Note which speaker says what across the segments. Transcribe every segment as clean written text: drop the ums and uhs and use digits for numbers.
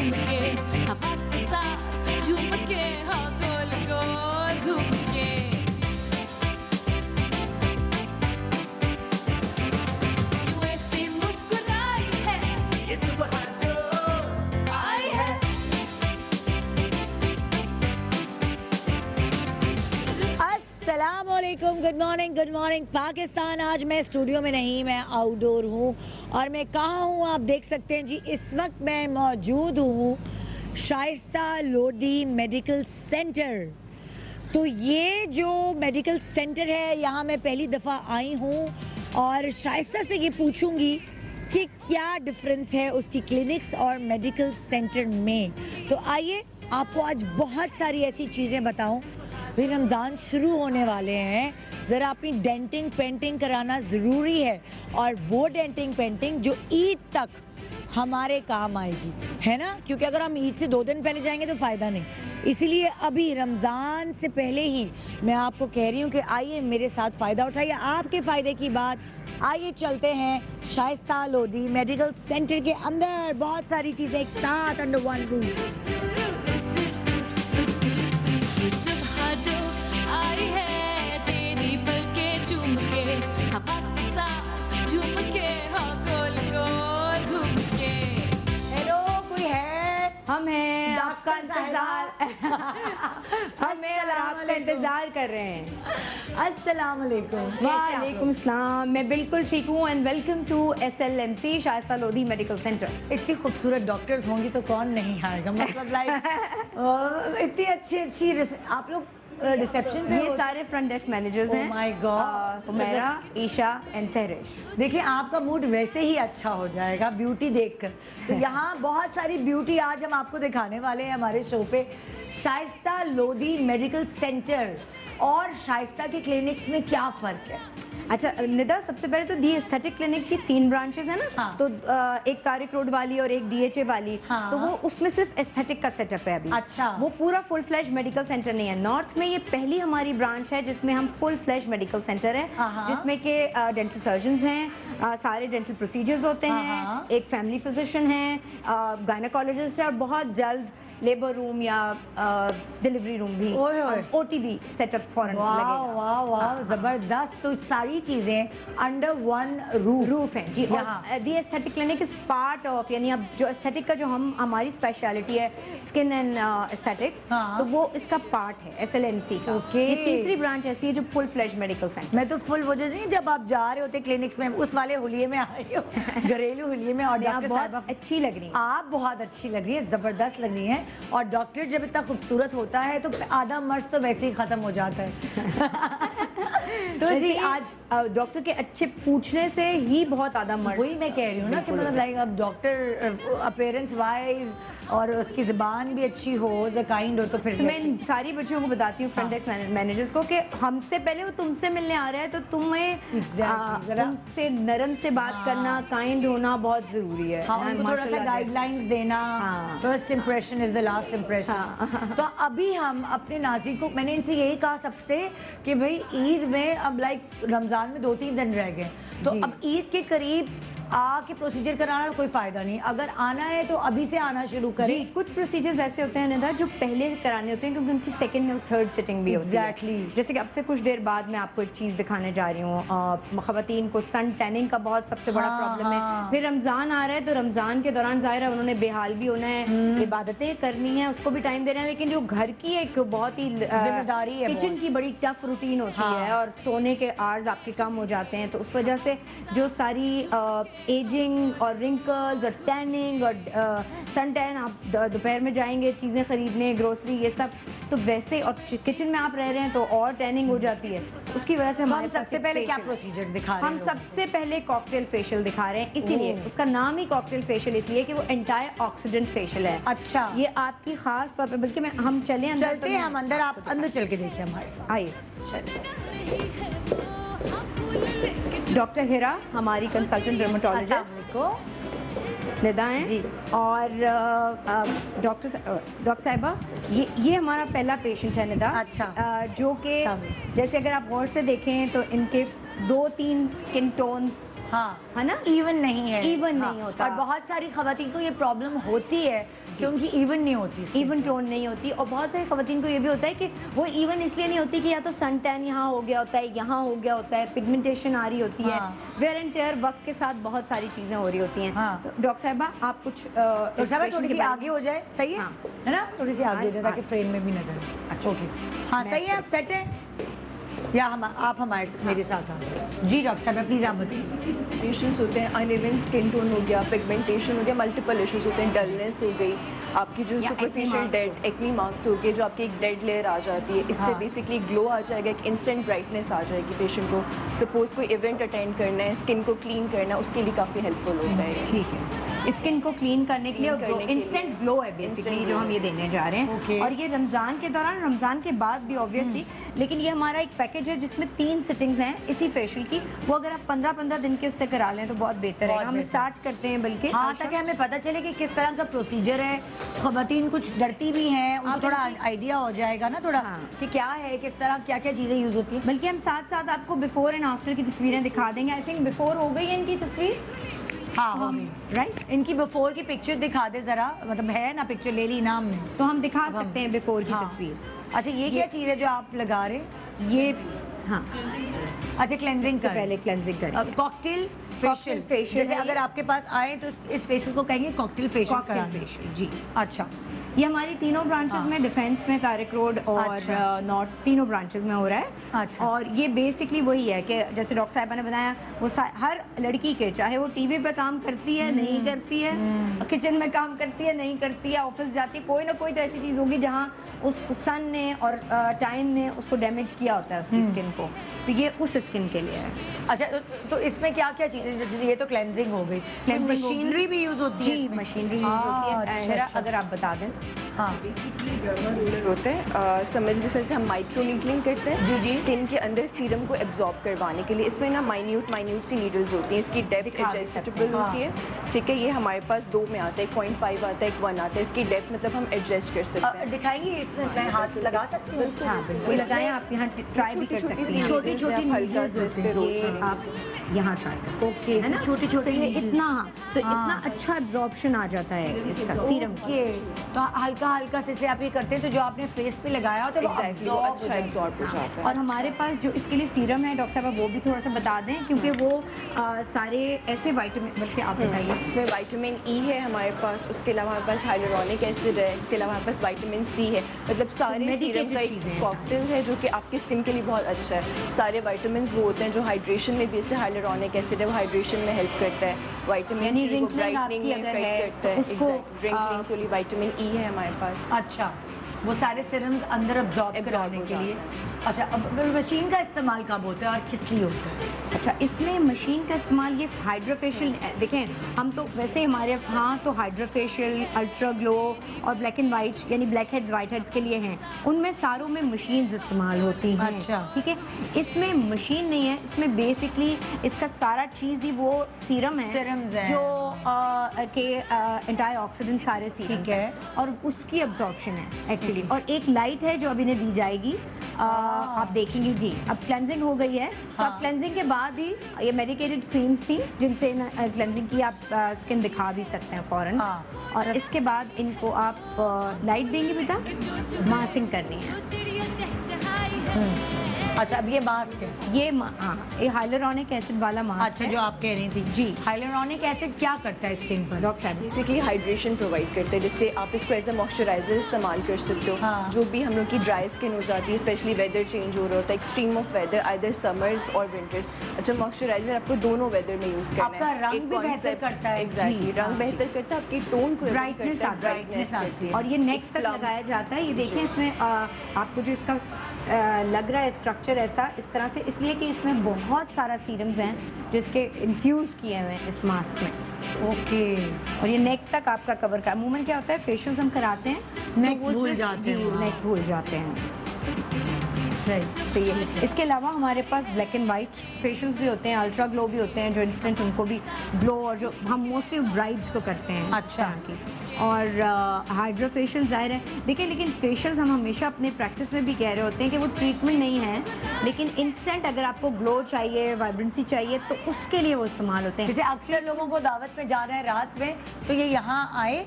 Speaker 1: घूम के हवा के साथ झूम के हाँ गोल गोल घूम के तू ऐसे मुस्कुराई है ये सुबह जो आई है
Speaker 2: अस्सलामुअलैकुम, गुड मॉर्निंग पाकिस्तान। आज मैं स्टूडियो में नहीं, मैं आउटडोर हूँ और मैं कहाँ हूँ आप देख सकते हैं जी। इस वक्त मैं मौजूद हूँ शाइस्ता लोधी मेडिकल सेंटर। तो ये जो मेडिकल सेंटर है यहाँ मैं पहली दफ़ा आई हूँ और शाइस्ता से ये पूछूंगी कि क्या डिफरेंस है उसकी क्लिनिक्स और मेडिकल सेंटर में। तो आइए आपको आज बहुत सारी ऐसी चीज़ें बताऊं। फिर रमज़ान शुरू होने वाले हैं, ज़रा अपनी डेंटिंग पेंटिंग कराना ज़रूरी है और वो डेंटिंग पेंटिंग जो ईद तक हमारे काम आएगी, है ना। क्योंकि अगर हम ईद से 2 दिन पहले जाएंगे तो फ़ायदा नहीं। इसीलिए अभी रमज़ान से पहले ही मैं आपको कह रही हूँ कि आइए मेरे साथ फ़ायदा उठाइए। आपके फ़ायदे की बात, आइए चलते हैं शाइस्ता लोधी मेडिकल सेंटर के अंदर। बहुत सारी चीज़ें एक साथ अंडर वन रूफ।
Speaker 1: सुबह जो आई है तेरी पलकें चूम के हवा के साथ झूम के हाँ गोल गोल घूम के।
Speaker 2: हेलो, कोई है?
Speaker 3: हम हैं, आपका
Speaker 2: डॉक्टर
Speaker 3: इंतजार हम हैं और आपका इंतजार कर रहे हैं।
Speaker 2: अस्सलाम वालेकुम।
Speaker 3: वालेकुम सलाम, मैं बिल्कुल ठीक हूँ and welcome to SLMC Shaista Lodhi medical centre.
Speaker 2: इतनी खूबसूरत डॉक्टर्स होंगी तो कौन नहीं आएगा, मतलब लाइक इतनी अच्छी आप लोग रिसेप्शन पे
Speaker 3: ये सारे फ्रंट डेस्क मैनेजर्स
Speaker 2: Oh
Speaker 3: हैं।
Speaker 2: my God।
Speaker 3: Humaira, Isha and Sehrish.
Speaker 2: देखिए आपका मूड वैसे ही अच्छा हो जाएगा ब्यूटी देखकर। तो यहाँ बहुत सारी ब्यूटी आज हम आपको दिखाने वाले हैं हमारे शो पे। शाइस्ता लोधी मेडिकल सेंटर और शाइस्ता के क्लिनिक्स में क्या फ़र्क है?
Speaker 3: अच्छा निदा, सबसे पहले तो दी एस्थेटिक क्लिनिक की 3 ब्रांचेस हैं ना।
Speaker 2: हाँ।
Speaker 3: तो एक तारिक रोड वाली और एक DHA वाली।
Speaker 2: हाँ।
Speaker 3: तो वो उसमें सिर्फ एस्थेटिक का सेटअप है अभी।
Speaker 2: अच्छा।
Speaker 3: वो पूरा फुल फ्लैश मेडिकल सेंटर नहीं है। नॉर्थ में ये पहली हमारी ब्रांच है जिसमें हम फुल फ्लैश मेडिकल सेंटर है,
Speaker 2: हाँ।
Speaker 3: जिसमें के डेंटल सर्जन्स हैं, सारे डेंटल प्रोसीजर्स होते हैं,
Speaker 2: हाँ।
Speaker 3: एक फैमिली फिजिशियन है, गायनेकोलॉजिस्ट है और बहुत जल्द लेबर रूम या डिलीवरी रूम भी,
Speaker 2: ओए ओए।
Speaker 3: OTB सेटअप फॉरन
Speaker 2: वाह
Speaker 3: लगेगा।
Speaker 2: वाह वाह, जबरदस्त। तो सारी चीजें अंडर वन रूफ
Speaker 3: है जी।
Speaker 2: यहाँ।
Speaker 3: The aesthetic clinic is part of, यानी अब जो एस्थेटिक का जो हमारी स्पेशलिटी है स्किन एंड एस्थेटिक्स,
Speaker 2: हाँ।
Speaker 3: तो वो इसका पार्ट है SLMC का।
Speaker 2: ओके।
Speaker 3: ये तीसरी ब्रांच ऐसी है जो फुल फ्लेज मेडिकल सेंटर।
Speaker 2: मैं तो फुल वो जो नहीं, जब आप जा रहे होते क्लिनिक्स में उस वाले हुलिये में आई हो, घरेलू हुलिये में। और
Speaker 3: आप
Speaker 2: डॉक्टर
Speaker 3: बहुत
Speaker 2: साहब
Speaker 3: अच्छी लग रही हैं।
Speaker 2: आप बहुत अच्छी लग रही है, जबरदस्त लग रही हैं। और डॉक्टर जब इतना खूबसूरत होता है तो आधा मर्ज तो वैसे ही खत्म हो जाता है। तो जी आज
Speaker 3: डॉक्टर के अच्छे पूछने से ही बहुत आधा मर्ज।
Speaker 2: वही मैं कह रही हूँ ना कि मतलब लाइक अब डॉक्टर अपीयरेंस वाइज और उसकी ज़बान भी अच्छी हो, द काइंड हो, तो फिर
Speaker 3: तो मैं इन सारी बच्चियों को बताती हूँ फ्रंट डेस्क मैनेजर्स को कि हमसे पहले वो तुमसे मिलने आ रहा है तो तुम्हें
Speaker 2: जरा
Speaker 3: उनसे नरम से बात करना, काइंड होना बहुत जरूरी है।
Speaker 2: हाँ, उनको थोड़ा सा
Speaker 3: माशाल्लाह
Speaker 2: गाइडलाइंस देना।
Speaker 3: हाँ।
Speaker 2: First impression is the last impression. तो अभी हम अपने नाज़रीन को, मैंने इनसे यही कहा सबसे कि भाई ईद में अब लाइक रमज़ान में 2-3 दिन रह गए, तो अब ईद के करीब आके प्रोसीजर कराना कोई फ़ायदा नहीं। अगर आना है तो अभी से आना शुरू करें।
Speaker 3: जी, कुछ प्रोसीजर्स ऐसे होते हैं निदा जो पहले कराने होते हैं क्योंकि उनकी सेकंड और थर्ड सिटिंग भी होती है।
Speaker 2: Exactly।
Speaker 3: जैसे कि अब से कुछ देर बाद मैं आपको एक चीज़ दिखाने जा रही हूँ। ख़वातीन को सन टैनिंग का बहुत सबसे बड़ा प्रॉब्लम है। फिर रमज़ान आ रहा है तो रमज़ान के दौरान ज़ाहिर है उन्होंने बेहाल भी होना है, इबादतें करनी है, उसको भी टाइम देना है। लेकिन जो घर की एक बहुत ही
Speaker 2: जिम्मेदारी है,
Speaker 3: किचन की बड़ी टफ रूटीन होती है और सोने के आवर्स आपके कम हो जाते हैं, तो उस वजह से जो सारी एजिंग और रिंकल्स और टैनिंग और सन टैन, आप दोपहर में जाएंगे चीज़ें खरीदने, ग्रोसरी, ये सब, तो वैसे और किचन में आप रह रहे हैं तो और टैनिंग हो जाती है। उसकी वजह से
Speaker 2: हम सबसे पहले क्या प्रोसीजर दिखा रहे हैं?
Speaker 3: हम सबसे पहले कॉकटेल फेशियल दिखा रहे हैं, इसीलिए उसका नाम ही कॉकटेल फेशियल इसलिए कि वो एंटायर ऑक्सीडेंट फेशियल है।
Speaker 2: अच्छा,
Speaker 3: ये आपकी खास तौर पे, बल्कि मैं हम चले अंदर,
Speaker 2: चलते हैं हम अंदर, आप अंदर चल के देखिए हमारे साथ।
Speaker 3: आइए।
Speaker 2: चलिए।
Speaker 3: डॉक्टर हिरा हमारी कंसल्टेंट डर्मेटोलॉजिस्ट
Speaker 2: को
Speaker 3: निदाएं
Speaker 2: जी।
Speaker 3: और डॉक्टर साहिबा, ये हमारा पहला पेशेंट है निदा।
Speaker 2: अच्छा।
Speaker 3: जो कि जैसे अगर आप गौर से देखें तो इनके 2-3 स्किन टोन्स,
Speaker 2: हाँ,
Speaker 3: है ना,
Speaker 2: इवन नहीं है,
Speaker 3: इवन नहीं होता।
Speaker 2: और बहुत सारी खवातीन को ये प्रॉब्लम होती है कि उनकी इवन नहीं होती skin
Speaker 3: इवन
Speaker 2: tone।
Speaker 3: टोन नहीं होती। और बहुत सारी खवातीन को ये भी होता है कि वो इवन इसलिए नहीं होती कि या तो सन टैन यहाँ हो गया होता है, यहाँ हो गया होता है, पिगमेंटेशन आ रही होती है,
Speaker 2: हाँ।
Speaker 3: वेयर एंड टेयर वक्त के साथ बहुत सारी चीज़ें हो रही होती हैं।
Speaker 2: हाँ।
Speaker 3: तो डॉक्टर साहिबा आप कुछ
Speaker 2: तो साहब
Speaker 3: expression
Speaker 2: थोड़ी
Speaker 3: के
Speaker 2: सी
Speaker 3: बारे में-
Speaker 2: आगे हो जाए, सही है?
Speaker 3: हाँ।
Speaker 2: है ना, थोड़ी सी आगे हो जाए ताकि
Speaker 3: हाँ।
Speaker 2: फ्रेम में भी नजर आए। अच्छा ओके, हाँ
Speaker 3: मैं
Speaker 2: सही है, आप सेट है या हम आप हमारे मेरे साथ आ जाए। जी डॉक्टर साहब प्लीज आप बताइए।
Speaker 4: पेशेंट्स होते हैं, अनइवन स्किन टोन हो गया, पिगमेंटेशन हो गया, मल्टीपल इश्यूज होते हैं, डलनेस हो गई, आपकी जो
Speaker 3: या
Speaker 4: superficial
Speaker 3: acne
Speaker 4: dead acne marks हो गए, जो आपकी एक डेड लेयर आ जाती है, इससे
Speaker 2: हाँ।
Speaker 4: बेसिकली ग्लो आ जाएगा, एक इंस्टेंट ब्राइटनेस आ जाएगी पेशेंट को। सपोज कोई इवेंट अटेंड करना है, स्किन को क्लीन करना है, उसके लिए काफ़ी हेल्पफुल होता है।
Speaker 3: ठीक है, स्किन को क्लीन करने के लिए
Speaker 4: Clean करने के लिए।
Speaker 3: इंस्टेंट ग्लो है बेसिकली
Speaker 4: Instant
Speaker 3: जो हम
Speaker 4: glow
Speaker 3: ये देने जा रहे हैं।
Speaker 2: Okay.
Speaker 3: और ये रमज़ान के दौरान, रमज़ान के बाद भी ऑब्वियसली, लेकिन ये हमारा एक पैकेज है जिसमें 3 सिटिंग्स हैं इसी फेशियल की। वो अगर आप 15-15 दिन के उससे करा लें तो बहुत बेहतर है।
Speaker 2: बहुत
Speaker 3: हम
Speaker 2: बेहतर।
Speaker 3: स्टार्ट करते हैं बल्कि
Speaker 2: हाँ, ताकि हमें पता चले कि किस तरह का प्रोसीजर है। खवातीन कुछ डरती भी हैं, उनको
Speaker 3: आप
Speaker 2: थोड़ा
Speaker 3: इनकी-
Speaker 2: आइडिया हो जाएगा ना थोड़ा
Speaker 3: हाँ।
Speaker 2: कि क्या है, किस तरह क्या क्या चीज़ें यूज़ होती हैं।
Speaker 3: बल्कि हम साथ साथ आपको बिफोर एंड आफ्टर की तस्वीरें दिखा देंगे। आई थिंक बिफोर हो गई है इनकी तस्वीर,
Speaker 2: हाँ हो गई।
Speaker 3: राइट?
Speaker 2: इनकी बिफोर की पिक्चर दिखा दे जरा, मतलब है ना पिक्चर, ले ली ना हमने।
Speaker 3: तो हम दिखा
Speaker 2: अब हम-
Speaker 3: सकते हैं बिफोर की
Speaker 2: हाँ।
Speaker 3: तस्वीर।
Speaker 2: अच्छा ये क्या चीज़ है जो आप लगा रहे हैं?
Speaker 3: ये हाँ,
Speaker 2: अच्छा क्लेंजिंग
Speaker 3: सबसे पहले क्लेंजिंग करें।
Speaker 2: Cocktail facial.
Speaker 3: facial
Speaker 2: जैसे
Speaker 3: है
Speaker 2: अगर
Speaker 3: ये।
Speaker 2: आपके पास आए तो इस फेशियल को कहेंगे कॉकटेल फेशियल
Speaker 3: कॉकटेल
Speaker 2: कराना।
Speaker 3: फेशियल, जी।
Speaker 2: अच्छा
Speaker 3: ये हमारी तीनों ब्रांचेस
Speaker 2: हाँ।
Speaker 3: में, डिफेंस में, तारिक रोड और
Speaker 2: अच्छा।
Speaker 3: नॉर्थ, तीनों ब्रांचेस में हो रहा है।
Speaker 2: अच्छा।
Speaker 3: और ये बेसिकली वही है कि जैसे डॉक्टर साहिबा ने बताया, वो हर लड़की के, चाहे वो टीवी पे काम करती है, नहीं करती है, किचन में काम करती है, नहीं करती है, ऑफिस जाती है, कोई ना कोई तो ऐसी चीज़ होगी जहाँ उस सन ने और टाइम ने उसको डैमेज किया होता है उसकी स्किन को। तो ये उस स्किन के लिए है।
Speaker 2: अच्छा तो इसमें क्या क्या चीज़ें, जैसे ये तो क्लेंजिंग हो गई,
Speaker 3: Cleansing हो गई।
Speaker 2: मशीनरी भी यूज़ होती है
Speaker 3: जी,
Speaker 2: इसमें?
Speaker 3: मशीनरी यूज होती है।
Speaker 2: अच्छा,
Speaker 3: जरा
Speaker 2: अच्छा।
Speaker 3: अगर आप बता दें।
Speaker 2: हाँ
Speaker 4: बेसिकली डर्मा रोलर होता है, समझ जैसे हम माइक्रो नीडलिंग करते हैं
Speaker 2: जी, जी।
Speaker 4: स्किन के अंदर सीरम को एब्जॉर्ब करवाने के लिए। इसमें ना माइन्यूट सी नीडल्स होती हैं, इसकी डेप्थ
Speaker 3: दिखा भी
Speaker 4: एडजस्टेबल
Speaker 3: सकते हैं।
Speaker 4: होती है। ठीक है, ये हमारे पास 2 में आता है, 0.5 आता है, 1 आता है। इसकी डेप्थ मतलब हम एडजस्ट कर सकते हैं।
Speaker 2: दिखाएंगे इसमें, मैं हाथ लगा सकती हूँ?
Speaker 3: हाँ बिल्कुल
Speaker 2: इसमें-
Speaker 3: लगाएं, आप यहाँ ट्राई भी कर
Speaker 4: छोटी-छोटी
Speaker 3: सकती हैं।
Speaker 4: सी
Speaker 2: छोटी छोटी
Speaker 4: आप हल्का
Speaker 2: needles
Speaker 4: सा इस
Speaker 2: होती
Speaker 4: पे
Speaker 2: हैं।
Speaker 4: रोल
Speaker 3: ये
Speaker 4: करें।
Speaker 3: आप यहाँ ट्राई कर सकते
Speaker 2: ओके,
Speaker 3: हैं, है ना?
Speaker 2: छोटी-छोटी
Speaker 3: तो ये
Speaker 2: needles।
Speaker 3: इतना, तो
Speaker 2: हाँ।
Speaker 3: इतना अच्छा एब्जॉर्प्शन आ जाता है इसका सीरम का।
Speaker 2: ओके, तो हल्का हल्का से आप ये करते हैं तो जो आपने फेस पे लगाया होता है वो
Speaker 4: Exactly, वो
Speaker 2: absorb हो
Speaker 4: अच्छा
Speaker 2: जाएगा।
Speaker 4: एब्जॉर्ब हो जाता है।
Speaker 3: और हमारे पास जो इसके लिए सीरम है डॉक्टर साहब, वो भी थोड़ा सा बता दें, क्योंकि वो सारे ऐसे वाइटामिन, बल्कि आप बताइए।
Speaker 4: इसमें विटामिन ई है हमारे पास, उसके अलावा हमारे पास हाइलुरोनिक एसिड है, इसके अलावा हमारे पास विटामिन सी है। मतलब सारे
Speaker 3: medicated
Speaker 4: सीरम का
Speaker 3: चीज़ें
Speaker 4: एक
Speaker 3: हैं।
Speaker 4: कॉकटेल है जो कि आपकी स्किन के लिए बहुत अच्छा है। सारे विटामिन वो होते हैं जो हाइड्रेशन में भी, जैसे हाइलुरोनिक एसिड है वो हाइड्रेशन में हेल्प करता है, विटामिन
Speaker 3: यानी
Speaker 4: सी वो
Speaker 3: wrinkling
Speaker 4: ब्राइटनिंग
Speaker 3: आपकी
Speaker 4: में
Speaker 3: अगर है,
Speaker 4: इफेक्ट करता है।
Speaker 3: उसको,
Speaker 4: रिंकलिंग के लिए विटामिन ई है हमारे पास।
Speaker 2: अच्छा, वो सारे सिरम्स अंदर अब्जॉर्ब
Speaker 4: Absorb
Speaker 2: कराने
Speaker 4: हो
Speaker 2: के लिए।
Speaker 4: जाता
Speaker 2: अच्छा, अब मशीन का इस्तेमाल कब होता है और किस लिए होता है?
Speaker 3: अच्छा, इसमें मशीन का इस्तेमाल, ये हाइड्रोफेशियल, देखें हम तो वैसे हमारे यहाँ तो हाइड्रोफेशियल, अल्ट्रा ग्लो और ब्लैक एंड वाइट, यानी ब्लैक हेड्स वाइट हेड्स के लिए हैं, उनमें सारों में मशीन्स इस्तेमाल होती हैं।
Speaker 2: अच्छा।
Speaker 3: ठीक है, इसमें मशीन नहीं है, इसमें बेसिकली इसका सारा चीज़ ही वो सीरम है,
Speaker 2: Serums हैं।
Speaker 3: जो के एंटी ऑक्सीडेंट सारे सीरम
Speaker 2: ठीक है।
Speaker 3: और उसकी अब्जॉर्प्शन है एक्चुअली। और एक लाइट है जो अभी इन्हें दी जाएगी, आप देखेंगे जी। अब क्लेंजिंग हो गई है, तो
Speaker 2: हाँ।
Speaker 3: आप क्लेंजिंग के बाद ही, ये मेडिकेटेड क्रीम्स थी जिनसे क्लेंजिंग की आप स्किन दिखा भी सकते हैं फ़ौरन।
Speaker 2: हाँ।
Speaker 3: और इसके बाद इनको आप लाइट देंगे बेटा, मासिंग करनी है।
Speaker 1: चिड़िया चहचहाई है
Speaker 2: अच्छा, अब ये मास्क है।
Speaker 3: ये हाँ, ये हाइलुरोनिक एसिड वाला मास्क
Speaker 2: अच्छा,
Speaker 3: है।
Speaker 2: जो आप कह रही थी
Speaker 3: जी।
Speaker 2: हाइलुरोनिक एसिड क्या करता है स्किन पर?
Speaker 3: डॉक्टर साहब,
Speaker 4: बेसिकली हाइड्रेशन प्रोवाइड करते हैं, जिससे आप इसको एज अ मॉइस्चराइजर इस्तेमाल कर सकते हो।
Speaker 2: हाँ।
Speaker 4: जो भी हम लोग की ड्राई स्किन हो जाती है, स्पेशली वेदर चेंज हो रहा होता है, extreme of weather, either summers और विंटर्स। अच्छा, मॉइस्चराइजर आपको दोनों वेदर में यूज़ करना
Speaker 2: आपका
Speaker 4: है।
Speaker 2: रंग
Speaker 4: एक
Speaker 2: भी बेहतर
Speaker 4: concept-
Speaker 2: करता है।
Speaker 4: Exactly,
Speaker 3: जी,
Speaker 4: रंग
Speaker 3: हाँ,
Speaker 4: बेहतर करता है, आपकी टोन को
Speaker 3: ब्राइटनेस
Speaker 4: करता है,
Speaker 3: आता है,
Speaker 4: brightness
Speaker 2: आती है।
Speaker 3: और ये नेक तक
Speaker 4: plum-
Speaker 3: लगाया जाता है। ये देखें, इसमें आपको जो इसका लग रहा है स्ट्रक्चर ऐसा, इस तरह से, इसलिए कि इसमें बहुत सारा सीरम्स हैं जिसके इन्फ्यूज़ किए हुए हैं इस मास्क में।
Speaker 2: ओके,
Speaker 3: और ये नेक तक आपका कवर का, अमूमन क्या होता है, फेशियल्स हम कराते हैं तो
Speaker 2: नेक
Speaker 3: वो
Speaker 2: भूल
Speaker 3: सिर्फ-
Speaker 2: जाते हैं
Speaker 3: जी,
Speaker 2: वहाँ।
Speaker 3: नेक भूल जाते हैं।
Speaker 2: सही।
Speaker 3: तो ये इसके अलावा हमारे पास ब्लैक एंड वाइट फेशियल्स भी होते हैं, अल्ट्रा ग्लो भी होते हैं, जो इंस्टेंट उनको भी ग्लो, और जो हम मोस्टली ब्राइड्स को करते हैं।
Speaker 2: अच्छा।
Speaker 3: की और हाइड्रा फेशियल ज़ाहिर है देखिए, लेकिन फेशियल्स हम हमेशा अपने प्रैक्टिस में भी कह रहे होते हैं कि वो ट्रीटमेंट नहीं है, लेकिन इंस्टेंट अगर आपको ग्लो चाहिए, वाइब्रेंसी चाहिए, तो उसके लिए वो इस्तेमाल होते हैं।
Speaker 2: जैसे अक्सर लोगों को दावत में जा रहे हैं रात में, तो ये यहाँ आए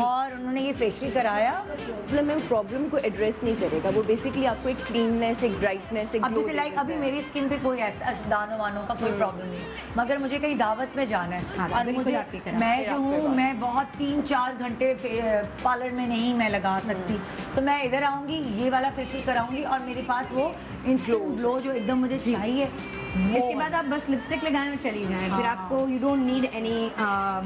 Speaker 2: और उन्होंने ये फेशियल कराया,
Speaker 4: मतलब मैं प्रॉब्लम को एड्रेस नहीं करेगा, वो बेसिकली आपको एक क्लीननेस, एक ब्राइटनेस, एक
Speaker 2: अब जैसे लाइक अभी मेरी स्किन पे कोई ऐसा दानों वानों का कोई प्रॉब्लम नहीं, मगर मुझे कहीं दावत में जाना है
Speaker 3: हाँ,
Speaker 2: और
Speaker 3: बिल्कुल
Speaker 2: मुझे
Speaker 3: आपकी तरह।
Speaker 2: मैं जो हूँ मैं बहुत 3-4 घंटे पार्लर में नहीं मैं लगा सकती, तो मैं इधर आऊँगी, ये वाला फेशियल कराऊंगी और मेरे पास वो इंस्टेंट ग्लो जो एकदम मुझे चाहिए,
Speaker 3: इसके बाद आप बस लिपस्टिक लगाएं और चली जाएं, फिर
Speaker 2: हाँ।
Speaker 3: आपको यू डोंट नीड एनी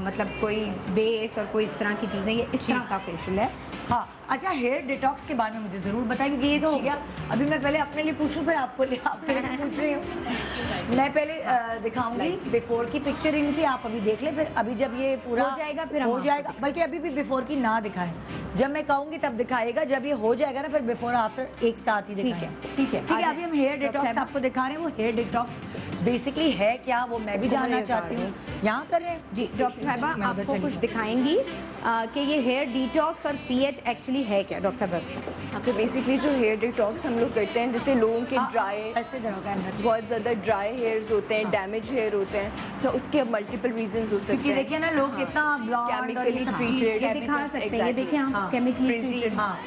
Speaker 3: मतलब कोई बेस और कोई इस तरह की चीज़ें, ये इस तरह का फेशियल है।
Speaker 2: हाँ। अच्छा, हेयर डिटॉक्स के बारे में मुझे ज़रूर बताइए, क्योंकि ये तो हो गया, अभी मैं पहले अपने लिए पूछूं फिर आपको लिए आपके लिए पूछ रही हूँ। मैं पहले दिखाऊंगी बिफोर की पिक्चर इनकी, आप अभी देख ले, फिर अभी जब ये पूरा
Speaker 3: हो जाएगा फिर हम
Speaker 2: हो
Speaker 3: आपको
Speaker 2: जाएगा, बल्कि अभी भी बिफोर की ना दिखाएं, जब मैं कहूँगी तब दिखाएगा, जब ये हो जाएगा ना फिर बिफोर आफ्टर एक साथ ही
Speaker 3: ठीक
Speaker 2: दिखाएं।
Speaker 3: है, ठीक है।
Speaker 2: ठीक है, अभी हम हेयर
Speaker 3: डॉक्टर
Speaker 2: डिटॉक्स
Speaker 3: साहब।
Speaker 2: आपको दिखा रहे हैं, वो हेयर डिटॉक्स बेसिकली है क्या, वो मैं भी जानना चाहती हूँ। यहाँ कर रहे हैं
Speaker 3: जी डॉक्टर साहिबा,
Speaker 2: मैं उधर
Speaker 3: आपको
Speaker 2: चली
Speaker 3: कुछ
Speaker 2: जाऊँ।
Speaker 3: दिखाएंगी कि ये हेयर डिटॉक्स और पीएच एक्चुअली है क्या डॉक्टर साहब?
Speaker 4: अच्छा, बेसिकली जो हेयर डिटॉक्स हम लोग करते हैं, जैसे लोगों के ड्राई,
Speaker 2: ऐसे इधर होगा अंदर।
Speaker 4: बहुत ज़्यादा ड्राई हेयर्स होते हैं, डैमेज हेयर होते हैं, अच्छा उसके अब मल्टीपल रीजंस हो सकते
Speaker 2: क्योंकि
Speaker 4: हैं।
Speaker 2: देखिए ना लोग कितना ब्लॉन्ड और ये
Speaker 4: Chemically
Speaker 2: सब
Speaker 4: treated,
Speaker 2: चीज़
Speaker 3: ये दिखा सकते हैं, ये देखिए हम
Speaker 2: हाँ।
Speaker 3: Chemically
Speaker 4: Frizzy,
Speaker 3: treated.
Speaker 2: हाँ,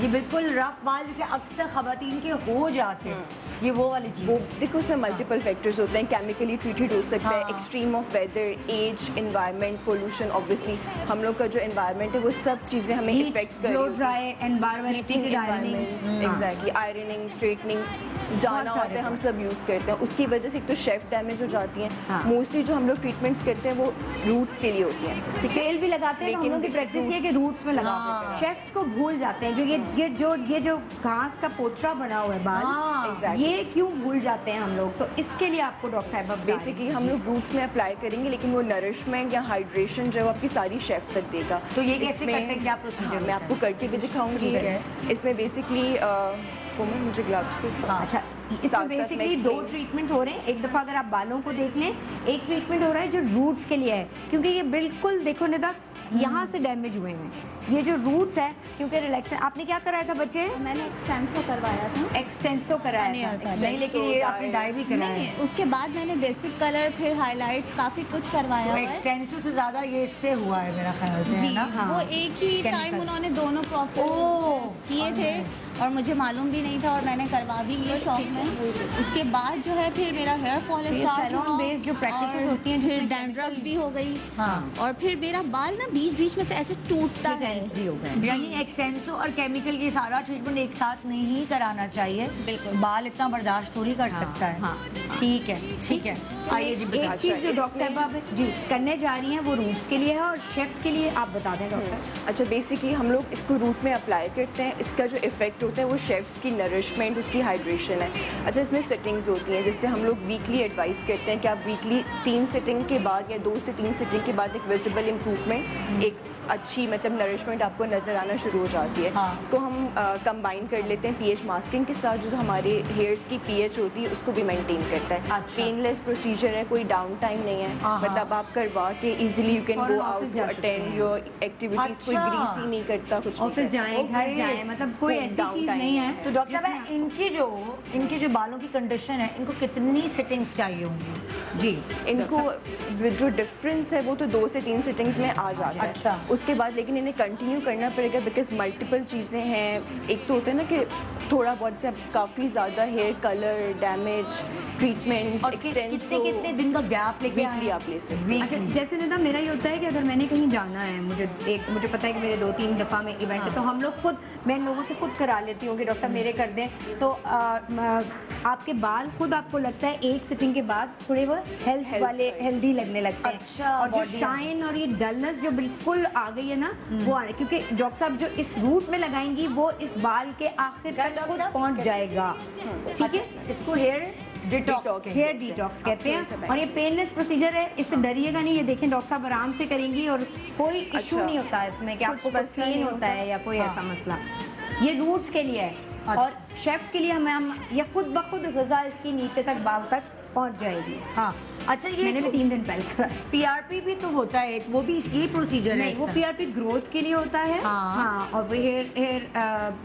Speaker 2: ये बिल्कुल रफ बाल जैसे अक्सर खवातीन के हो जाते हैं, ये वो वाली चीज़
Speaker 4: वो देखो उसमें मल्टीपल फैक्टर्स होते हैं, केमिकली ट्रीटेड हो सकता है,
Speaker 2: हाँ।
Speaker 4: Extreme of weather, age, environment, pollution, obviously हम लोग का जो एनवायरनमेंट है वो सब चीज़ें हमें इफेक्ट कर
Speaker 3: ब्लो
Speaker 4: रही
Speaker 3: dry environment,
Speaker 4: heating
Speaker 3: ironing,
Speaker 4: exactly, ironing, straightening जाना होता है, हम सब यूज़ करते हैं, उसकी वजह से एक तो शेफ डैमेज हो जाती
Speaker 3: हाँ।
Speaker 4: हैं। मोस्टली जो हम लोग ट्रीटमेंट्स करते हैं वो रूट्स के लिए होती हैं, ठीक है।
Speaker 3: तेल भी लगाते हैं, तो हम
Speaker 4: लेकिन
Speaker 3: लोग की प्रैक्टिस ये है कि रूट्स में लगाते हैं,
Speaker 2: हाँ।
Speaker 3: शेफ्ट को भूल जाते हैं, जो जो घास का पोछरा बना हुआ है बाल,
Speaker 2: हाँ।
Speaker 4: Exactly.
Speaker 3: ये क्यों भूल जाते हैं हम लोग, तो इसके लिए आपको डॉक्टर साहिबा
Speaker 4: बेसिकली हम लोग रूट्स में अप्लाई करेंगे, लेकिन वो नरिशमेंट या हाइड्रेशन जो है वो आपकी सारी शेफ तक देगा।
Speaker 2: तो ये कैसे
Speaker 4: इसमें-
Speaker 2: करते हैं, क्या प्रोसीजर
Speaker 4: हाँ, मैं आपको करके भी दिखाऊंगी।
Speaker 2: ठीक है।
Speaker 4: इसमें बेसिकली मुझे ग्लव्स
Speaker 2: हाँ।
Speaker 3: अच्छा, इसमें
Speaker 4: साथ-साथ
Speaker 3: बेसिकली
Speaker 4: मैं
Speaker 3: 2
Speaker 4: explain-
Speaker 3: ट्रीटमेंट हो रहे हैं। एक दफ़ा अगर आप बालों को देख लें, एक ट्रीटमेंट हो रहा है जो रूट्स के लिए है, क्योंकि ये बिल्कुल देखो निदा यहाँ से डैमेज हुए हैं, ये जो रूट्स है, क्योंकि रिलैक्स। आपने क्या कराया था बच्चे?
Speaker 5: मैंने एक्सटेंसो करवाया था।
Speaker 3: एक्सटेंसो कराया
Speaker 5: नहीं,
Speaker 3: था।
Speaker 2: नहीं, लेकिन ये आपने डाई भी कराया
Speaker 5: नहीं,
Speaker 2: है,
Speaker 5: उसके बाद मैंने बेसिक कलर, फिर हाइलाइट्स, काफ़ी कुछ करवाया
Speaker 2: तो
Speaker 5: हुआ है।
Speaker 2: एक्सटेंसिव से ज़्यादा ये इससे हुआ है मेरा ख्याल से,
Speaker 5: जी
Speaker 2: है ना?
Speaker 3: हाँ।
Speaker 5: वो एक ही
Speaker 2: Chemical।
Speaker 5: टाइम उन्होंने दोनों
Speaker 2: ओह,
Speaker 5: प्रोसेस किए थे और मुझे मालूम भी नहीं था और मैंने करवा भी लिया शॉप में। उसके बाद जो है फिर मेरा हेयर फॉल
Speaker 3: फिर
Speaker 5: स्टार्ट
Speaker 3: salon
Speaker 5: हुआ
Speaker 3: based जो practices
Speaker 5: और
Speaker 3: होती हैं,
Speaker 5: फिर
Speaker 3: जिसमें
Speaker 5: डैंड्रफ भी हो गई
Speaker 2: हाँ।
Speaker 5: और फिर मेरा बाल ना बीच बीच में से ऐसे टूटता है।
Speaker 3: Tense भी हो गए।
Speaker 2: यानी एक्सटेंसो और केमिकल ये सारा ट्रीटमेंट एक साथ नहीं कराना चाहिए,
Speaker 5: बिल्कुल।
Speaker 2: बाल इतना बर्दाश्त थोड़ी कर
Speaker 3: हाँ,
Speaker 2: सकता है।
Speaker 3: हाँ।
Speaker 2: ठीक है, ठीक है, आइए जी
Speaker 3: एक
Speaker 2: बता।
Speaker 3: चीज़ जो डॉक्टर
Speaker 4: इसमें-
Speaker 3: साहब जी करने जा रही हैं वो रूट्स के लिए है, और शेफ्ट के लिए आप बता दें डॉक्टर।
Speaker 4: अच्छा, बेसिकली हम लोग इसको रूट में अप्लाई करते हैं, इसका जो इफेक्ट होता है वो शेफ्स की नरिशमेंट, उसकी हाइड्रेशन है। अच्छा, इसमें सेटिंग्स होती हैं, जिससे हम लोग वीकली एडवाइस करते हैं कि आप वीकली 3 सिटिंग के बाद या 2 से 3 सिटिंग के बाद एक विजिबल इम्प्रूवमेंट, एक अच्छी मतलब नरिशमेंट आपको नज़र आना शुरू हो जाती है।
Speaker 2: हाँ।
Speaker 4: इसको हम कंबाइन कर लेते हैं पीएच मास्किंग के साथ, जो हमारे हेयर्स की पीएच होती है उसको भी मेंटेन करता है।
Speaker 2: अच्छा।
Speaker 4: पेनलेस प्रोसीजर है, कोई डाउन टाइम नहीं है,
Speaker 2: हाँ।
Speaker 4: मतलब आप करवा के इजीली यू कैन
Speaker 3: फौरन
Speaker 4: गो
Speaker 3: ऑफिस
Speaker 4: आउट
Speaker 3: जा
Speaker 4: टू
Speaker 3: सकते
Speaker 4: अटेंड
Speaker 3: हैं।
Speaker 4: Your activities. कोई
Speaker 2: अच्छा।
Speaker 4: ग्रीसी नहीं करता, कुछ नहीं
Speaker 3: ऑफिस
Speaker 4: करता।
Speaker 3: जाएं, घर
Speaker 2: Okay।
Speaker 3: जाएं, मतलब कोई ऐसी
Speaker 4: Down
Speaker 3: चीज़
Speaker 4: time।
Speaker 3: नहीं है।
Speaker 2: तो डॉक्टर साहब, इनकी जो बालों की कंडीशन है, इनको कितनी सिटिंग्स चाहिए होंगी?
Speaker 3: जी,
Speaker 4: इनको जो डिफरेंस है वो तो 2 से 3 सिटिंग्स में आ जाता है।
Speaker 2: अच्छा।
Speaker 4: उसके बाद लेकिन इन्हें कंटिन्यू करना पड़ेगा, बिकॉज मल्टीपल चीज़ें हैं। एक तो होता है ना कि थोड़ा बहुत से काफ़ी ज़्यादा हेयर कलर डैमेज, ट्रीटमेंट्स,
Speaker 2: और कितने दिन का गैप लेके
Speaker 4: वीकली आप ले सकते हैं।
Speaker 3: अच्छा, जैसे निदा मेरा ये होता है कि अगर मैंने कहीं जाना है, मुझे पता है कि मेरे 2-3 दफ़ा में इवेंट है, तो हम लोग खुद, मैं इन लोगों से खुद करा लेती हूँ कि डॉक्टर साहब मेरे कर दें, तो आपके बाल खुद आपको लगता है एक सिटिंग के बाद थोड़े वो हेल्दी लगने लगते हैं।
Speaker 2: अच्छा,
Speaker 3: और जो
Speaker 2: body-
Speaker 3: शाइन और ये डलनेस जो बिल्कुल आ गई है ना, वो आ रही है, क्योंकि डॉक्टर साहब जो इस रूट में लगाएंगी वो इस बाल के आखिर
Speaker 2: क्या
Speaker 3: तक
Speaker 2: डॉक्टर
Speaker 3: खुद
Speaker 2: साहब?
Speaker 3: पहुँच जाएगा। ठीक है,
Speaker 2: इसको हेयर डिटॉक्स
Speaker 3: हेयर डिटॉक्स कहते
Speaker 4: थोड़ा सा
Speaker 3: हैं, और ये पेनलेस प्रोसीजर है, इससे डरिएगा नहीं। ये देखें डॉक्टर साहब आराम से करेंगी और कोई इशू
Speaker 4: अच्छा।
Speaker 3: नहीं होता है इसमें कि
Speaker 4: कुछ
Speaker 3: आपको
Speaker 4: मसला
Speaker 3: पेन
Speaker 4: नहीं
Speaker 3: होता है या कोई ऐसा मसला। ये रूट्स के लिए है,
Speaker 2: अच्छा।
Speaker 3: और शेफ के लिए हम या खुद ब खुद गज़ा इसकी नीचे तक बाल तक पहुंच जाएगी।
Speaker 2: हाँ, अच्छा, ये
Speaker 3: मैंने भी 3 दिन पहले कराया।
Speaker 2: पीआरपी भी तो होता है एक, वो भी यही प्रोसीजर है
Speaker 3: नहीं, वो
Speaker 2: इसका?
Speaker 3: पीआरपी ग्रोथ के लिए होता है।
Speaker 2: हाँ।
Speaker 3: हाँ, और वो हेयर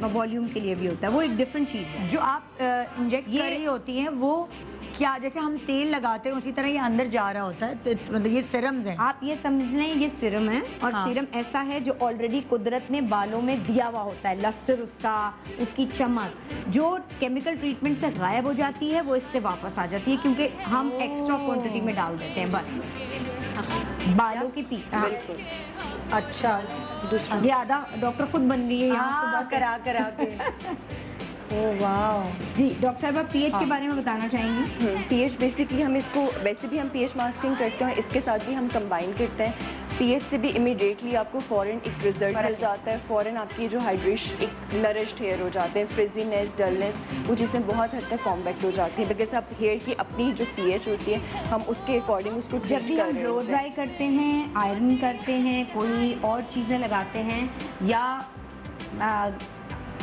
Speaker 3: वॉल्यूम के लिए भी होता है, वो एक डिफरेंट चीज़ है।
Speaker 2: जो आप इंजेक्ट कर रही होती हैं वो क्या, जैसे हम तेल लगाते हैं उसी तरह ये अंदर जा रहा होता है, तो मतलब ये सिरम्स हैं?
Speaker 3: आप ये समझ लें ये सीरम है, और
Speaker 2: हाँ।
Speaker 3: सीरम ऐसा है जो ऑलरेडी कुदरत ने बालों में दिया हुआ होता है। लस्टर उसका, उसकी चमक जो केमिकल ट्रीटमेंट से गायब हो जाती है वो इससे वापस आ जाती है, क्योंकि हम एक्स्ट्रा क्वांटिटी में डाल देते हैं बस बालों की
Speaker 4: बिल्कुल।
Speaker 2: अच्छा, दूसरा
Speaker 3: ये आधा डॉक्टर खुद बन गई है यहाँ
Speaker 2: हाँ,
Speaker 3: सुबह
Speaker 2: करा करा के। ओह वाह।
Speaker 3: जी डॉक्टर साहब, आप पीएच के बारे में बताना चाहेंगी?
Speaker 4: पीएच बेसिकली हम इसको, वैसे भी हम पीएच मास्किंग करते हैं, इसके साथ भी हम कंबाइन करते हैं। पीएच से भी इमीडिएटली आपको फ़ौरन एक रिजल्ट मिल जाता है, फ़ौरन आपकी जो हाइड्रेशन, एक नरिश्ड हेयर हो जाते हैं, फ्रिजीनेस, डलनेस वो चीज़ें बहुत हद तक कॉम्बैक्ट हो जाती है, बिकॉज आप हेयर की अपनी जो पीएच होती है हम उसके अकॉर्डिंग उसको
Speaker 3: जब
Speaker 4: ट्रीट
Speaker 3: भी
Speaker 4: कर
Speaker 3: हम
Speaker 4: रहे
Speaker 3: ब्लो
Speaker 4: होते हैं।
Speaker 3: ड्राई करते हैं, आयरन करते हैं, कोई और चीज़ें लगाते हैं, या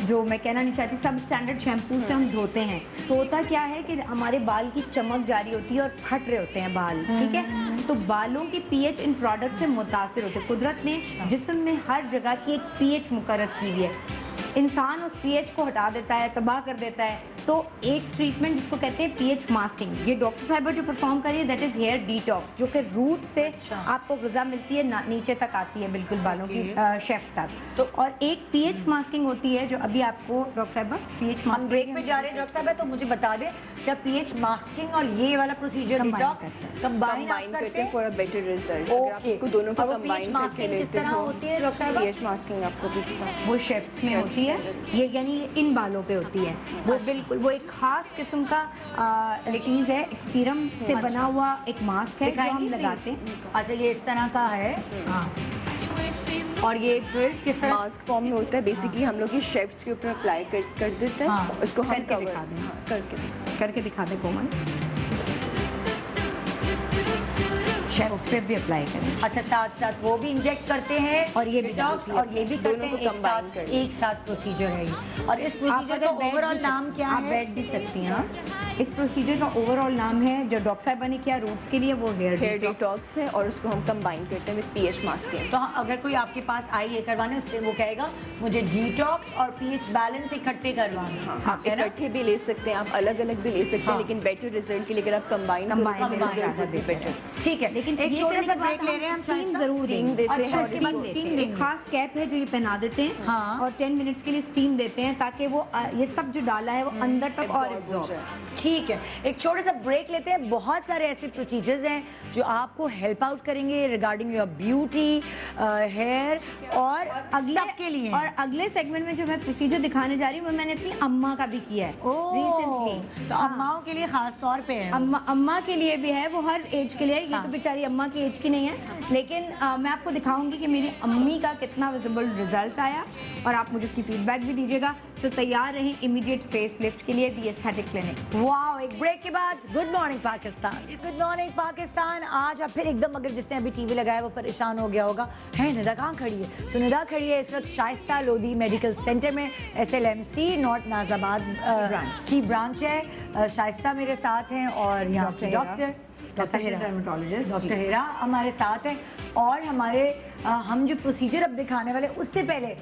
Speaker 3: जो मैं कहना नहीं चाहती, सब स्टैंडर्ड शैम्पू से हम धोते हैं, तो होता क्या है कि हमारे बाल की चमक जारी होती है और फट रहे होते हैं बाल, ठीक है? तो बालों की पीएच इन प्रोडक्ट से मुतासिर होते हैं। कुदरत ने जिस्म में हर जगह की एक पीएच मुकर्रर की हुई है, इंसान उस पीएच को हटा देता है, तबाह कर देता है। तो एक ट्रीटमेंट जिसको कहते हैं पीएच मास्किंग, ये डॉक्टर साहिबा जो परफॉर्म कर रही है दैट इज़ हेयर डिटॉक्स, जो कि रूट से आपको ग़िज़ा मिलती है, नीचे तक आती है बिल्कुल बालों की शेफ्ट तक। तो और एक पीएच मास्किंग होती है जो अभी आपको डॉक्टर साहिबा पीएच
Speaker 2: हम
Speaker 3: मास्किंग
Speaker 2: ब्रेक पे जा रहे हैं डॉक्टर साहब, तो मुझे बता दें क्या पीएच मास्किंग और ये वाला प्रोसीजर
Speaker 3: Combine
Speaker 2: डिटॉक्स
Speaker 3: करते हैं।
Speaker 2: कंबाइन
Speaker 4: करते हैं फॉर अ बेटर रिजल्ट। अगर आप
Speaker 2: ओके,
Speaker 4: इसको दोनों को
Speaker 2: और वो
Speaker 4: कंबाइन
Speaker 2: पीएच
Speaker 4: करके
Speaker 2: मास्किंग किस
Speaker 4: लेते
Speaker 2: तरह
Speaker 4: हो,
Speaker 2: होती है डॉक्टर साहब?
Speaker 4: पीएच मास्किंग आपको भी
Speaker 3: वो शेफ्ट्स में होती है, ये यानी इन बालों पे होती है। वो बिल्कुल वो एक खास किस्म का चीज़ है, एक सीरम से बना हुआ एक मास्क है जो हम
Speaker 2: दिखाएंगी
Speaker 3: लगाते
Speaker 2: please?
Speaker 3: हैं।
Speaker 2: अच्छा, ये इस तरह का है।
Speaker 3: हाँ,
Speaker 2: और ये फिर किस तरह?
Speaker 4: मास्क फॉर्म में होता है, बेसिकली हम लोग ये शेफ्ट्स के ऊपर अप्लाई कर देते हैं,
Speaker 2: हाँ,
Speaker 4: उसको हम
Speaker 3: करके
Speaker 4: cover-
Speaker 3: दिखा दें।
Speaker 4: हाँ, करके
Speaker 3: करके दिखा दे कोमल, शेफ्ट्स पे भी अप्लाई करें।
Speaker 2: अच्छा, साथ साथ वो भी इंजेक्ट करते हैं
Speaker 3: और ये भी
Speaker 2: डिटॉक्स,
Speaker 3: डालती है।
Speaker 2: और ये भी
Speaker 4: दोनों
Speaker 2: करते
Speaker 4: को
Speaker 2: हैं
Speaker 4: combine करते हैं।
Speaker 2: एक साथ प्रोसीजर है ये। और इस
Speaker 3: आप
Speaker 2: प्रोसीजर
Speaker 3: अगर
Speaker 2: का
Speaker 3: बैठ
Speaker 2: ओवरऑल
Speaker 3: भी
Speaker 2: नाम क्या
Speaker 3: आप
Speaker 2: है?
Speaker 3: बैठ भी सकती हैं। हाँ। इस प्रोसीजर का ओवरऑल नाम है जो डॉक्टर साहिबा ने किया रूट्स के लिए, वो हेयर
Speaker 4: हेयर
Speaker 3: डिटॉक्स।
Speaker 4: डिटॉक्स है, और उसको हम कंबाइन करते हैं विद पीएच मास्किंग।
Speaker 2: तो हाँ, अगर कोई आपके पास आई है करवाने, उससे वो कहेगा मुझे डिटॉक्स और पीएच बैलेंस इकट्ठे करवाने हैं।
Speaker 4: आप इकट्ठे भी ले सकते हैं, आप अलग अलग भी ले सकते हैं,
Speaker 2: हाँ।
Speaker 4: लेकिन बेटर रिजल्ट के लिए अगर आप कंबाइन
Speaker 3: ज़्यादा
Speaker 4: बेटर।
Speaker 2: ठीक है,
Speaker 3: लेकिन
Speaker 2: एक
Speaker 3: ये
Speaker 2: छोटा
Speaker 3: करने
Speaker 2: सा
Speaker 3: के बाद
Speaker 2: ब्रेक ले रहे हैं हम,
Speaker 3: स्टीम
Speaker 2: शाइस्ता?
Speaker 3: जरूर
Speaker 4: स्टीम
Speaker 3: देंगे।
Speaker 4: देते हैं,
Speaker 2: अच्छा,
Speaker 4: और
Speaker 2: उसके
Speaker 3: स्टीम
Speaker 2: बाद
Speaker 3: देते
Speaker 2: स्टीम
Speaker 3: हैं।
Speaker 2: देंगे।
Speaker 3: एक खास कैप है जो ये पहना देते हैं,
Speaker 2: हाँ।
Speaker 3: और 10 मिनट्स के लिए स्टीम देते हैं ताकि वो ये सब जो डाला है वो अंदर तक और
Speaker 4: Absorb हो
Speaker 3: absorb।
Speaker 4: जाए।
Speaker 2: ठीक है, एक छोटा सा ब्रेक लेते हैं। बहुत सारे ऐसे प्रोसीजर्स हैं जो आपको हेल्प आउट करेंगे रिगार्डिंग योर ब्यूटी, हेयर और सबके लिए।
Speaker 3: और अगले सेगमेंट में जो मैं प्रोसीजर दिखाने जा रही हूँ वो मैंने अपनी अम्मा का भी किया है रिसेंटली।
Speaker 2: तो अम्माओं के लिए खास तौर पे है।
Speaker 3: अम्मा के लिए भी है, वो हर एज के लिए है। ये
Speaker 2: हाँ।
Speaker 3: तो बेचारी अम्मा की एज की नहीं है, लेकिन मैं आपको दिखाऊंगी कि मेरी अम्मी का कितना विजिबल रिजल्ट आया, और आप मुझे उसकी फीडबैक भी दीजिएगा। तो तैयार रहें इमीडिएट फेस लिफ्ट के लिए दी एस्थेटिक क्लिनिक।
Speaker 2: वाओ, एक ब्रेक के बाद good morning Pakistan. Good morning Pakistan. आज अब फिर एकदम, अगर जिसने अभी टीवी लगाया वो परेशान हो गया होगा, है निदा कहाँ खड़ी है? तो निदा खड़ी है इस वक्त शाइस्ता लोधी मेडिकल सेंटर में, SLMC नॉर्थ नाजाबाद की ब्रांच है। शाइस्ता मेरे साथ हैं, और यहाँ पे doctor Hera,
Speaker 3: dermatologist
Speaker 2: doctor Hera हमारे साथ हैं। और हमारे हम जो प्रोसीजर अब दिखाने वाले, उससे पहले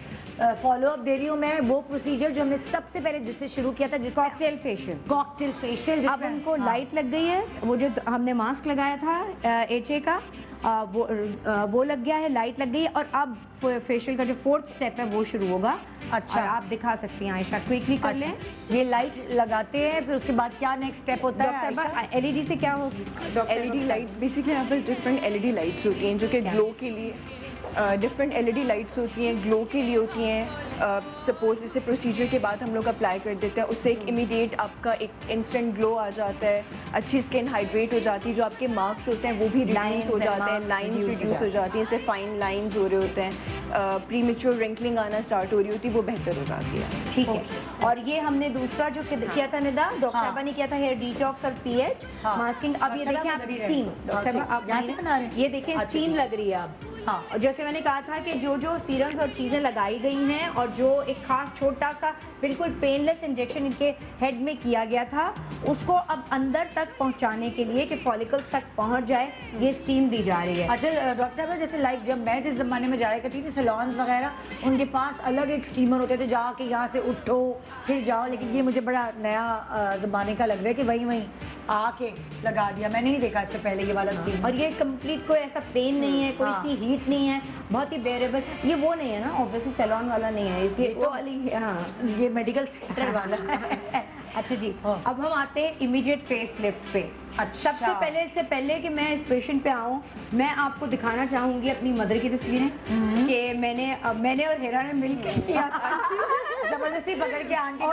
Speaker 2: फॉलो अप दे रही हूँ मैं वो प्रोसीजर जो हमने सबसे पहले जिससे शुरू किया था, जिस
Speaker 3: कॉकटेल फेशियल।
Speaker 2: Cocktail facial.
Speaker 3: अब उनको लाइट लग गई है, वो जो हमने मास्क लगाया था HA का वो लग गया है, लाइट लग गई है, और अब फेशियल का जो 4th स्टेप है वो शुरू होगा।
Speaker 2: अच्छा।
Speaker 3: और आप दिखा सकती हैं आयशा, क्विकली कर लें।
Speaker 2: ये लाइट लगाते हैं, फिर उसके बाद क्या नेक्स्ट स्टेप होता है?
Speaker 3: डॉक्टर साहब LED से क्या होगी?
Speaker 4: LED लाइट्स, बेसिकली यहाँ पर डिफरेंट LED लाइट्स होती हैं जो कि ग्लो के लिए, डिफरेंट LED लाइट्स होती हैं, ग्लो के लिए होती हैं। सपोज इसे प्रोसीजर के बाद हम लोग अप्लाई कर देते हैं, उससे एक इमीडिएट आपका एक इंस्टेंट ग्लो आ जाता है, अच्छी स्किन हाइड्रेट हो जाती है, जो आपके मार्क्स होते हैं वो भी रिड्यूस हो जाते हैं, लाइंस रिड्यूस हो जाती हैं, इससे फाइन लाइंस हो रहे होते हैं, प्रीमेच्योर रिंकलिंग आना स्टार्ट हो रही होती है, वो बेहतर हो जाती है।
Speaker 3: ठीक है। और ये हमने दूसरा जो किया था निदा, डॉक्टर
Speaker 2: हाँ।
Speaker 3: साहबा ने किया था हेयर डिटॉक्स और पीएच
Speaker 2: हाँ।
Speaker 3: मास्किंग। अब ये
Speaker 2: डॉक्टर
Speaker 3: देखें
Speaker 2: साहब
Speaker 3: आप
Speaker 2: लग रही है।
Speaker 3: स्टीम, डॉक्टर साहब आप
Speaker 2: यहाँ से बना रहे हैं?
Speaker 3: ये देखें
Speaker 2: अच्छा,
Speaker 3: स्टीम
Speaker 2: ठीक।
Speaker 3: लग रही है अब। हाँ, और जैसे मैंने कहा था कि जो जो सीरम्स और चीज़ें लगाई गई हैं और जो एक खास छोटा सा बिल्कुल पेनलेस इंजेक्शन इनके हेड में किया गया था, उसको अब अंदर तक पहुंचाने के लिए कि फॉलिकल्स तक पहुंच जाए, ये स्टीम दी जा रही है।
Speaker 2: अच्छा डॉक्टर साहब, जैसे लाइक जब मैं जिस ज़माने में जाया करती थी सैलून्स वगैरह, उनके पास अलग एक स्टीमर होते थे, जाके यहाँ से उठो फिर जाओ, लेकिन ये मुझे बड़ा नया ज़माने का लग रहा है कि वहीं आके लगा दिया। मैंने नहीं देखा इससे पहले ये वाला स्टीमर।
Speaker 3: और ये कंप्लीट कोई ऐसा पेन नहीं है, कोई सी हीट नहीं है, बहुत ही बेरेबल। ये वो नहीं है ना, ऑब्वियसली सैलून वाला नहीं है, इसके वो वाली, हाँ
Speaker 2: ये मेडिकल सेंटर वाला है।
Speaker 3: अच्छा जी,
Speaker 2: हाँ।
Speaker 3: अब हम आते हैं इमीडिएट फेस लिफ्ट पे।
Speaker 2: अच्छा।
Speaker 3: सबसे पहले, इससे पहले कि मैं इस पेशेंट पे आऊँ, मैं आपको दिखाना चाहूंगी अपनी मदर की तस्वीरें कि मैंने और हेरा ने मिलकर किया था।
Speaker 2: जबरदस्ती पकड़ के आंटी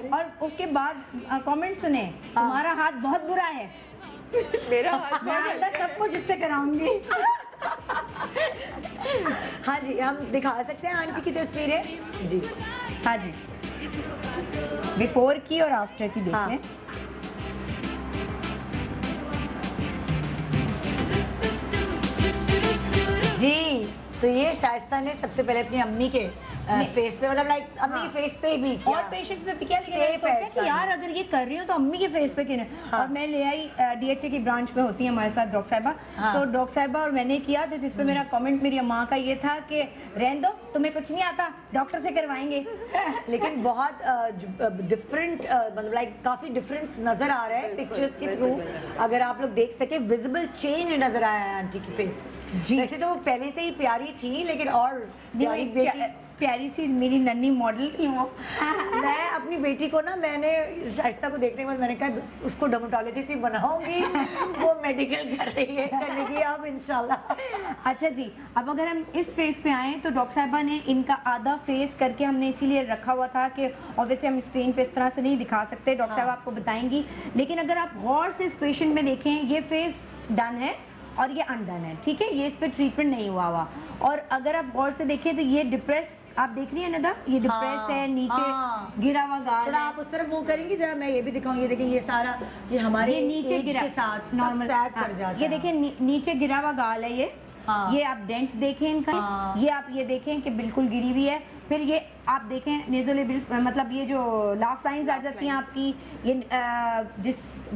Speaker 3: और उसके बाद कमेंट सुने, तुम्हारा हाथ बहुत बुरा है,
Speaker 4: मेरा हाथ
Speaker 3: मैं आइंदा सब कुछ इससे कराऊंगी।
Speaker 2: हाँ जी, हम दिखा सकते हैं आंटी की तस्वीरें जी।
Speaker 3: हाँ जी, बिफोर की और आफ्टर की देख
Speaker 2: हाँ।
Speaker 3: लें।
Speaker 2: जी, तो ये शाइस्ता ने सबसे पहले अपनी अम्मी के फेस पे, मतलब लाइक अम्मी के फेस पे भी किया।
Speaker 3: और पेशेंट्स पे भी किया, लेकिन मैंने
Speaker 2: Safe
Speaker 3: सोचा
Speaker 2: है
Speaker 3: कि यार अगर ये कर रही हूँ तो अम्मी के फेस पे क्यों नहीं।
Speaker 2: हाँ।
Speaker 3: और मैं ले आई, डीएचए की ब्रांच पे होती है हमारे साथ डॉक्टर साहिबा,
Speaker 2: हाँ।
Speaker 3: तो डॉक्टर साहिबा और मैंने किया, तो जिसपे मेरा कमेंट मेरी माँ का ये था कि रहने दो, तुम्हें कुछ नहीं आता, डॉक्टर से करवाएंगे।
Speaker 2: लेकिन बहुत डिफरेंट, मतलब लाइक काफी डिफरेंस नजर आ रहा है पिक्चर्स के थ्रू। अगर आप लोग देख सके, विजिबल चेंज नजर आया है आंटी की फेस
Speaker 3: जी।
Speaker 2: वैसे तो वो पहले से ही प्यारी थी, लेकिन और प्यारी बेटी,
Speaker 3: प्यारी सी मेरी नन्ही मॉडल थी वो।
Speaker 2: मैं अपनी बेटी को ना, मैंने शाइस्ता को देखने के बाद मैंने कहा उसको डर्मेटोलॉजिस्ट ही बनाऊंगी। वो मेडिकल कर रही है, करेगी अब इंशाल्लाह।
Speaker 3: अच्छा जी, अब अगर हम इस फेस पे आए तो डॉक्टर साहिबा ने इनका आधा फेस करके हमने इसीलिए रखा हुआ था कि ऑब्वियसली हम स्क्रीन पे इस तरह से नहीं दिखा सकते, डॉक्टर साहब आपको बताएंगी। लेकिन अगर आप गौर से इस पेशेंट में देखें, ये फेस डन है और ये अनडन है, ठीक है, ये इस पे ट्रीटमेंट नहीं हुआ। और अगर आप गौर से देखें तो ये डिप्रेस, आप देख रही है नदा, ये डिप्रेस है, नीचे गिरा हुआ गाल
Speaker 2: थोड़ा
Speaker 3: है।
Speaker 2: आप उस तरफ मुंह करेंगी जरा, मैं ये भी दिखाऊं। ये देखें, ये सारा ये हमारे
Speaker 3: ये नीचे
Speaker 2: एज
Speaker 3: गिरा
Speaker 2: के साथ
Speaker 3: नॉर्मल
Speaker 2: सैड कर जाता है।
Speaker 3: ये देखें नीचे गिरा हुआ गाल है ये।
Speaker 2: हाँ।
Speaker 3: ये आप डेंट देखें इनका।
Speaker 2: हाँ।
Speaker 3: ये आप ये देखें कि बिल्कुल गिरी हुई है। फिर ये आप देखें नेज़ोलेबियल, मतलब ये जो लाफ लाइंस आ जाती हैं आपकी, ये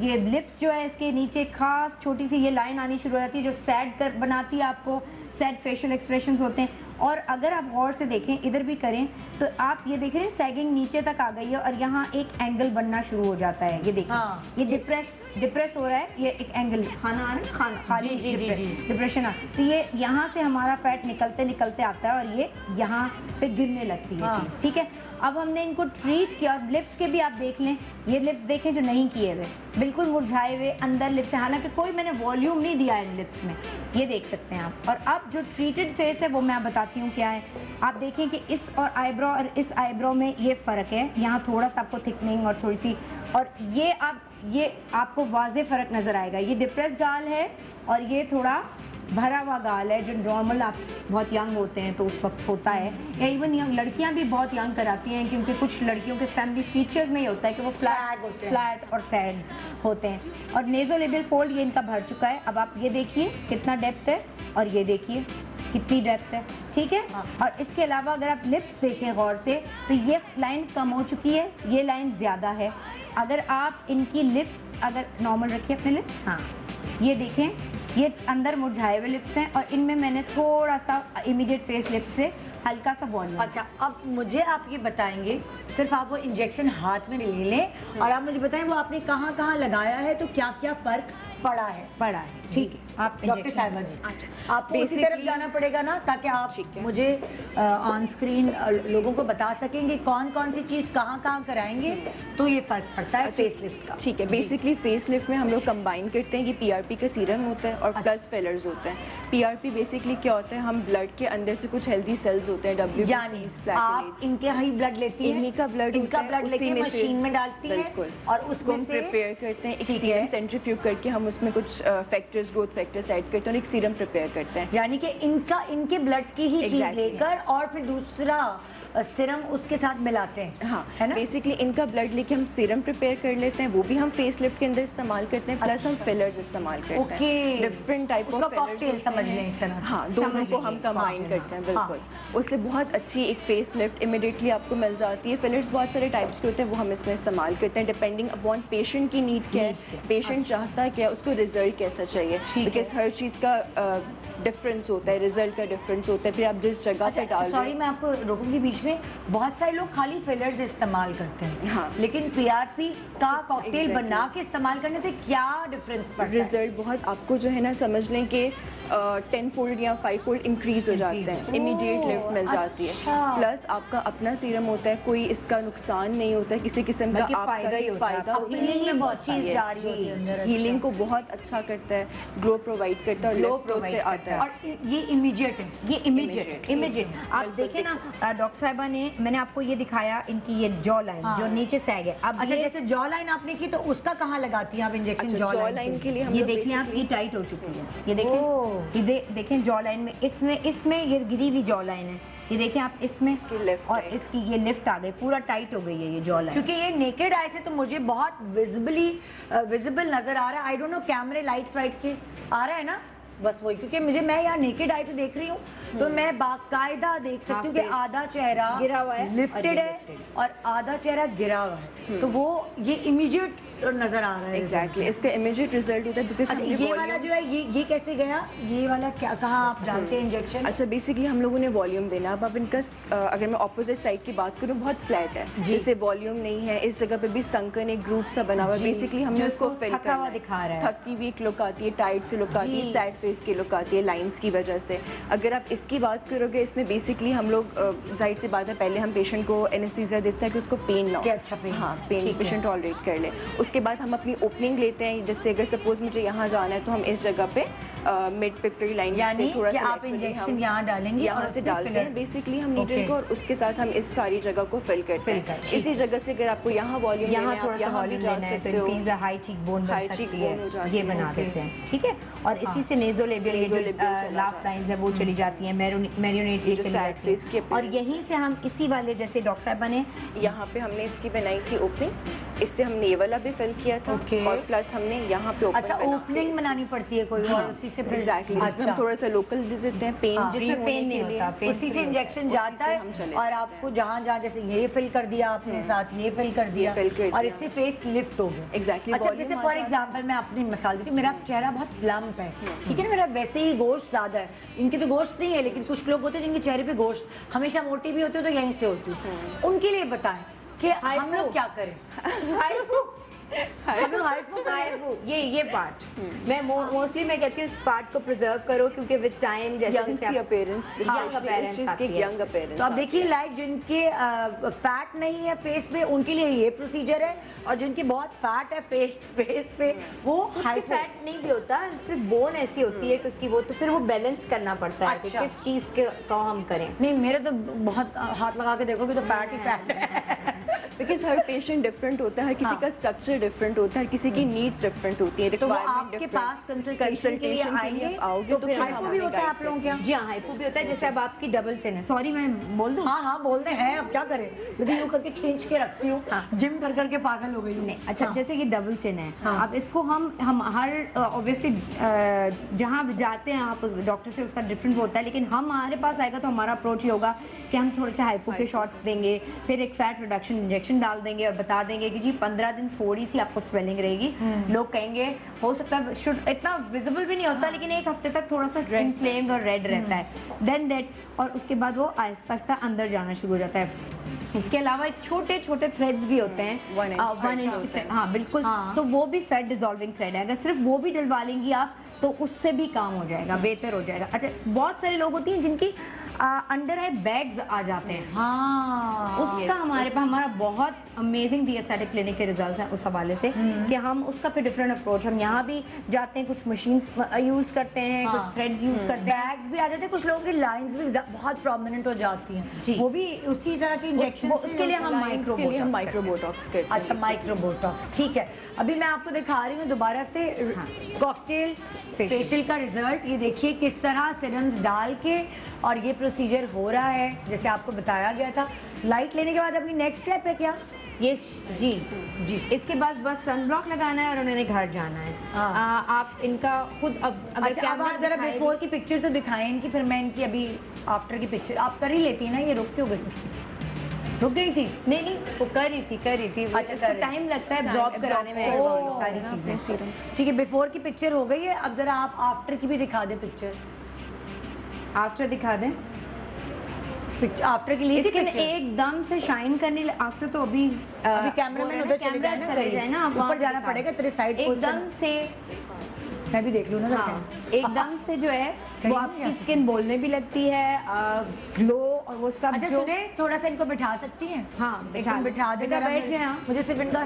Speaker 3: ये लिप्स जो है इसके नीचे खास छोटी सी ये लाइन आनी शुरू हो जाती है जो सैड कर बनाती है आपको, सैड फेशियल एक्सप्रेशंस होते हैं। और अगर आप गौर से देखें, इधर भी करें, तो आप ये देख रहे हैं सैगिंग नीचे तक आ गई है और यहाँ एक एंगल बनना शुरू हो जाता है। ये देखिए,
Speaker 2: हाँ।
Speaker 3: ये डिप्रेस हो रहा है, ये एक एंगल खाना आ रहा है, खाना खाली
Speaker 2: जी, जी, जी।
Speaker 3: डिप्रेशन तो ये यहाँ से हमारा फैट निकलते निकलते आता है और ये यहाँ पे गिरने लगती है
Speaker 2: हाँ।
Speaker 3: चीज़, ठीक है। अब हमने इनको ट्रीट किया। और लिप्स के भी आप देख लें, ये लिप्स देखें जो नहीं किए हुए, बिल्कुल मुरझाए हुए अंदर लिप्स है, हालांकि कोई मैंने वॉल्यूम नहीं दिया है इन लिप्स में, ये देख सकते हैं आप। और अब जो ट्रीटेड फेस है वो मैं बताती हूँ क्या है। आप देखें कि इस और आईब्रो और इस आईब्रो में ये फ़र्क है, यहाँ थोड़ा सा आपको थिकनिंग और थोड़ी सी, और ये आपको वाज़े फ़र्क नज़र आएगा। ये डिप्रेस गाल है और ये थोड़ा भरा हुआ गाल है, जो नॉर्मल आप बहुत यंग होते हैं तो उस वक्त होता है, या इवन यंग लड़कियां भी बहुत यंग कराती हैं, क्योंकि कुछ लड़कियों के फैमिली फीचर्स में ये होता है कि वो फ्लैट और सैड होते हैं। और नेज़ोलेबियल फोल्ड ये इनका भर चुका है। अब आप ये देखिए कितना डेप्थ है और ये देखिए कितनी डेप्थ है, ठीक है। और इसके अलावा अगर आप लिप्स देखें गौर से तो ये लाइन कम हो चुकी है, ये लाइन ज़्यादा है। अगर आप इनकी लिप्स अगर नॉर्मल रखिए अपने लिप्स, हाँ ये देखें, ये अंदर मुरझाए हुए लिप्स हैं और इनमें मैंने थोड़ा सा इमीडिएट फेस लिफ्ट से हल्का सा वॉल्यूम।
Speaker 2: अच्छा, अब मुझे आप ये बताएंगे, सिर्फ आप वो इंजेक्शन हाथ में ले लें और आप मुझे बताएं वो आपने कहाँ कहाँ लगाया है, तो क्या क्या फर्क पड़ा है, ठीक है। आप डॉक्टर साहिबा जी,
Speaker 4: अच्छा,
Speaker 2: आपको इसी तरफ जाना पड़ेगा ना, ताकि आप मुझे ऑन स्क्रीन लोगों को बता सकेंगे कौन कौन सी चीज़ कहाँ कहाँ कराएंगे तो ये फर्क पड़ता है फेस लिफ्ट का।
Speaker 4: ठीक है, बेसिकली फेस लिफ्ट में हम लोग कंबाइन करते हैं, ये पीआरपी का सीरम होता है और प्लस फिलर्स होते हैं। पीआरपी बेसिकली क्या होता है, हम ब्लड के अंदर से कुछ हेल्दी सेल्स होते हैं,
Speaker 2: यानी आप इनके ही ब्लड लेती हैं,
Speaker 4: इन्हीं का ब्लड
Speaker 2: इनका ब्लड लेके मशीन में डालती है,
Speaker 4: बिल्कुल,
Speaker 2: और
Speaker 4: उसको हम
Speaker 2: उसमें से
Speaker 4: प्रिपेयर करते हैं, एक
Speaker 2: ठीक
Speaker 4: सीरम
Speaker 2: है।
Speaker 4: सेंट्रीफ्यूज करके हम उसमें कुछ फैक्टर्स, ग्रोथ फैक्टर्स ऐड करते हैं और एक सीरम प्रिपेयर करते हैं।
Speaker 2: यानी कि इनके ब्लड की ही चीज
Speaker 4: Exactly.
Speaker 2: लेकर और फिर दूसरा सिरम उसके साथ मिलाते हैं,
Speaker 4: हाँ
Speaker 2: है ना?
Speaker 4: बेसिकली इनका ब्लड लेके हम सीरम प्रिपेयर कर लेते हैं, वो भी हम फेस लिफ्ट के अंदर इस्तेमाल करते हैं, प्लस हम फिलर्स इस्तेमाल करते हैं,
Speaker 2: ओके,
Speaker 4: डिफरेंट टाइप ऑफ
Speaker 2: उसका
Speaker 4: फिलर्स
Speaker 2: कॉकटेल समझ लें एक तरह से।
Speaker 4: हाँ, दोनों
Speaker 2: समझ
Speaker 4: को हम
Speaker 2: लीजिए।
Speaker 4: कंबाइन
Speaker 2: हाँ,
Speaker 4: करते हैं,
Speaker 2: हाँ,
Speaker 4: बिल्कुल। उससे बहुत अच्छी एक फेस लिफ्ट इमिडिएटली आपको मिल जाती है। फिलर्स बहुत सारे टाइप्स के होते हैं, वो हम इसमें इस्तेमाल करते हैं डिपेंडिंग अपॉन पेशेंट की नीड क्या है, पेशेंट चाहता क्या है, उसको रिजल्ट कैसा चाहिए, बिकॉज हर चीज़ का डिफरेंस होता है, रिजल्ट का डिफरेंस होता है, फिर आप जिस जगह पे डाल रहे
Speaker 2: सॉरी
Speaker 4: हैं।
Speaker 2: मैं आपको रोकूंगी बीच में, बहुत सारे लोग खाली फिलर्स इस्तेमाल करते हैं,
Speaker 4: हाँ।
Speaker 2: लेकिन पीआरपी का कॉकटेल
Speaker 4: Exactly.
Speaker 2: बना के इस्तेमाल करने से क्या डिफरेंस पड़ता है?
Speaker 4: रिजल्ट बहुत आपको जो है ना समझ लें कि 10 फोल्ड या 5 फोल्ड इंक्रीज हो जाते हैं, इमीडिएट लिफ्ट मिल जाती है।
Speaker 2: अच्छा।
Speaker 4: प्लस आपका अपना सीरम होता है, कोई इसका नुकसान नहीं होता है किसी किस्म का,
Speaker 3: बल्कि
Speaker 4: आपका
Speaker 3: फायदा ही होता है।
Speaker 4: फायदा होता है।
Speaker 2: हीलिंग में बहुत चीज जा रही होती है अंदर।
Speaker 4: हीलिंग को बहुत अच्छा करता है, ग्लो प्रोवाइड करता है,
Speaker 3: Glow
Speaker 4: लिफ्ट उससे
Speaker 3: provide
Speaker 4: आता है।
Speaker 2: और ये इमीडिएट है।
Speaker 3: ये इमीडिएट आप देखें ना, डॉक्टर साहिबा ने, मैंने आपको ये दिखाया इनकी ये जॉ लाइन
Speaker 2: हाँ।
Speaker 3: जो नीचे सैग है। अब
Speaker 2: अच्छा,
Speaker 3: ये
Speaker 2: जैसे जॉ लाइन आपने की तो उसका कहाँ लगाती हैं आप इंजेक्शन?
Speaker 4: अच्छा, जॉ लाइन के लिए हम
Speaker 3: ये
Speaker 4: लोग
Speaker 3: देखिए आप,
Speaker 4: basically-
Speaker 3: ये टाइट हो चुकी है, ये
Speaker 2: ओह।
Speaker 3: देखें, ये देखें जॉ लाइन में, इसमें ये गिरी हुई जॉ लाइन है, ये देखें आप इसमें,
Speaker 4: इसकी lift
Speaker 3: और
Speaker 4: है।
Speaker 3: इसकी ये लिफ्ट आ गई, पूरा टाइट हो गई है ये जॉ लाइन।
Speaker 2: क्योंकि ये नेकेड आई से तो मुझे बहुत विजिबल नजर आ रहा है। आई डोंट नो कैमरे लाइट्स वाइट्स के आ रहा है ना, बस वही, क्योंकि मैं यहाँ नेकेड आई से देख रही हूँ तो मैं बाकायदा देख सकती हूँ कि
Speaker 3: हाँ,
Speaker 2: आधा चेहरा
Speaker 3: गिरा हुआ है,
Speaker 2: लिफ्टेड
Speaker 3: और ये
Speaker 2: है
Speaker 3: lifted।
Speaker 2: और आधा चेहरा गिरा हुआ है, तो वो ये इमीडिएट नजर आ रहा है।
Speaker 4: एग्जैक्टली, इसका इमीडिएट रिजल्ट होता है बिकॉज
Speaker 2: अच्छा, ये वाला जो है ये कैसे गया? ये वाला क्या, कहाँ आप डालते हैं इंजेक्शन?
Speaker 4: अच्छा, बेसिकली हम लोगों ने वॉल्यूम देना। अब इनका अगर मैं ऑपोजिट साइड की बात करूँ, बहुत फ्लैट है, जैसे वॉल्यूम नहीं है, इस जगह पे भी संकन एक ग्रुप सा बना हुआ है। बेसिकली हमने
Speaker 3: जो
Speaker 4: उसको
Speaker 3: इसको
Speaker 4: फिल
Speaker 3: थका हुआ
Speaker 4: करना है।
Speaker 3: दिखा रहा है।
Speaker 4: थकी हुई एक लुक आती है, टाइट सी लुक आती है, सैड फेस की लुक आती है लाइंस की वजह से। अगर आप इसकी बात करोगे, इसमें बेसिकली हम लोग जाहिर सी बात है, पहले हम पेशेंट को एनेस्थीसिया देते हैं कि उसको पेन ना हो,
Speaker 2: कि अच्छा पेन,
Speaker 4: हाँ, पेन पेशेंट टॉलरेट कर ले। उसके बाद हम अपनी ओपनिंग लेते हैं, जिससे अगर सपोज मुझे यहाँ जाना है तो हम इस जगह पे मिड पिक्टोरी लाइन
Speaker 2: यानी
Speaker 4: से थोड़ा
Speaker 2: कि
Speaker 4: सा
Speaker 2: आप
Speaker 4: laterally
Speaker 2: इंजेक्शन
Speaker 4: हम
Speaker 2: यहाँ डालेंगे
Speaker 4: यहाँ
Speaker 2: और
Speaker 4: से
Speaker 2: उससे
Speaker 4: डालते
Speaker 2: filler-
Speaker 4: हैं बेसिकली हम नीडल
Speaker 2: Okay.
Speaker 4: को, और उसके साथ हम इस सारी जगह को फिल करते हैं। इसी जगह से अगर आपको यहाँ वॉल्यूम
Speaker 3: यहाँ थोड़ा सा वॉल्यूम लेना है तो इंक्रीज हाई चीक बोन बन
Speaker 4: High
Speaker 3: सकती
Speaker 4: cheekbone हो
Speaker 3: है,
Speaker 4: जाती
Speaker 3: ये
Speaker 4: है,
Speaker 3: बना
Speaker 2: okay.
Speaker 3: देते हैं, ठीक है। और इसी से नेजोलेबियल, ये जो
Speaker 4: Nasolabial चला
Speaker 3: लाफ
Speaker 4: जाता है।
Speaker 3: लाइंस है वो चली जाती हैं, मैरियोनेट ये
Speaker 4: जो
Speaker 3: चली
Speaker 4: sad
Speaker 3: जाती
Speaker 4: face की
Speaker 3: हैं। और
Speaker 4: appearance
Speaker 3: यहीं से हम इसी वाले, जैसे डॉक्टर साहब ने
Speaker 4: यहाँ पे हमने इसकी बनाई थी ओपनिंग, इससे हमने ये वाला भी फिल किया था,
Speaker 2: Okay.
Speaker 4: और प्लस हमने यहाँ पे
Speaker 2: अच्छा, ओपनिंग बनानी पड़ती है कोई और उसी से फिर
Speaker 4: एग्जैक्टली,
Speaker 2: अच्छा,
Speaker 4: हम थोड़ा सा लोकल दे देते हैं, पेन
Speaker 2: हाँ।
Speaker 4: फ्री
Speaker 3: जिसमें
Speaker 4: होने
Speaker 3: पेन नहीं
Speaker 4: के लिए।
Speaker 3: होता, पेन
Speaker 2: उसी से
Speaker 3: free
Speaker 2: इंजेक्शन
Speaker 4: उसी
Speaker 2: जाता
Speaker 4: से
Speaker 2: है
Speaker 4: हम चले
Speaker 2: और
Speaker 4: जाते
Speaker 2: आपको जहाँ जहाँ जैसे ये फिल कर दिया आपने, साथ ये फिल कर दिया
Speaker 4: fill कर
Speaker 2: और
Speaker 4: दिया।
Speaker 2: इससे फेस लिफ्ट हो गया।
Speaker 4: Exactly,
Speaker 2: अच्छा,
Speaker 4: volume
Speaker 2: जैसे
Speaker 4: आ
Speaker 2: फॉर
Speaker 4: जाता है।
Speaker 2: एग्जांपल मैं अपनी मिसाल देती हूँ, मेरा चेहरा बहुत प्लम्प है, ठीक है ना, मेरा वैसे ही गोश्त ज्यादा है, इनके तो गोश्त नहीं है, लेकिन कुछ लोग होते हैं जिनके चेहरे पे गोश्त हमेशा मोटी भी होती है, तो यहीं से होती है, उनके लिए बताएं कि हम लोग क्या करें? हम लोग हाइपो
Speaker 3: ये पार्ट मैं मोस्टली मैं कहती हूँ इस पार्ट को प्रिजर्व करो, क्योंकि विद टाइम जैसे
Speaker 4: यंग सी अपीयरेंस,
Speaker 3: Young appearance
Speaker 4: इस चीज़ की
Speaker 3: आती है।
Speaker 4: Young appearance.
Speaker 2: तो आप देखिए लाइक जिनके फैट नहीं है फेस पे, उनके लिए ये प्रोसीजर है, और जिनकी बहुत फैट है फेस पे वो हाइपो।
Speaker 3: फैट नहीं भी होता, सिर्फ बोन ऐसी होती है कि उसकी वो, तो फिर वो बैलेंस करना पड़ता है कि
Speaker 2: अच्छा।
Speaker 3: किस चीज़ को हम करें।
Speaker 2: नहीं, मेरे तो बहुत हाथ लगा के देखोगे तो फैट ही फैट है।
Speaker 4: बिकॉज हर पेशेंट डिफरेंट होता है, हर किसी का स्ट्रक्चर डिफरेंट होता है, हर किसी की नीड्स डिफरेंट होती है,
Speaker 2: तो वो
Speaker 4: requirement
Speaker 2: आपके
Speaker 4: different।
Speaker 2: पास कंसल्टेशन के लिए आएंगे
Speaker 4: आप आओगे
Speaker 2: तो
Speaker 4: तो
Speaker 2: फिर
Speaker 4: फिर
Speaker 2: हाइपो
Speaker 4: हम
Speaker 2: भी
Speaker 4: आपको
Speaker 2: होता है
Speaker 4: guide
Speaker 2: आप लोगों के यहाँ?
Speaker 3: जी हाँ, हाइपो भी होता है, जैसे अब आपकी डबल चिन है, सॉरी मैं बोल दूँ?
Speaker 2: हाँ हाँ बोलते हैं, अब क्या करें, मैं तो यूँ करके खींच के रखती हूँ, जिम कर करके पागल हो गई हूँ।
Speaker 3: नहीं, अच्छा, जैसे कि डबल चिन है,
Speaker 2: हाँ।
Speaker 3: अब इसको हम हर ऑब्वियसली जहाँ भी जाते हैं आप डॉक्टर से उसका डिफरेंट होता है, लेकिन हम हमारे पास आएगा तो हमारा अप्रोच ये होगा कि हम थोड़े से हाइपो के शॉट्स देंगे, फिर एक फैट रिडक्शन इंजेक्शन डाल देंगे और बता देंगे कि जी 15 दिन थोड़ी सी आपको स्वेलिंग रहेगी। लोग कहेंगे हो सकता है शुड इतना विजिबल भी नहीं होता, लेकिन एक हफ्ते तक थोड़ा सा इन्फ्लेम्ड और रेड रहता है, देन दैट, और उसके बाद वो आहिस्ता आहिस्ता अंदर जाना शुरू हो जाता है। इसके अलावा छोटे छोटे थ्रेड्स भी होते हैं,
Speaker 4: 1 इंच
Speaker 3: 1
Speaker 4: threads
Speaker 3: इंच
Speaker 4: होते हैं।
Speaker 3: हाँ बिल्कुल,
Speaker 2: हाँ।
Speaker 3: तो वो भी फैट डिजॉल्विंग थ्रेड है, अगर सिर्फ वो भी डलवा लेंगी आप तो उससे भी काम हो जाएगा, बेहतर हो जाएगा। अच्छा, बहुत सारे लोग होती हैं जिनकी अंडर आई बैग्स आ जाते हैं,
Speaker 2: हाँ,
Speaker 3: उसका हमारे हमारा बहुत अमेजिंग दी एस्थेटिक क्लिनिक के रिजल्ट्स हैं उस हवाले से कि हम उसका फिर डिफरेंट अप्रोच, हम यहाँ भी जाते हैं, कुछ मशीन्स यूज करते हैं,
Speaker 2: हाँ।
Speaker 3: कुछ थ्रेड्स यूज करते हैं,
Speaker 2: बैग्स भी आ जाते हैं, कुछ लोगों की लाइंस भी बहुत प्रोमिनेंट हो जाती हैं
Speaker 3: जी।
Speaker 2: वो भी उसी तरह के इंजेक्शन
Speaker 3: उसके लिए हम
Speaker 4: माइक्रो बोटॉक्स करते हैं।
Speaker 2: अच्छा माइक्रो बोटॉक्स, ठीक है। अभी मैं आपको दिखा रही हूँ दोबारा से कॉकटेल फेशियल का रिजल्ट। ये देखिए किस तरह सिरम्स डाल के और ये प्रोसीजर हो रहा है जैसे आपको बताया गया था। लाइट लेने के बाद अभी नेक्स्ट स्टेप है क्या?
Speaker 3: ये जी
Speaker 2: जी
Speaker 3: इसके बाद बस सनब्लॉक लगाना है और उन्होंने घर जाना है।
Speaker 2: हाँ।
Speaker 3: आप इनका खुद अब अगर
Speaker 2: अच्छा अब आप जरा बिफोर की पिक्चर तो दिखाएं इनकी, फिर मैं इनकी अभी आफ्टर की पिक्चर आप कर ही लेती है ना। ये रुक क्यों गई थी? रुक गई थी?
Speaker 3: नहीं वो कर रही थी
Speaker 2: अच्छा,
Speaker 3: उसको
Speaker 2: कर रही
Speaker 3: टाइम लगता है एब्जॉर्ब कराने में
Speaker 2: ओह,
Speaker 3: सारी चीजें।
Speaker 2: ठीक है बिफोर की पिक्चर हो गई है, अब जरा आप आफ्टर की भी दिखा दें पिक्चर।
Speaker 3: आफ्टर दिखा दें।
Speaker 2: आफ्टर की लिए
Speaker 3: स्किन एकदम से शाइन करने आफ्टर तो अभी
Speaker 2: कैमरामैन उधर चले जाए ना, ऊपर जाना पड़ेगा तेरे साइड को।
Speaker 3: एकदम से
Speaker 2: मैं भी देख लूँ ना।
Speaker 3: हाँ, एकदम से जो है वो आपकी स्किन बोलने भी लगती है, ग्लो और वो सब।
Speaker 2: अच्छा
Speaker 3: जो
Speaker 2: सुने, थोड़ा सा इनको बिठा सकती हैं?
Speaker 3: हाँ
Speaker 2: बिठा दे।
Speaker 3: बैठ जाए।
Speaker 2: मुझे सिर्फ इनका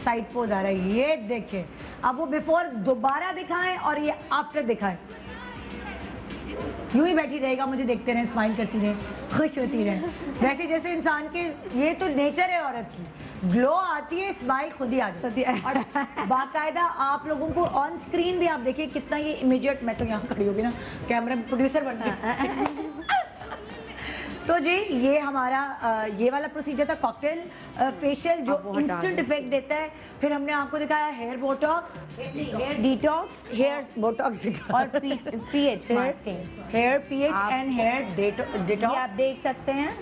Speaker 2: साइड पोज आ रहा है, ये देखें। अब वो बिफोर दोबारा दिखाएं और ये आफ्टर दिखाएं। यूं ही बैठी रहेगा, मुझे देखते रहे, स्माइल करती रहे, खुश होती रहे, वैसे जैसे इंसान के ये तो नेचर है औरत की, ग्लो आती है, स्माइल खुद ही आ जाती है। और बाकायदा आप लोगों को ऑन स्क्रीन भी आप देखिए कितना ये इमीडिएट। मैं तो यहाँ खड़ी होगी ना, कैमरा प्रोड्यूसर बनना है। तो जी ये हमारा ये वाला प्रोसीजर था कॉकटेल फेशियल जो इंस्टेंट इफेक्ट देता है। फिर हमने आपको दिखाया hair botox,
Speaker 3: detox,
Speaker 2: hair botox
Speaker 3: और PH masking,
Speaker 2: hair PH and hair
Speaker 3: ये
Speaker 2: डिटॉक्स
Speaker 3: आप देख सकते हैं।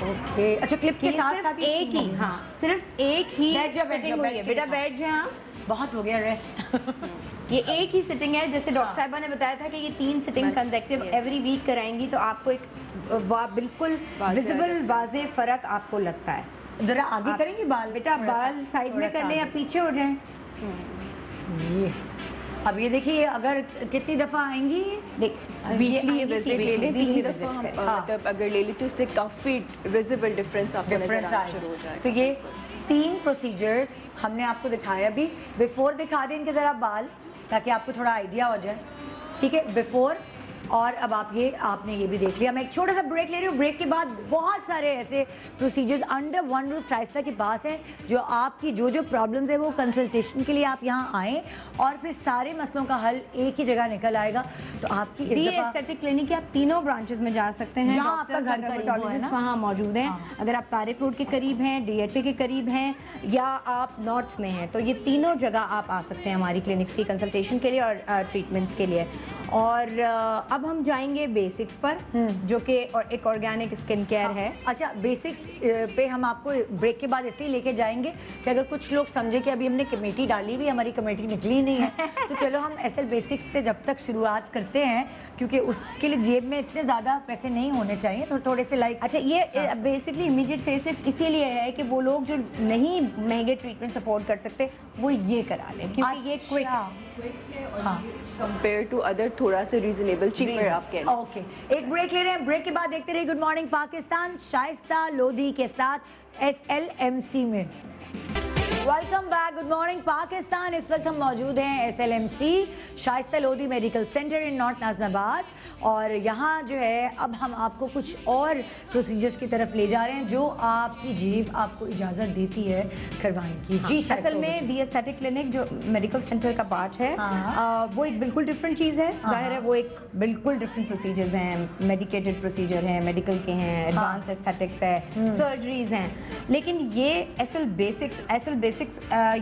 Speaker 2: ओके अच्छा क्लिप के साथ साथ
Speaker 3: एक ही, हाँ सिर्फ एक ही
Speaker 2: बैठ जा,
Speaker 3: सिटिंग हुई है। बेटा बैठ जाए। हाँ
Speaker 2: बहुत हो गया रेस्ट।
Speaker 3: ये एक ही सिटिंग है, जैसे डॉक्टर साहिबा ने बताया था कि ये 3 सिटिंग कंसेक्टिव एवरी वीक कराएंगी तो आपको एक बिल्कुल विजिबल वाजे फर्क आपको लगता है।
Speaker 2: जरा आगे करेंगे बाल?
Speaker 3: बेटा बाल साइड में कर लें या पीछे हो जाएं।
Speaker 2: ये अब ये देखिए अगर कितनी दफा आएंगी,
Speaker 4: वीकली विजिट ले लें, 3 दफा हम मतलब अगर ले लें तो उससे काफ़ी विजिबल डिफरेंस आपको नजर आना शुरू हो जाएगा।
Speaker 2: तो ये 3 प्रोसीजर्स हमने आपको दिखाया। अभी बिफोर दिखा दें इनके ज़रा बाल ताकि आपको थोड़ा आइडिया हो जाए। ठीक है बिफोर, और अब आपने ये भी देख लिया। मैं एक छोटा सा ब्रेक ले रही हूँ। ब्रेक के बाद बहुत सारे ऐसे procedures under one roof Shaista के पास हैं जो आपकी जो प्रॉब्लम्स है वो कंसल्टेशन के लिए आप यहाँ आएँ और फिर सारे मसलों का हल एक ही जगह निकल आएगा। तो आपकी
Speaker 3: एस्थेटिक क्लिनिक के आप तीनों ब्रांचेस में जा सकते हैं।
Speaker 2: जहाँ आपका घर
Speaker 3: डर्मेटोलॉजिस्ट वहाँ मौजूद हैं। अगर आप तारिक रोड के करीब हैं, DHA के करीब हैं या आप नॉर्थ में हैं तो ये तीनों जगह आप आ सकते हैं हमारी क्लिनिक्स की कंसल्टेशन के लिए और ट्रीटमेंट्स के लिए। और अब हम जाएंगे बेसिक्स पर जो कि और एक ऑर्गेनिक स्किन केयर है।
Speaker 2: अच्छा बेसिक्स पे हम आपको ब्रेक के बाद इसलिए लेके जाएंगे कि अगर कुछ लोग समझे कि अभी हमने कमेटी डाली हुई, हमारी कमेटी निकली नहीं है तो चलो हम ऐसे बेसिक्स से जब तक शुरुआत करते हैं क्योंकि उसके लिए जेब में इतने ज़्यादा पैसे नहीं होने चाहिए, थोड़े से लाइक। अच्छा
Speaker 3: ये बेसिकली इमीडिएट फेसलिफ्ट इसीलिए है कि वो लोग जो नहीं महंगे ट्रीटमेंट सपोर्ट कर सकते वो ये करा लें क्योंकि ये क्विक
Speaker 2: हाँ
Speaker 4: कंपेयर टू अदर थोड़ा सा रीजनेबल चीपर आप कह लें।
Speaker 2: ओके एक ब्रेक ले रहे हैं। ब्रेक के बाद देखते रहिए गुड मॉर्निंग पाकिस्तान शाइस्ता लोधी के साथ SLMC में। Welcome back, good morning Pakistan. इस वक्त हम मौजूद हैं SLMC Shaista Lodhi medical centre in north Nazimabad और यहाँ जो है अब हम आपको कुछ और प्रोसीजर्स की तरफ ले जा रहे हैं जो आपकी जेब आपको इजाज़त देती है करवाने की। जी
Speaker 3: असल में दी एस्थेटिक क्लिनिक जो मेडिकल सेंटर का पार्ट है वो एक बिल्कुल डिफरेंट चीज़ है। जाहिर है वो एक बिल्कुल डिफरेंट प्रोसीजर्स हैं, मेडिकेटेड प्रोसीजर हैं, मेडिकल के हैं, एडवांस एस्थेटिक्स है, सर्जरीज हैं। लेकिन ये एसल बेसिक्स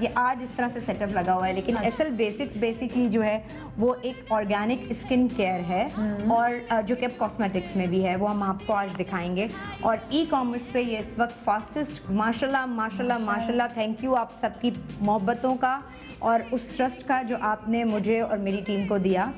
Speaker 3: ये आज इस तरह से सेटअप लगा हुआ है लेकिन एसल बेसिक्स बेसिकली जो है वो एक ऑर्गेनिक स्किन केयर है और जो कि अब कॉस्मेटिक्स में भी है वो हम आपको आज दिखाएंगे। और ई-कॉमर्स पे ये इस वक्त फास्टेस्ट माशाल्लाह थैंक यू आप सबकी मोहब्बतों का और उस ट्रस्ट का जो आपने मुझे और मेरी टीम को दिया।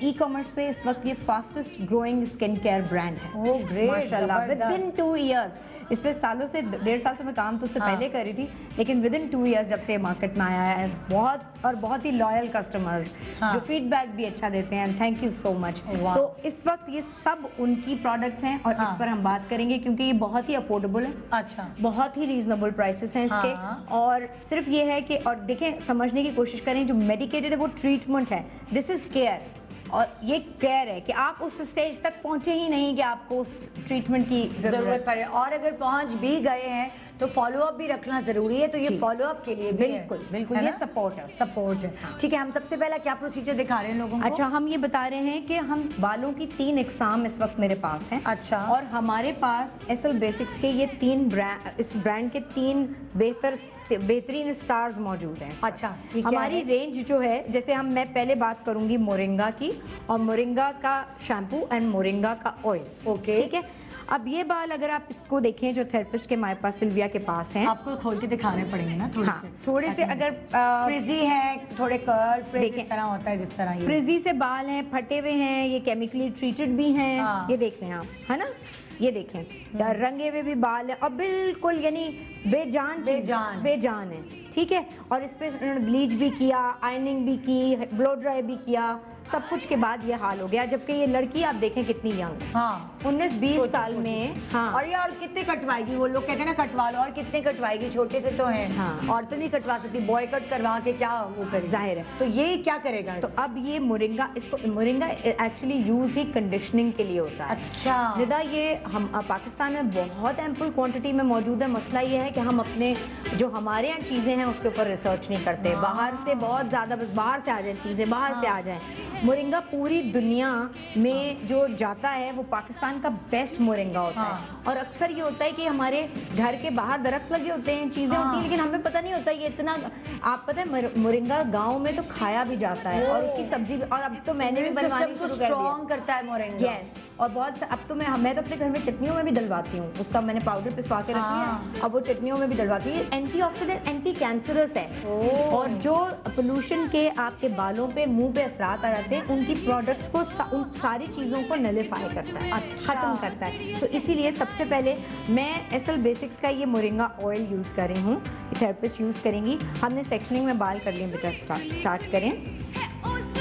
Speaker 3: ई-कॉमर्स पे इस वक्त ये fastest growing skin care brand है।
Speaker 2: ओह ग्रेट,
Speaker 3: माशाल्लाह विद इन 2 इयर्स इस पे सालों से 1.5 साल से मैं काम तो उससे पहले कर रही थी, लेकिन विद इन 2 इयर्स जब से मार्केट में आया है, बहुत ही लॉयल कस्टमर्स जो फीडबैक भी अच्छा देते हैं, थैंक यू सो मच। तो इस वक्त ये सब उनकी प्रोडक्ट्स हैं और इस पर हम बात करेंगे क्योंकि ये बहुत ही अफोर्डेबल है।
Speaker 2: अच्छा,
Speaker 3: बहुत ही रीजनेबल प्राइसेस हैं इसके। और सिर्फ ये है कि, और देखें समझने की कोशिश करें, जो मेडिकेटेड है वो ट्रीटमेंट है, दिस इज केयर, और ये केयर है कि आप उस स्टेज तक पहुंचे ही नहीं कि आपको उस ट्रीटमेंट की
Speaker 2: जरूरत पड़े, और अगर पहुंच भी गए हैं तो फॉलो अप भी रखना जरूरी है, तो ये फॉलो अप के लिए भी
Speaker 3: बिल्कुल बिल्कुल ये सपोर्ट है।
Speaker 2: ठीक है, हम सबसे पहला क्या प्रोसीजर दिखा रहे हैं लोगों को?
Speaker 3: अच्छा, हम ये बता रहे हैं कि हम बालों की 3 इकसाम इस वक्त मेरे पास हैं।
Speaker 2: अच्छा।
Speaker 3: और हमारे पास एसएल बेसिक्स के ये 3 ब्रांड, इस ब्रांड के 3 बेहतरीन स्टार्स मौजूद हैं।
Speaker 2: अच्छा, ये क्या
Speaker 3: हमारी
Speaker 2: है?
Speaker 3: रेंज जो है, जैसे मैं पहले बात करूंगी मोरिंगा की, और मोरिंगा का शैम्पू एंड मोरिंगा का ऑयल।
Speaker 2: ओके।
Speaker 3: ठीक है, अब ये बाल अगर आप इसको देखें, जो थेरेपिस्ट के हमारे पास सिल्विया के पास हैं,
Speaker 2: आपको खोल के दिखाने पड़ेंगे ना थोड़े
Speaker 3: हाँ,
Speaker 2: से,
Speaker 3: थोड़े से अगर
Speaker 2: फ्रिजी है, थोड़े कर्ल फ्रिज
Speaker 3: देखें।
Speaker 2: इस तरह होता है जिस तरह ये
Speaker 3: फ्रिजी से बाल हैं, फटे हुए हैं, ये केमिकली ट्रीटेड भी हैं।
Speaker 2: हाँ।
Speaker 3: ये देख हैं आप, है ना, ये देखें रंगे हुए भी बाल हैं और बिल्कुल यानी बेजान बेजान है। ठीक है, और इस पे उन्होंने ब्लीच भी किया, आयरनिंग भी की, ब्लो ड्राई भी किया, सब कुछ के बाद ये हाल हो गया। जबकि ये लड़की आप देखें कितनी यंग,
Speaker 2: हाँ
Speaker 3: 19-20 साल में। हाँ,
Speaker 2: और ये और कितने कटवाएगी, वो लोग कहते हैं ना कटवा लो, और कितने कटवाएगी, छोटे से तो हैं।
Speaker 3: हाँ।
Speaker 2: और तो नहीं कटवा सकती, बॉय कट करवा के क्या वो करे,
Speaker 3: जाहिर है।
Speaker 2: तो ये क्या करेगा?
Speaker 3: तो अब ये मोरिंगा, इसको मोरिंगा एक्चुअली यूज ही कंडीशनिंग के लिए होता है।
Speaker 2: अच्छा,
Speaker 3: निदा, ये हम पाकिस्तान में बहुत एम्पल क्वांटिटी में मौजूद है। मसला ये है कि हम अपने जो हमारे यहाँ चीज़ें हैं उसके ऊपर रिसर्च नहीं करते। बाहर से बहुत ज़्यादा, बस बाहर से आ जाए चीज़ें, बाहर से आ जाएं। मोरिंगा पूरी दुनिया में जो जाता है वो पाकिस्तान का बेस्ट मोरिंगा होता है। और अक्सर ये होता है कि हमारे घर के बाहर दरख्त लगे होते हैं, चीज़ें होती हैं, लेकिन हमें पता नहीं होता ये इतना। आप पता है मोरिंगा गाँव में तो खाया भी जाता है, और उसकी सब्जी भी, और अब तो मैंने भी बनवानी शुरू कर दिया।
Speaker 2: स्ट्रॉन्ग करता है मोरिंगा।
Speaker 3: यस, और बहुत अब तो मैं तो अपने घर में चटनियों में भी डलवाती हूँ, उसका मैंने पाउडर पिसवा के रखी है, अब वो चटनियों में भी डलवाती है। एंटीऑक्सीडेंट, एंटी कैंसरस है। और जो पोल्यूशन के आपके बालों पे, मुंह पे असरात आ जाते हैं, उनकी प्रोडक्ट्स को, उन सारी चीज़ों को नलिफाई करता है, ख़त्म करता है। तो इसीलिए सबसे पहले मैं एसएल बेसिक्स का ये मोरिंगा ऑयल यूज़ कर रही हूँ, थेरेपिस्ट यूज़ करेंगी। हमने सेक्शनिंग में बाल कर लिए, बेटा स्टार्ट करें।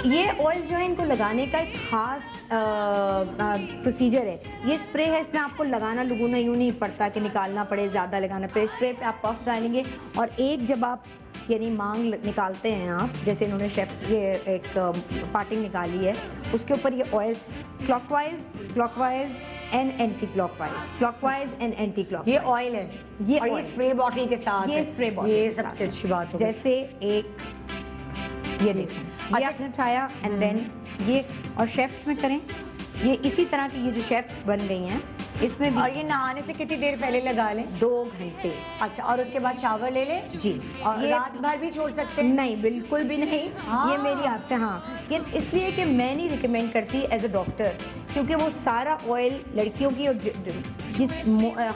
Speaker 3: ये ऑयल जो है इनको लगाने का एक ख़ास प्रोसीजर है। ये स्प्रे है, इसमें आपको लगाना लुगुना यूँ नहीं पड़ता कि निकालना पड़े, ज़्यादा लगाना पड़े। स्प्रे पे आप पफ डालेंगे, और एक जब आप यानी मांग निकालते हैं आप, जैसे इन्होंने शेफ ये एक पार्टिंग निकाली है, उसके ऊपर ये oil clockwise and anti clockwise and anti clockwise.
Speaker 2: ये ऑयल है,
Speaker 3: ये
Speaker 2: और ये
Speaker 3: oil।
Speaker 2: स्प्रे बॉटल के साथ
Speaker 3: ये
Speaker 2: है।
Speaker 3: स्प्रे बॉटल
Speaker 2: ये
Speaker 3: के साथ।
Speaker 2: सबसे अच्छी बात है।
Speaker 3: जैसे एक ये देखें, ये
Speaker 2: अच्छा।
Speaker 3: आपने उठाया एंड देन ये, और शेफ्ट्स में करें ये इसी तरह की, ये जो शेफ्ट्स बन गई हैं इसमें भी।
Speaker 2: और ये नहाने से कितनी देर पहले लगा लें?
Speaker 3: 2 घंटे।
Speaker 2: अच्छा, और उसके बाद शावर ले लें?
Speaker 3: जी।
Speaker 2: और
Speaker 3: ये
Speaker 2: रात भर भी छोड़ सकते हैं?
Speaker 3: नहीं, बिल्कुल भी नहीं। ये मेरी आपसे, हाँ, ये इसलिए कि मैं नहीं रिकमेंड करती एज अ डॉक्टर, क्योंकि वो सारा ऑयल लड़कियों की और जिस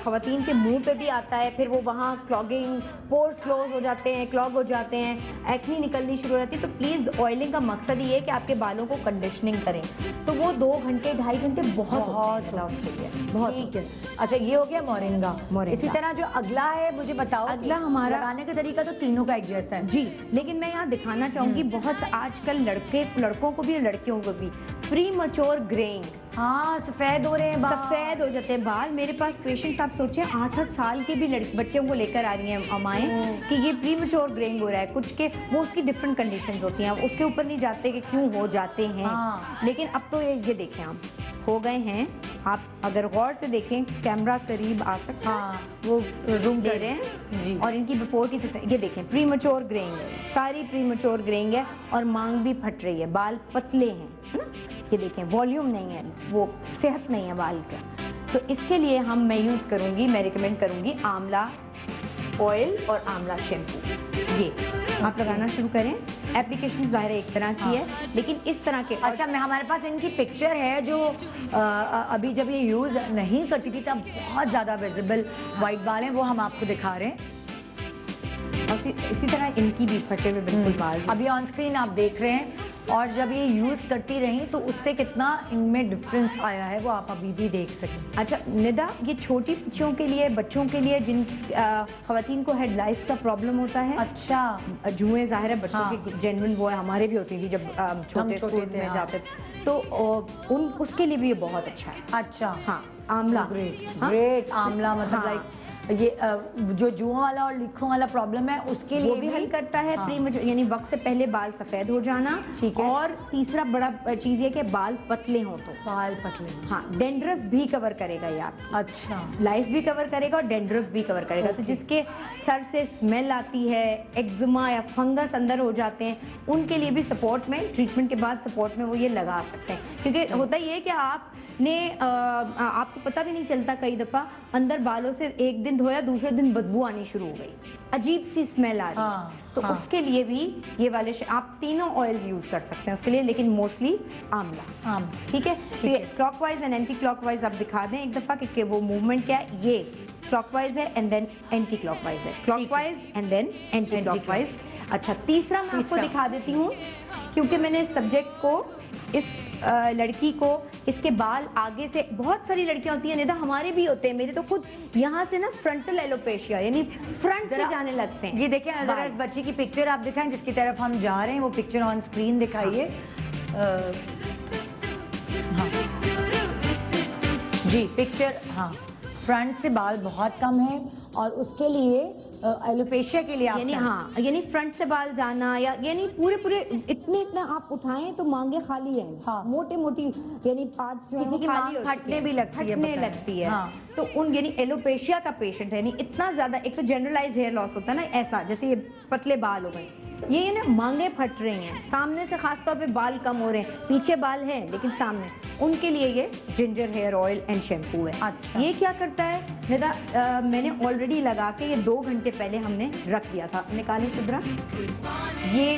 Speaker 3: ख़वातीन के मुंह पे भी आता है, फिर वो वहाँ क्लॉगिंग, पोर्स क्लोज हो जाते हैं, क्लॉग हो जाते हैं, एक्नी निकलनी शुरू हो जाती है। तो प्लीज़, ऑयलिंग का मकसद ये है कि आपके बालों को कंडीशनिंग करें, तो वो 2 घंटे 2.5 घंटे बहुत होता है उसके लिए, बहुत।
Speaker 2: ठीक है। अच्छा, ये हो गया मोरिंगा। इसी तरह जो अगला है मुझे बताओ।
Speaker 3: अगला हमारा
Speaker 2: लगाने का तरीका तो तीनों का एक जैसा है।
Speaker 3: जी, लेकिन मैं यहाँ दिखाना चाहूँगी, बहुत आजकल लड़कों को भी और लड़कियों को भी प्री मैच्योर ग्रेइंग,
Speaker 2: हाँ, सफेद हो रहे हैं बाल।
Speaker 3: सफेद हो जाते हैं बाल। मेरे पास पेशेंट्स, आप सोचें 8-8 साल के भी बच्चों को लेकर आ रही हैं अमाएं कि ये प्री मैच्योर ग्रेइंग हो रहा है। कुछ के वो उसकी डिफरेंट कंडीशंस होती हैं, उसके ऊपर नहीं जाते कि क्यों हो जाते हैं।
Speaker 2: हाँ।
Speaker 3: लेकिन अब तो ये देखें, आप हो गए हैं। आप अगर गौर से देखें, कैमरा करीब आ सकता है,
Speaker 2: हाँ।
Speaker 3: वो रूम दे रहे हैं
Speaker 2: जी।
Speaker 3: और इनकी बिफोर की तस्वीर ये देखें, प्री मैच्योर ग्रेइंग है, सारी प्री मैच्योर ग्रेइंग है, और मांग भी फट रही है, बाल पतले हैं, है ना। ये देखें, वॉल्यूम नहीं है, वो सेहत नहीं है बाल का। तो इसके लिए मैं यूज़ करूँगी, मैं रिकमेंड करूँगी आंवला ऑयल और आंवला शैम्पू। ये आप लगाना शुरू करें। एप्लीकेशन ज़ाहिर एक तरह की है, लेकिन इस तरह के।
Speaker 2: अच्छा, मैं हमारे पास इनकी पिक्चर है जो अभी जब ये यूज़ नहीं करती थी तब बहुत ज़्यादा विजिबल वाइट बाल हैं, वो हम आपको दिखा रहे हैं।
Speaker 3: और इसी तरह इनकी भी फटे हुए बिल्कुल बाल।
Speaker 2: अभी ऑन स्क्रीन आप देख रहे हैं और जब ये यूज़ करती रही तो उससे कितना इनमें डिफरेंस आया है वो आप अभी भी देख सकें।
Speaker 3: अच्छा निदा, ये छोटी बच्चों के लिए, बच्चों के लिए जिन खवातीन को हेड लाइस का प्रॉब्लम होता है,
Speaker 2: अच्छा
Speaker 3: जुएं ज़ाहिर है बच्चों
Speaker 2: हाँ।
Speaker 3: की जेन्युइन वो है, हमारे भी होती थी जब छोटे
Speaker 2: छोटे थे,
Speaker 3: में
Speaker 2: हाँ।
Speaker 3: जाते थे, तो उन उसके लिए भी ये बहुत अच्छा है।
Speaker 2: अच्छा
Speaker 3: हाँ आंवला,
Speaker 2: ग्रेट
Speaker 3: हाँ?
Speaker 2: ग्रेट आंवला मतलब
Speaker 3: हाँ।
Speaker 2: लाइक ये जो जुओं वाला और लीखों वाला प्रॉब्लम है उसके लिए
Speaker 3: वो भी हल करता है।
Speaker 2: हाँ।
Speaker 3: यानी वक्त से पहले बाल सफेद हो जाना,
Speaker 2: ठीक है।
Speaker 3: और तीसरा बड़ा चीज ये कि बाल पतले हो तो
Speaker 2: बाल पतले।
Speaker 3: हाँ, डेंड्रफ भी कवर करेगा ये आपकी,
Speaker 2: अच्छा
Speaker 3: लाइस भी कवर करेगा और डेंड्रफ भी कवर करेगा। तो जिसके सर से स्मेल आती है, एक्जिमा या फंगस अंदर हो जाते हैं, उनके लिए भी सपोर्ट में, ट्रीटमेंट के बाद सपोर्ट में वो ये लगा सकते हैं। क्योंकि होता ये है कि आपने आपको पता भी नहीं चलता, कई दफ़ा अंदर बालों से एक दिन धोया दूसरे दिन बदबू आनी शुरू हो गई, अजीब सी स्मेल आ रही है।
Speaker 2: हाँ,
Speaker 3: तो
Speaker 2: हाँ।
Speaker 3: उसके लिए भी ये वाले आप तीनों ऑयल्स यूज कर सकते हैं उसके लिए, लेकिन मोस्टली आंवला।
Speaker 2: आम
Speaker 3: ठीक है, तो ये क्लॉकवाइज एंड एंटी क्लॉकवाइज आप दिखा दें एक दफा कि वो मूवमेंट क्या है। ये क्लॉकवाइज है एंड देन एंटी क्लॉकवाइज है, clockwise and then anti clockwise. अच्छा तीसरा मैं आपको दिखा देती हूँ, क्योंकि मैंने इस सब्जेक्ट को, इस लड़की को, इसके बाल आगे से, बहुत सारी लड़कियां होती हैं निदा, हमारे भी होते हैं, मेरे तो खुद यहाँ से ना फ्रंटल एलोपेशिया यानी फ्रंट से जाने लगते हैं।
Speaker 2: ये देखें जरा
Speaker 3: बाल।
Speaker 2: इस बच्ची की पिक्चर आप दिखाएं जिसकी तरफ हम जा रहे हैं, वो पिक्चर ऑन स्क्रीन दिखाइए। हाँ जी पिक्चर, हाँ फ्रंट से बाल बहुत कम है और उसके लिए एलोपेशिया के लिए आप
Speaker 3: यानी हाँ, यानी फ्रंट से बाल जाना, या यानी पूरे इतने आप उठाएं तो मांगे खाली हैं,
Speaker 2: हाँ।
Speaker 3: मोटी यानी पाँच
Speaker 2: किसी की मांग फटने भी लगती है,
Speaker 3: फटने
Speaker 2: पता है।
Speaker 3: लगती है।
Speaker 2: हाँ।
Speaker 3: तो उन यानी एलोपेशिया का पेशेंट है, यानी इतना ज्यादा, एक तो जनरलाइज हेयर लॉस होता है ना, ऐसा जैसे ये पतले बाल हो गए, ये ना मांगे फट रही हैं, सामने से खासतौर पे बाल कम हो रहे हैं, पीछे बाल हैं लेकिन सामने, उनके लिए ये ginger hair oil and shampoo है।
Speaker 2: अच्छा।
Speaker 3: ये क्या करता है निदा, मैंने ऑलरेडी लगा के ये 2 घंटे पहले हमने रख दिया था, निकाली सिद्रा, ये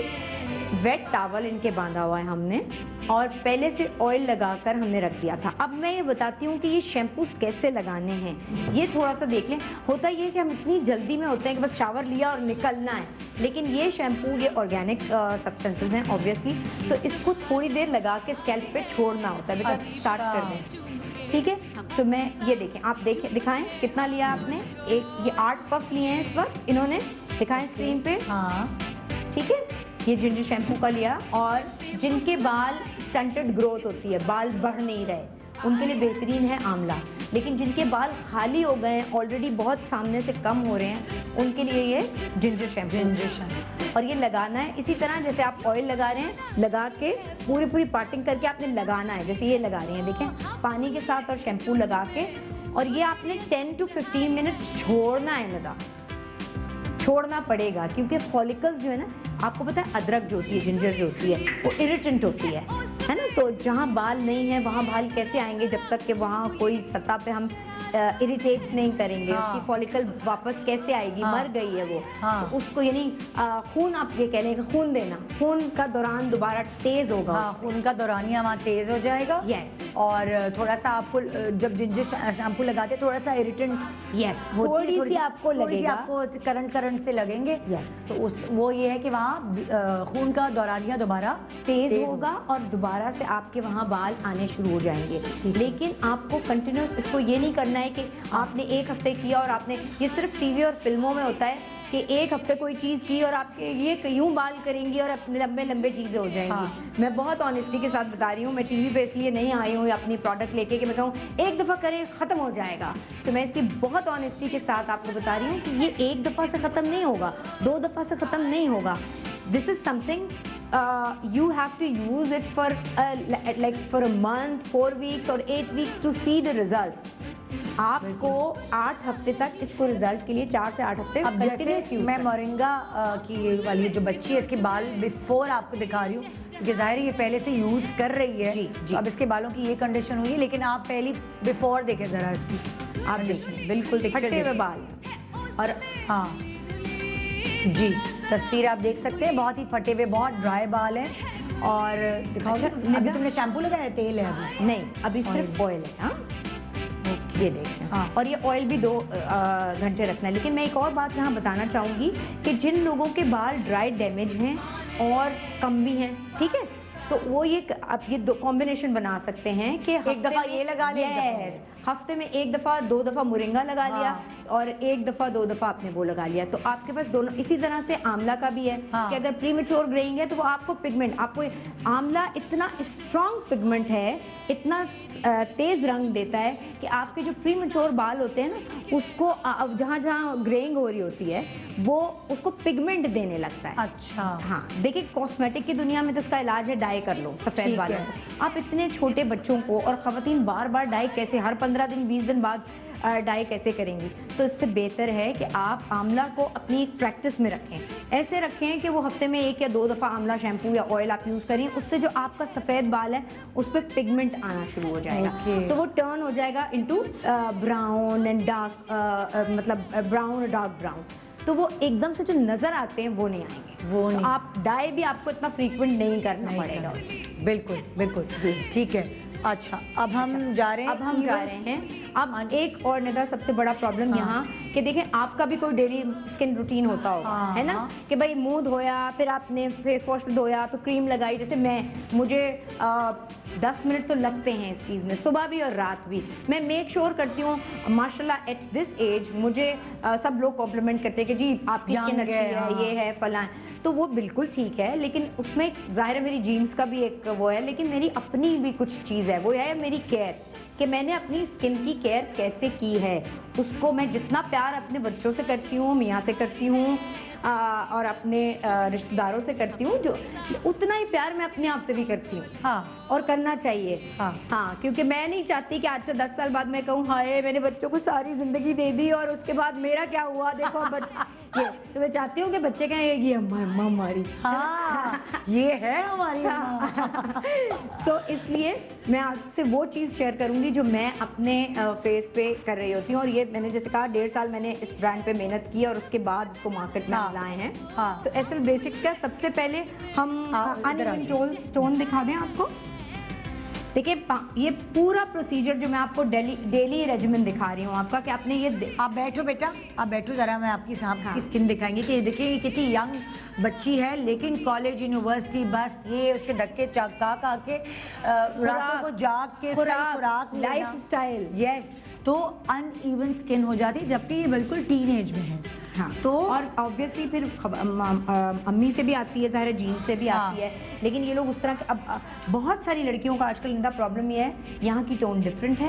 Speaker 3: वेट टॉवल इनके बांधा हुआ है हमने, और पहले से ऑयल लगाकर हमने रख दिया था। अब मैं ये बताती हूँ कि ये शैम्पूस कैसे लगाने हैं, ये थोड़ा सा देख लें। होता ये है कि हम इतनी जल्दी में होते हैं कि बस शावर लिया और निकलना है, लेकिन ये शैम्पू, ये ऑर्गेनिक सब्सटेंसेस हैं ऑब्वियसली, तो इसको थोड़ी देर लगा के स्कैल्प पे छोड़ना होता है। बेटा स्टार्ट कर दें, ठीक है। तो मैं ये देखें, आप देखें, दिखाएं कितना लिया आपने, एक ये 8 पफ लिए हैं इस वक्त इन्होंने, दिखाएं स्क्रीन पे,
Speaker 2: हाँ
Speaker 3: ठीक है। ये जिंजर शैम्पू का लिया, और जिनके बाल स्टंटेड ग्रोथ होती है, बाल बढ़ नहीं रहे, उनके लिए बेहतरीन है आंवला। लेकिन जिनके बाल खाली हो गए हैं, ऑलरेडी बहुत सामने से कम हो रहे हैं, उनके लिए ये जिंजर शैम्पू। और ये लगाना है इसी तरह जैसे आप ऑयल लगा रहे हैं, लगा के पूरी पार्टिंग करके आपने लगाना है, जैसे ये लगा रही हैं, देखें पानी के साथ और शैम्पू लगा के, और ये आपने 10 to 15 मिनट्स छोड़ना है निदा, छोड़ना पड़ेगा, क्योंकि फॉलिकल्स जो है ना, आपको पता है अदरक जो होती है, जिंजर जो होती है, वो इरिटेंट होती है ना। तो जहाँ बाल नहीं है वहाँ बाल कैसे आएंगे, जब तक कि वहाँ कोई सतह पे हम इरिटेट नहीं करेंगे।
Speaker 2: हाँ।
Speaker 3: उसकी फॉलिकल वापस कैसे आएगी,
Speaker 2: हाँ।
Speaker 3: मर गई है वो।
Speaker 2: हाँ।
Speaker 3: तो उसको यानी खून, आप ये कह रहे हैं कि खून देना, खून का दौरान दोबारा तेज होगा।
Speaker 2: हाँ खून का दौरानिया वहाँ तेज हो जाएगा।
Speaker 3: यस।
Speaker 2: और थोड़ा सा आपको जब जिंजर शैम्पू लगाते थोड़ा सा इरिटेंट
Speaker 3: यस, थोड़ी सी आपको लगेगा,
Speaker 2: आपको करंट से लगेंगे।
Speaker 3: यस।
Speaker 2: तो उस वो ये है कि वहाँ खून का दौरानिया दोबारा
Speaker 3: तेज होगा और दोबारा से आपके वहाँ बाल आने शुरू हो जाएंगे। लेकिन आपको कंटिन्यूस इसको ये नहीं करना है कि आपने एक हफ्ते किया और आपने, ये सिर्फ टीवी और फिल्मों में होता है कि एक हफ्ते कोई चीज़ की और आपके ये यूं बाल करेंगी और अपने लंबे चीज़ें हो जाएंगी।
Speaker 2: हाँ।
Speaker 3: मैं बहुत ऑनेस्टी के साथ बता रही हूँ, मैं टीवी पे इसलिए नहीं आई हूँ अपनी प्रोडक्ट लेके कि मैं कहूँ एक दफ़ा करें ख़त्म हो जाएगा। तो मैं इसकी बहुत ऑनेस्टी के साथ आपको बता रही हूँ कि ये एक दफ़ा से ख़त्म नहीं होगा, 2 दफ़ा से ख़त्म नहीं होगा। This is something you have to use it for like for a month, 4 weeks or 8 weeks to see the results. आपको 8 हफ्ते तक इसको रिजल्ट के लिए 4 से 8 हफ्ते
Speaker 2: अब जैसे मैं मोरिंगा की वाली जो बच्ची है इसके बाल बिफोर आपको दिखा रही हूँ, क्योंकि जाहिर है ये पहले से यूज कर रही है।
Speaker 3: जी, जी।
Speaker 2: तो अब इसके बालों की ये कंडीशन हुई है, लेकिन आप पहली बिफोर देखें जरा इसकी,
Speaker 3: आप देखिए बिल्कुल फटे हुए बाल, और
Speaker 2: हाँ जी तस्वीर आप देख सकते हैं, बहुत ही फटे हुए, बहुत ड्राई बाल हैं। और दिखाओगे? अभी तुमने शैम्पू लगाया है, तेल है अभी?
Speaker 3: नहीं, अभी सिर्फ ऑयल है। हाँ ये देखें।
Speaker 2: हाँ।
Speaker 3: और ये ऑयल भी 2 घंटे रखना है। लेकिन मैं एक और बात यहाँ बताना चाहूँगी कि जिन लोगों के बाल ड्राई डैमेज हैं और कम भी हैं, ठीक है, तो वो ये आप ये दो कॉम्बिनेशन बना सकते हैं कि
Speaker 2: एक दफा ये लगा लिया, एक दफा
Speaker 3: Yes, हफ्ते में एक दफा 2 दफा मोरिंगा लगा लिया और एक दफा 2 दफा आपने वो लगा लिया, तो आपके पास दोनों। इसी तरह से आंवला का भी है कि अगर प्रीमेच्योर ग्रेइंग है तो वो आपको पिगमेंट, आपको आंवला इतना स्ट्रॉन्ग पिगमेंट है, इतना तेज रंग देता है कि आपके जो प्रीमेच्योर बाल होते हैं ना, उसको जहाँ जहाँ ग्रेइंग हो रही होती है वो उसको पिगमेंट देने लगता है।
Speaker 2: अच्छा।
Speaker 3: हाँ, देखिए कॉस्मेटिक की दुनिया में तो उसका इलाज है डाई कर लो सफेद
Speaker 2: ठीक
Speaker 3: बालों
Speaker 2: है।
Speaker 3: को। आप इतने छोटे बच्चों को और खवातीन बार बार डाई कैसे, हर 15 दिन 20 दिन बाद डाई कैसे करेंगी? तो इससे बेहतर है कि आप आंवला को अपनी एक प्रैक्टिस में रखें, ऐसे रखें कि वो हफ्ते में 1 या 2 दफ़ा आंवला शैम्पू या ऑयल आप यूज़ करें, उससे जो आपका सफ़ेद बाल है उस पर पिगमेंट आना शुरू हो जाएगा। तो वो टर्न हो जाएगा इनटू ब्राउन एंड डार्क, मतलब ब्राउन और डार्क ब्राउन। तो वो एकदम से जो नज़र आते हैं वो नहीं आएंगे,
Speaker 2: वो
Speaker 3: तो
Speaker 2: नहीं।
Speaker 3: आप डाई भी आपको इतना फ्रीक्वेंट नहीं करना पड़ेगा।
Speaker 2: बिल्कुल बिल्कुल ठीक है। अच्छा, अब हम जा रहे हैं,
Speaker 3: अब हम जा रहे हैं। अब एक और निदा सबसे बड़ा प्रॉब्लम यहाँ कि देखें, आपका भी कोई डेली स्किन रूटीन होता होगा, है ना, कि भाई मुंह धोया, फिर आपने फेस वॉश से धोया, फिर क्रीम लगाई। जैसे मुझे 10 मिनट तो लगते हैं इस चीज़ में, सुबह भी और रात भी। मैं मेक श्योर करती हूँ, माशाल्लाह एट दिस एज मुझे सब लोग कॉम्प्लीमेंट करते हैं कि जी आपकी स्किन अच्छी है, ये है फलां, तो वो बिल्कुल ठीक है। लेकिन उसमें ज़ाहिर है मेरी जीन्स का भी एक वो है, लेकिन मेरी अपनी भी कुछ चीज़ है, वो है मेरी केयर, कि मैंने अपनी स्किन की केयर कैसे की है। उसको मैं जितना प्यार अपने बच्चों से करती हूँ, मियाँ से करती हूँ और अपने रिश्तेदारों से करती हूँ, जो उतना ही प्यार मैं अपने आप से भी करती हूँ। हाँ, और करना चाहिए। हाँ, क्योंकि मैं नहीं चाहती कि आज से 10 साल बाद मैं कहूँ हाय मैंने बच्चों को सारी ज़िंदगी दे दी और उसके बाद मेरा क्या हुआ, देखो ये तो मैं चाहती हूँ कि बच्चे कहें ये अम्मा हमारी,
Speaker 2: ये है हमारी।
Speaker 3: तो इसलिए मैं आपसे वो चीज़ शेयर करूंगी जो मैं अपने फेस पे कर रही होती हूँ। और ये मैंने जैसे कहा 1.5 साल मैंने इस ब्रांड पे मेहनत की और उसके बाद इसको मार्केट में लाए हैं। सो एसएल बेसिक्स का सबसे पहले हम अनइवन टोन दिखा दें आपको। देखिए ये पूरा प्रोसीजर जो मैं आपको डेली रेजिमेन दिखा रही हूँ आपका, कि आपने ये
Speaker 2: आप बैठो बेटा, आप बैठो जरा, मैं आपकी की स्किन दिखाएंगे कि देखिए ये कितनी यंग बच्ची है, लेकिन कॉलेज यूनिवर्सिटी बस ये उसके धक्के खा के रातों को जाग के खुराक
Speaker 3: लाइफ स्टाइल,
Speaker 2: यस, तो अनइवन स्किन हो जाती है, जबकि ये बिल्कुल टीनेज में है।
Speaker 3: हाँ, तो और ऑब्वियसली फिर अम्मी से भी आती है, ज़ाहिर जीन से भी आती है, लेकिन ये लोग उस तरह के, अब बहुत सारी लड़कियों का आजकल इनका प्रॉब्लम ये है, यहाँ की टोन डिफरेंट है।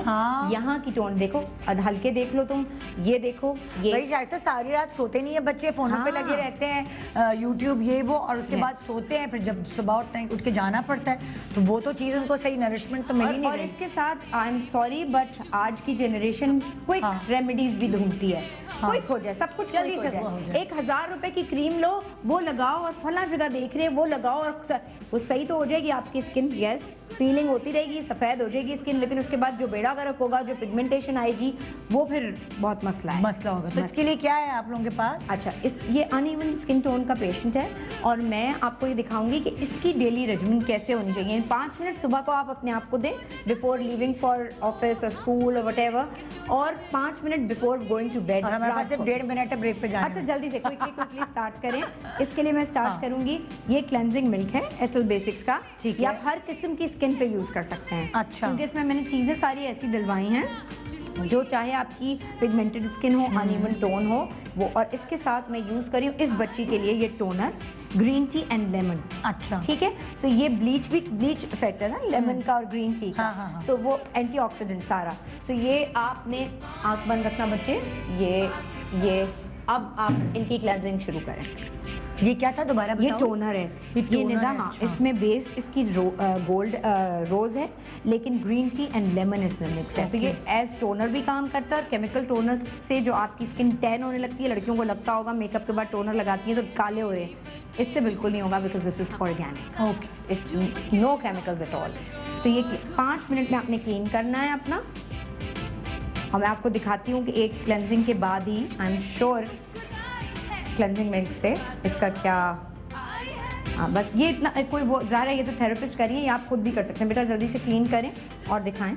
Speaker 3: यहाँ की टोन देखो, हल्के देख लो तुम, ये देखो, ये
Speaker 2: भाई जैसे सारी रात सोते नहीं है बच्चे, फोनों पे लगे रहते हैं, यूट्यूब ये वो, और उसके बाद सोते हैं, फिर जब सुबह उठ के जाना पड़ता है तो वो तो चीज़ उनको सही नरिशमेंट तो मिली नहीं।
Speaker 3: और इसके साथ आई एम सॉरी बट आज की जनरेशन क्विक रेमेडीज भी ढूंढती है, क्विक हो जाए सब कुछ, जल्दी से 1000 रुपए की क्रीम लो, वो लगाओ और फला जगह देख रहे हैं वो लगाओ और वो सही तो हो जाएगी आपकी स्किन, यस फीलिंग होती रहेगी, सफ़ेद हो जाएगी स्किन, लेकिन उसके बाद जो बेड़ा गर्क होगा, जो पिगमेंटेशन आएगी, वो फिर बहुत मसला होगा।
Speaker 2: तो इसके लिए क्या है आप लोगों के पास?
Speaker 3: अच्छा, ये अनइवन स्किन टोन का पेशेंट है और मैं आपको ये दिखाऊंगी कि इसकी डेली रेजिमेन कैसे होनी चाहिए। 5 मिनट सुबह को आप अपने आप को दें बिफोर लिविंग फॉर ऑफिस और स्कूल और व्हाटएवर, और 5 minute before going to bed.
Speaker 2: हमारे पास सिर्फ 1.5 मिनट है ब्रेक पे जाने।
Speaker 3: अच्छा, जल्दी से क्विकली स्टार्ट करें। इसके लिए मैं स्टार्ट करूंगी, ये क्लेंजिंग मिल्क है एसएल बेसिक्स का, ये आप हर किस्म की स्किन पे यूज कर सकते हैं।
Speaker 2: अच्छा,
Speaker 3: क्योंकि इसमें मैंने चीजें सारी ऐसी डलवाई हैं जो चाहे आपकी पिगमेंटेड स्किन हो, अनइवन टोन हो वो। और इसके साथ मैं यूज करी हूँ इस बच्ची के लिए ये toner, green tea and lemon. अच्छा, ठीक है। सो ये ब्लीच इफेक्ट है ना लेमन का और ग्रीन टी का। तो वो एंटीऑक्सीडेंट सारा। सो ये आपने आंख बंद रखना बच्चे, ये अब आप इनकी क्लेंजिंग शुरू करें।
Speaker 2: ये क्या था दोबारा बताओ?
Speaker 3: ये टोनर है, ये निदा। हाँ, इसमें बेस इसकी गोल्ड रोज है, लेकिन ग्रीन टी एंड लेमन इसमें मिक्स है। तो ये एज टोनर भी काम करता है। और केमिकल टोनर से जो आपकी स्किन टैन होने लगती है, लड़कियों को लगता होगा मेकअप के बाद टोनर लगाती है तो काले हो रहे हैं, इससे बिल्कुल नहीं होगा, because this is organic. Okay, it's no chemicals at all. So ये 5 मिनट में आपने क्लीन करना है अपना। और मैं आपको दिखाती हूँ कि एक क्लेंजिंग के बाद ही I am sure cleansing milk से इसका क्या। बस ये इतना कोई वो ज़्यादा, ये तो थेरेपिस्ट करिए, या आप खुद भी कर सकते हैं। बेटा जल्दी से क्लीन करें और दिखाएं।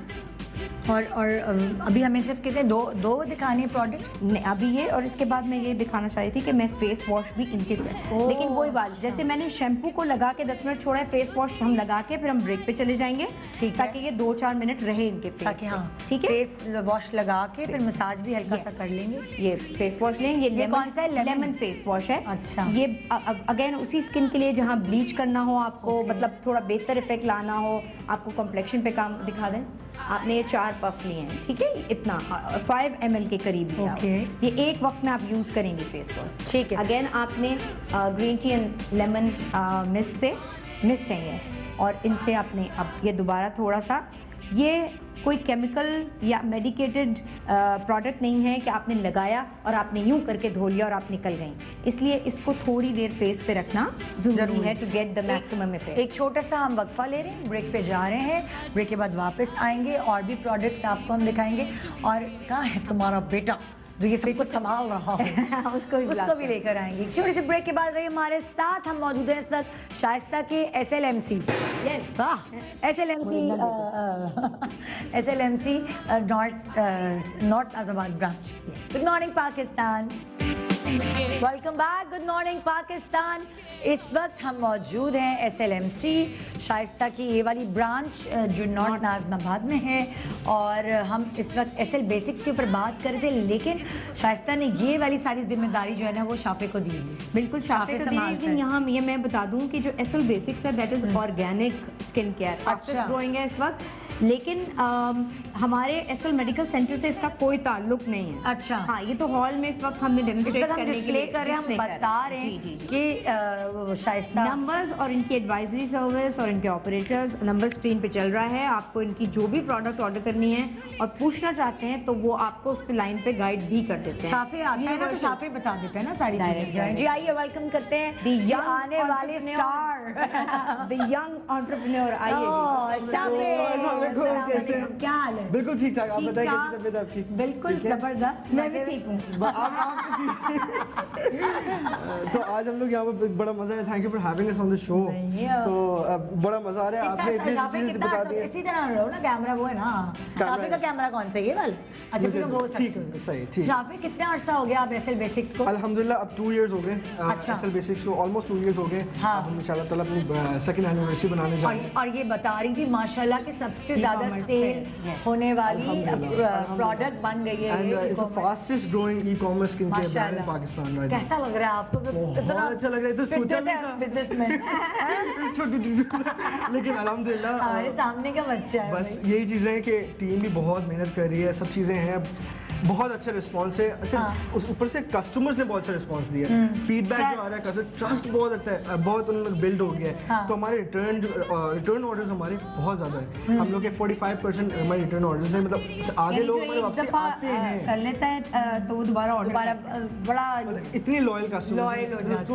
Speaker 2: और अभी हमें सिर्फ कितने दो दिखाने प्रोडक्ट्स?
Speaker 3: अभी ये, और इसके बाद मैं ये दिखाना चाह रही थी कि मैं फेस वॉश भी इनके साथ, लेकिन वही बात, जैसे मैंने शैम्पू को लगा के 10 मिनट छोड़ा है, फेस वॉश हम लगा के फिर हम ब्रेक पे चले जाएंगे,
Speaker 2: ठीक है,
Speaker 3: ताकि ये 2-4 मिनट रहे इनके फेस
Speaker 2: ताकि
Speaker 3: पे।
Speaker 2: हाँ
Speaker 3: ठीक है,
Speaker 2: फेस वॉश लगा के फिर मसाज भी हल्का सा कर लेंगे।
Speaker 3: ये फेस वॉश लें, ये
Speaker 2: कौन सा है?
Speaker 3: लेमन फेस वॉश है।
Speaker 2: अच्छा।
Speaker 3: ये अगेन उसी स्किन के लिए जहाँ ब्लीच करना हो आपको, मतलब थोड़ा बेहतर इफेक्ट लाना हो, आपको कॉम्प्लेक्शन पे काम दिखा दें, आपने ये 4 पफ लिए हैं, ठीक है, इतना 5 ml के करीब लिया।
Speaker 2: ओके।
Speaker 3: ये एक वक्त में आप यूज़ करेंगे फेस वॉश।
Speaker 2: ठीक है।
Speaker 3: अगेन आपने green tea and lemon mist है ये, और इनसे आपने अब ये दोबारा थोड़ा सा, ये कोई केमिकल या मेडिकेटेड प्रोडक्ट नहीं है कि आपने लगाया और आपने यूं करके धो लिया और आप निकल गई, इसलिए इसको थोड़ी देर फेस पे रखना जरूरी है to get the maximum effect.
Speaker 2: एक छोटा सा हम वक्फा ले रहे हैं, ब्रेक पे जा रहे हैं, ब्रेक के बाद वापस आएंगे और भी प्रोडक्ट्स आपको हम दिखाएंगे। और कहाँ है तुम्हारा बेटा जो ये सब कुछ संभाल रहा है? उसको भी लेकर आएंगे। छोटे से ब्रेक के बाद रहिए हमारे साथ। हम मौजूद हैं इस वक्त शाइस्ता के SLMC north Nazimabad branch. Good morning Pakistan, welcome back. Good morning Pakistan. इस वक्त हम मौजूद हैं SLMC शाइस्ता की ये वाली ब्रांच जो नॉर्थ नाज़िमाबाद में है, और हम इस वक्त SL बेसिक्स के ऊपर बात कर रहे थे, लेकिन शाइस्ता ने ये वाली सारी जिम्मेदारी जो है ना वो शाफे को दी है।
Speaker 3: बिल्कुल शाफे को दी, लेकिन यहाँ ये मैं बता दूं कि जो SL बेसिक्स है that is organic skin care, fastest growing है इस वक्त, लेकिन हमारे SL मेडिकल सेंटर से इसका कोई ताल्लुक नहीं है।
Speaker 2: अच्छा।
Speaker 3: हाँ, ये तो हॉल में इस वक्त हमने डेमोंस्ट्रेट करने के लिए
Speaker 2: कर रहे हैं, हम बता रहे हैं कि शाइस्ता
Speaker 3: नंबर्स और इनकी एडवाइजरी सर्विस और इनके ऑपरेटर्स नंबर स्क्रीन पे चल रहा है। आपको इनकी जो भी प्रोडक्ट ऑर्डर करनी है और पूछना चाहते हैं तो वो आपको उस लाइन पे गाइड भी कर देते हैं।
Speaker 2: शाफे आता है ना तो शाफे बता देते हैं ना सारी चीजें। जी आइए, वेलकम करते हैं
Speaker 3: The
Speaker 2: आने वाले स्टार
Speaker 3: द यंग एंटरप्रेन्योर। आइए
Speaker 2: शाफे, क्या हाल है?
Speaker 6: बिल्कुल ठीक ठाक। आप बताइए कैसी तबीयत आपकी?
Speaker 2: बिल्कुल जबरदस्त,
Speaker 3: मैं भी ठीक हूँ।
Speaker 6: तो आज हम लोग यहाँ पे बड़ा मजा है। Thank you for having us on the show. तो बड़ा मजा आ रहा है, आपने इतनी चीजें बता दी।
Speaker 2: इसी तरह रहो ना, कैमरा वो है ना, शाफे का कैमरा कौन सा है? ये वाला? अच्छा, फिर वो
Speaker 6: ठीक है, सही, ठीक।
Speaker 2: शाफे कितना अर्सा हो गया आप SL बेसिक्स को?
Speaker 6: अल्हम्दुलिल्लाह अब 2 इयर्स हो गए।
Speaker 2: अच्छा।
Speaker 6: SL बेसिक्स को ऑलमोस्ट 2 इयर्स हो गए।
Speaker 2: हाँ।
Speaker 6: अब हम इंशाल्लाह ताला अपनी सेकंड एनिवर्सरी बनाने जा रहे हैं।
Speaker 2: और ये बता रही थी माशाल्लाह कि सबसे ज्यादा सेल होने वाली प्रोडक्ट बन गई है
Speaker 6: and it's the fastest growing e-commerce skin care brand in Pakistan right.
Speaker 2: कैसा लग रहा है आपको?
Speaker 6: बहुत अच्छा लग रहा है। तो सोचा नहीं था
Speaker 2: बिजनेस में,
Speaker 6: लेकिन अल्हम्दुलिल्लाह
Speaker 2: हमारे सामने का बच्चा है।
Speaker 6: बस यही चीज़ें हैं कि टीम भी बहुत मेहनत कर रही है, सब चीज़ें हैं, बहुत अच्छा रिस्पांस है। अच्छा, उस ऊपर से कस्टमर्स ने बहुत अच्छा रिस्पांस दिया है, फीडबैक जो आ रहा है कस्टमर, ट्रस्ट बहुत अच्छा है, बहुत उन्होंने बिल्ड हो गया है। तो हमारे रिटर्न ऑर्डर्स हमारे बहुत ज़्यादा है। हम लोग के 45% हमारे रिटर्न ऑर्डर्स हैं, मतलब आधे लोग हमारे वापस आते हैं,
Speaker 3: कर लेता है तो वो दोबारा
Speaker 2: बड़ा
Speaker 6: इतनी लॉयल कस्टमर हो जाते हैं। तो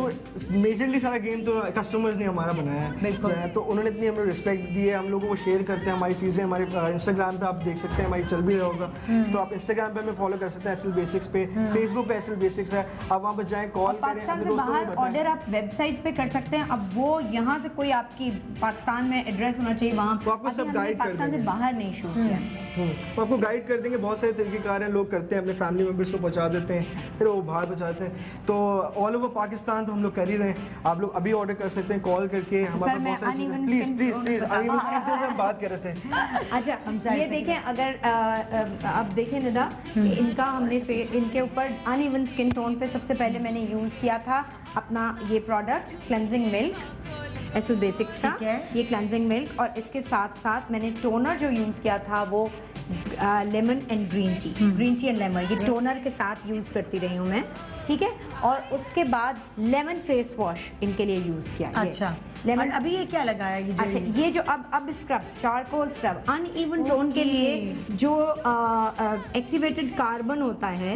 Speaker 6: मेजरली सारा गेम तो कस्टमर्स ने हमारा बनाया है।
Speaker 2: बिल्कुल।
Speaker 6: तो उन्होंने इतनी हमें रिस्पेक्ट दी है, हम लोगों को शेयर करते हैं हमारी चीज़ें। हमारे इंस्टाग्राम पे आप देख सकते हैं, हमारी चल भी रहा होगा, तो आप इंस्टाग्राम पे हमें फॉलो कर सकते हैं SL बेसिक्स पे, फेसबुक पे SL बेसिक्स है। आप वहाँ पर जाएं, कॉल करें,
Speaker 3: पाकिस्तान से बाहर ऑर्डर आप वेबसाइट पे कर सकते हैं। अब वो यहाँ से कोई आपकी पाकिस्तान में एड्रेस होना चाहिए, वहाँ
Speaker 6: तो आपको सब गाइड कर
Speaker 3: पाकिस्तान से
Speaker 6: देंगे।
Speaker 3: बाहर नहीं शूट किया।
Speaker 6: तो आपको गाइड कर देंगे। बहुत सारे तरीक़ेकार हैं, लोग करते हैं, अपने फैमिली मेम्बर्स को पहुंचा देते हैं, फिर वो बाहर पहुंचाते हैं। तो ऑल ओवर पाकिस्तान तो हम लोग कर ही रहे हैं। आप लोग अभी ऑर्डर कर सकते हैं कॉल करके। हमारे बहुत सारी चीज़ें, प्लीज़ अनइवन स्किन पे हम बात कर रहे थे।
Speaker 3: अच्छा, ये देखें, अगर आप देखें निदा, इनका हमने इनके ऊपर अनइवन स्किन टोन पे सबसे पहले मैंने यूज़ किया था अपना ये product cleansing milk SL basics था। ये क्लेंजिंग मिल्क, और इसके साथ साथ मैंने टोनर जो यूज़ किया था वो lemon and green tea and lemon, ये टोनर के साथ यूज़ करती रही हूँ मैं, ठीक है। और उसके बाद लेमन फेस वॉश इनके लिए यूज़ किया।
Speaker 2: अच्छा, लेमन। अभी ये क्या लगाया? ये
Speaker 3: अच्छा, ये जो अब scrub, charcoal scrub, uneven tone के लिए जो एक्टिवेटेड कार्बन होता है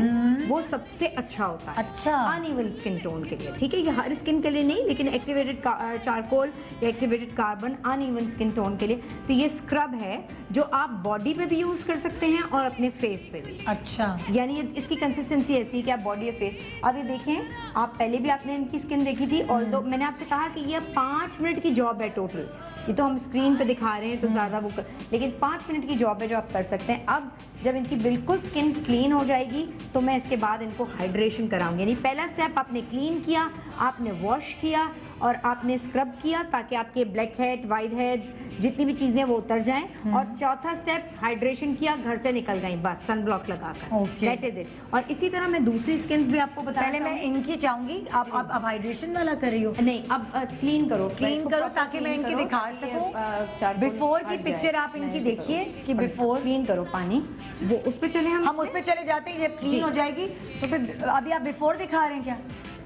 Speaker 3: वो सबसे अच्छा होता है।
Speaker 2: अच्छा,
Speaker 3: अनइवन स्किन टोन के लिए, ठीक है। ये हर स्किन के लिए नहीं, लेकिन एक्टिवेटेड चारकोल या activated carbon uneven skin tone के लिए। तो ये स्क्रब है जो आप बॉडी पे भी यूज कर सकते हैं और अपने फेस पे भी।
Speaker 2: अच्छा,
Speaker 3: यानी इसकी कंसिस्टेंसी ऐसी है कि आप बॉडी और फेस। अब ये देखें, आप पहले भी आपने इनकी स्किन देखी थी, ऑल्दो मैंने आपसे कहा कि ये 5 मिनट की जॉब है टोटल। ये तो हम स्क्रीन पे दिखा रहे हैं तो ज़्यादा वो लेकिन 5 मिनट की जॉब है जो आप कर सकते हैं। अब जब इनकी बिल्कुल स्किन क्लीन हो जाएगी तो मैं इसके बाद इनको हाइड्रेशन कराऊंगी। यानी पहला स्टेप आपने क्लीन किया, आपने वॉश किया और आपने स्क्रब किया ताकि आपके ब्लैक हेड, वाइट हेड्स, जितनी भी चीज़ें वो उतर जाएं। और चौथा स्टेप हाइड्रेशन किया, घर से निकल गई बस सन ब्लॉक लगाकर।
Speaker 2: Okay.
Speaker 3: That is it. और इसी तरह मैं दूसरी स्किन्स भी आपको बता
Speaker 2: पहले मैं इनकी चाहूंगी, आप हाइड्रेशन वाला कर रही हो?
Speaker 3: नहीं, अब क्लीन करो,
Speaker 2: क्लीन करो ताकि मैं इनकी दिखा सकूं। बिफोर की पिक्चर आप इनकी देखिए कि बिफोर
Speaker 3: क्लीन करो पानी, वो उस पे चले हम
Speaker 2: उस पे चले जाते हैं। जब क्लीन हो जाएगी तो फिर अभी आप बिफोर दिखा रहे हैं क्या?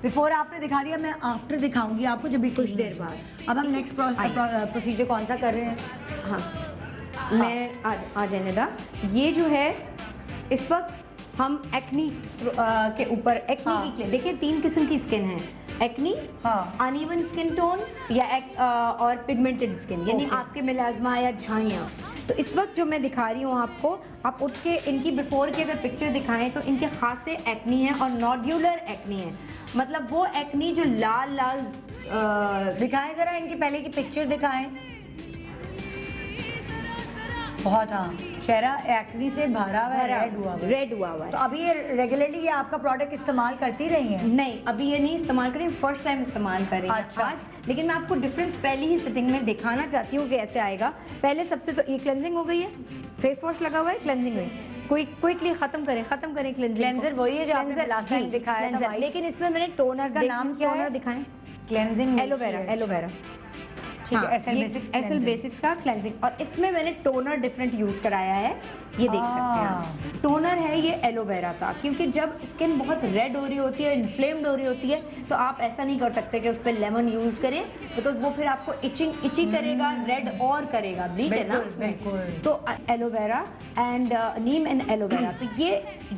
Speaker 2: बिफोर आपने दिखा दिया, मैं आफ्टर दिखाऊंगी आपको जब भी कुछ देर बाद। अब हम नेक्स्ट प्रोसीजर कौन सा कर रहे हैं?
Speaker 3: हाँ, मैं आ जाने दा। ये जो है इस वक्त हम एक्नी के ऊपर एक्नी की देखिए 3 किस्म की स्किन है। एक्नी, अनइवन स्किन टोन या और पिगमेंटेड स्किन, यानी आपके मिलाजमा या झाइयाँ। तो इस वक्त जो मैं दिखा रही हूँ आपको, आप उठ के इनकी बिफोर की अगर पिक्चर दिखाएं तो इनके खासे एक्नी है और नोड्यूलर एक्नी है। मतलब वो एक्नी जो लाल लाल
Speaker 2: दिखाएं जरा, इनकी पहले की पिक्चर दिखाएं। बहुत, हाँ, चेहरा एक्नी से भरा हुआ है, रेड हुआ है। तो अभी ये रेगुलरली ये आपका प्रोडक्ट इस्तेमाल करती रही हैं?
Speaker 3: नहीं, अभी ये नहीं इस्तेमाल करी, फर्स्ट टाइम इस्तेमाल कर रही है आज। लेकिन मैं आपको डिफरेंस पहली ही सिटिंग में दिखाना चाहती हूँ कि ऐसे आएगा। पहले सबसे तो ये क्लेंजिंग हो गई है, फेस वॉश लगा हुआ है, क्लेंजिंग हुई। क्विकली खत्म करें क्लेंजर
Speaker 2: वही है जो आपने लास्ट टाइम दिखाया था।
Speaker 3: लेकिन इसमें मैंने टोनर
Speaker 2: का नाम क्या है?
Speaker 3: दिखाएं,
Speaker 2: क्लेंजिंग
Speaker 3: एलोवेरा।
Speaker 2: ठीक है,
Speaker 3: एसएल बेसिक्स का क्लेंजिंग। और इसमें मैंने टोनर डिफरेंट यूज कराया है, ये देख सकते हैं आप। टोनर है ये एलोवेरा का, क्योंकि जब स्किन बहुत रेड हो रही होती है, इन्फ्लेम्ड हो रही होती है, तो आप ऐसा नहीं कर सकते कि उस पर लेमन यूज करें, बिकॉज वो फिर आपको इची करेगा, रेड और करेगा, ब्लीच है ना उसमें। तो aloe vera and Neem and aloe vera, तो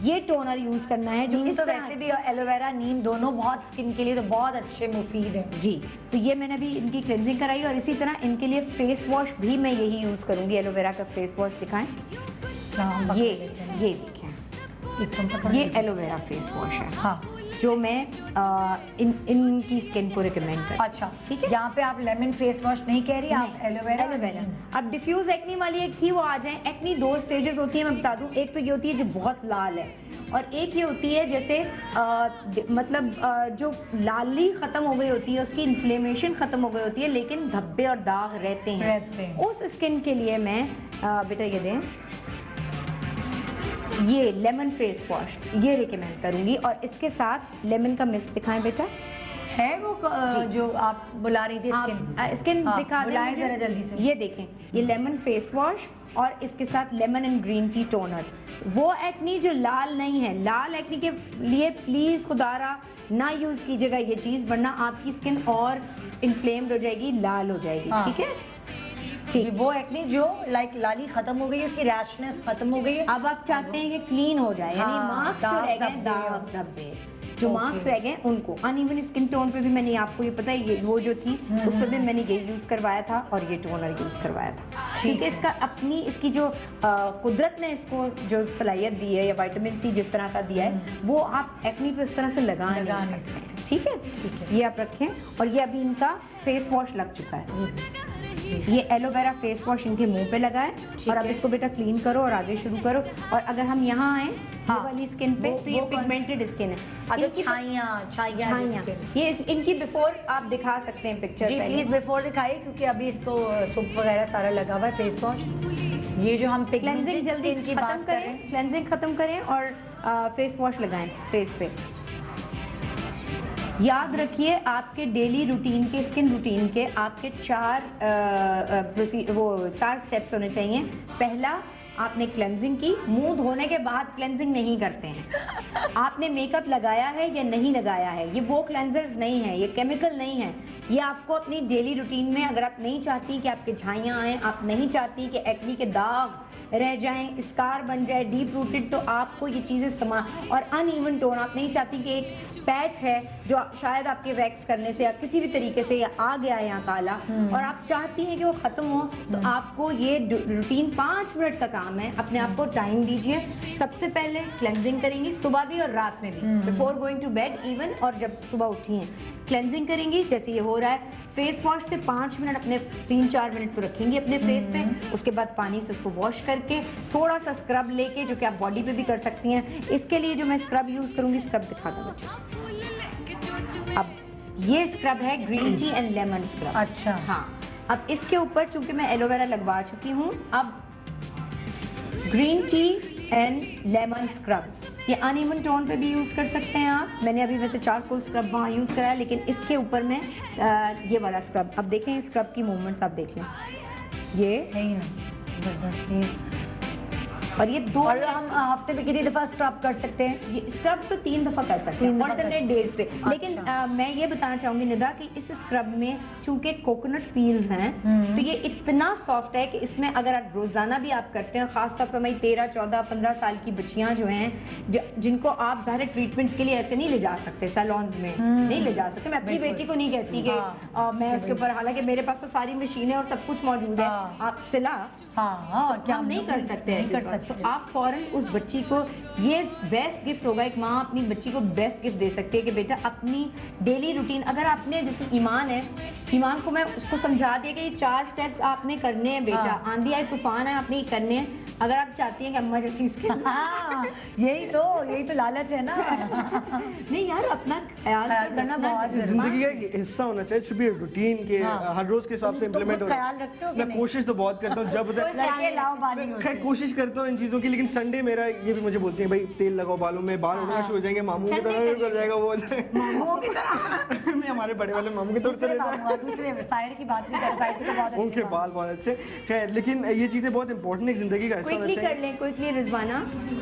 Speaker 3: ये टोनर यूज करना है। जो
Speaker 2: तो वैसे भी एलोवेरा नीम दोनों बहुत स्किन के लिए तो बहुत अच्छे मुफीद है
Speaker 3: जी। तो ये मैंने अभी इनकी क्लेंजिंग कराई और इसी तरह इनके लिए फेस वॉश भी मैं यही यूज करूंगी। एलोवेरा का फेस वॉश दिखाएं, ये देखें, ये एलोवेरा फेस वॉश है।
Speaker 2: हाँ,
Speaker 3: जो मैं इनकी स्किन को रिकमेंड कर।
Speaker 2: अच्छा, ठीक है। यहाँ पे आप लेमन फेस वॉश नहीं कह रही, आप एलोवेरा।
Speaker 3: अब डिफ्यूज एक्नी वाली एक थी, वो आ जाए। एक्नी 2 स्टेजेस होती है, मैं बता दूं। एक तो ये होती है जो बहुत लाल है, और एक ये होती है जैसे जो लाली खत्म हो गई होती है, उसकी इन्फ्लेमेशन खत्म हो गई होती है, लेकिन धब्बे और दाग रहते हैं। उस स्किन के लिए मैं बेटा ये दें, ये लेमन फेस वॉश ये रिकमेंड करूंगी। और इसके साथ लेमन का मिस्ट दिखाएं बेटा,
Speaker 2: है वो जो आप बुला रही थी
Speaker 3: स्किन दिखा
Speaker 2: बुलाएं जरा जल्दी से।
Speaker 3: ये देखें, ये लेमन फेस वॉश और इसके साथ lemon and green tea toner. वो एक्नी जो लाल नहीं है, लाल एक्नी के लिए प्लीज खुदारा ना यूज कीजिएगा ये चीज, वरना आपकी स्किन और इन्फ्लेम्ड हो जाएगी, लाल हो जाएगी। ठीक है,
Speaker 2: ठीक। वो एक्नी जो लाइक लाली खत्म हो गई है, उसकी रैशनेस खत्म हो गई है।
Speaker 3: अब आप चाहते हैं कि क्लीन हो जाए, यानी मार्क्स जो रह गए, दाग धब्बे जो मार्क्स रह गए उनको। अनइवन स्किन टोन पे भी मैंने आपको ये पता है, ये वो जो थी उस पर भी मैंने ये यूज करवाया था और ये टोनर यूज करवाया था। ठीक है, इसका अपनी इसकी जो कुदरत ने इसको जो सलाहियत दी है, या विटामिन सी जिस तरह का दिया है, वो आप एक्नी पे उस तरह से लगा नहीं सकते। ठीक है, ठीक है, ये आप रखें। और ये अभी इनका फेस वॉश लग चुका है, ये एलोवेरा फेस वॉश इनके मुंह पे लगा है। और अब इसको बेटा क्लीन करो और आगे शुरू करो। और अगर हम यहाँ आए ये वाली स्किन पे, तो ये पिगमेंटेड स्किन है। छाइयाँ ये इनकी बिफोर आप दिखा सकते हैं पिक्चर,
Speaker 2: प्लीज बिफोर दिखाइए, क्योंकि अभी इसको सूप वगैरह सारा लगा हुआ है फेस वॉश। ये जो हम
Speaker 3: क्लेंजिंग जल्दी इनकी बात करें, क्लेंजिंग खत्म करें और फेस वॉश लगाएं फेस पे। याद रखिए, आपके डेली रूटीन के, स्किन रूटीन के आपके 4 स्टेप्स होने चाहिए। पहला, आपने क्लेंजिंग की, मुंह धोने के बाद क्लेंजिंग नहीं करते हैं। आपने मेकअप लगाया है या नहीं लगाया है, ये वो क्लेंजर्स नहीं है, ये केमिकल नहीं है। ये आपको अपनी डेली रूटीन में, अगर आप नहीं चाहती कि आपके झाइयाँ आएँ, आप नहीं चाहती कि एक्नी के दाग रह जाएं, स्कार बन जाए डीप रूटेड, तो आपको ये चीज़ें इस्तेमाल। और अनइवन टोन, आप नहीं चाहती कि एक पैच है जो शायद आपके वैक्स करने से या किसी भी तरीके से या आ गया है यहाँ काला, और आप चाहती हैं कि वो ख़त्म हो, तो आपको ये रूटीन 5 मिनट का काम है। अपने आप को टाइम दीजिए। सबसे पहले क्लेंजिंग करेंगी, सुबह भी और रात में भी, before going to bed even, और जब सुबह उठी हैं क्लेंजिंग करेंगी, जैसे ये हो रहा है। फेस वॉश से 5 मिनट अपने 3-4 मिनट तो रखेंगे अपने फेस पे, उसके बाद पानी से उसको वॉश करके थोड़ा सा स्क्रब लेके, जो कि आप बॉडी पे भी कर सकती हैं। इसके लिए जो मैं स्क्रब यूज करूंगी, स्क्रब दिखा दूं बच्चों। अब ये स्क्रब है green tea and lemon scrub.
Speaker 2: अच्छा।
Speaker 3: हाँ, अब इसके ऊपर चूंकि मैं एलोवेरा लगवा चुकी हूँ, अब green tea and lemon scrub, ये अनइवन टोन पे भी यूज़ कर सकते हैं आप। मैंने अभी वैसे चारकोल स्क्रब वहाँ यूज़ करा है, लेकिन इसके ऊपर मैं ये वाला स्क्रब, अब देखें स्क्रब की मूवमेंट्स आप देख लें, ये
Speaker 2: है ही ना, जबरदस्त।
Speaker 3: और ये 2
Speaker 2: और हम हफ्ते में कितनी दफा स्क्रब कर सकते हैं?
Speaker 3: ये स्क्रब तो 3 दफ़ा कर सकते
Speaker 2: 3
Speaker 3: हैं
Speaker 2: दफ़ा
Speaker 3: ऑल्टरनेट
Speaker 2: कर
Speaker 3: डेज पे।
Speaker 2: अच्छा।
Speaker 3: लेकिन मैं ये बताना चाहूँगी निदा कि इस स्क्रब में चूंकि कोकोनट पील्स हैं, तो ये इतना सॉफ्ट है कि इसमें अगर आप रोज़ाना भी आप करते हैं, ख़ासतौर पर मेरी 13, 14, 15 साल की बच्चियाँ जो हैं, जिनको आप ज़ाहिर ट्रीटमेंट्स के लिए ऐसे नहीं ले जा सकते, सैलून्स में नहीं ले जा सकते। मैं अपनी बेटी को नहीं कहती कि मैं उसके ऊपर, हालांकि मेरे पास तो सारी मशीनें और सब कुछ मौजूद है, आप सिला
Speaker 2: हाँ, क्या
Speaker 3: हम नहीं कर सकते,
Speaker 2: नहीं
Speaker 3: ऐसी
Speaker 2: कर
Speaker 3: बात।
Speaker 2: सकते।
Speaker 3: तो आप फौरन उस बच्ची को, ये बेस्ट गिफ्ट होगा, एक माँ अपनी बच्ची को बेस्ट गिफ्ट दे सकती है कि बेटा अपनी डेली रूटीन, अगर आपने जैसे ईमान है, ईमान को मैं उसको समझा दिया कि ये 4 स्टेप्स आपने करने हैं बेटा,
Speaker 2: हाँ।
Speaker 3: आंधी आए तूफान है आपने ये करने हैं। अगर आप चाहती हैं कि अम्मा जैसी इसके
Speaker 2: हाँ, यही तो लालच है ना।
Speaker 3: नहीं यार, अपना ख्याल
Speaker 2: करना
Speaker 3: रखना
Speaker 2: बहुत
Speaker 3: जरूरी है।
Speaker 6: जिंदगी का एक हिस्सा होना चाहिए, शुड बी रूटीन के
Speaker 2: हाँ।
Speaker 6: हर रोज के हिसाब से
Speaker 2: तुम
Speaker 6: इम्प्लीमेंट
Speaker 2: खुद
Speaker 6: हो।
Speaker 2: ख्याल रखते हो कि
Speaker 6: मैं
Speaker 2: नहीं?
Speaker 6: कोशिश तो बहुत करता हूँ, जब
Speaker 2: लड़के लाओ बाली होते
Speaker 6: खैर
Speaker 2: हैं।
Speaker 6: कोशिश करता हूँ इन चीज़ों की, लेकिन संडे मेरा ये भी मुझे बोलती है भाई तेल लगाओ बालों में, बाल उड़ना शुरू हो जाएंगे, मामू की तरह हो जाएगा, वो हो जाएगा
Speaker 3: मामूओं की तरह।
Speaker 6: मैं हमारे बड़े वाले मामू की तरह
Speaker 2: दूसरे
Speaker 6: रहता
Speaker 2: मामू, दूसरे फायर की बात नहीं कर, फायर तो बहुत अच्छी
Speaker 6: उनके
Speaker 2: बात।
Speaker 6: बाल बहुत अच्छे। खैर, लेकिन ये चीज़ें बहुत इंपॉर्टेंट है, जिंदगी का हिस्सा होना
Speaker 3: क्विकली
Speaker 6: चाहिए।
Speaker 3: कर लें, क्विकली रिजवाना।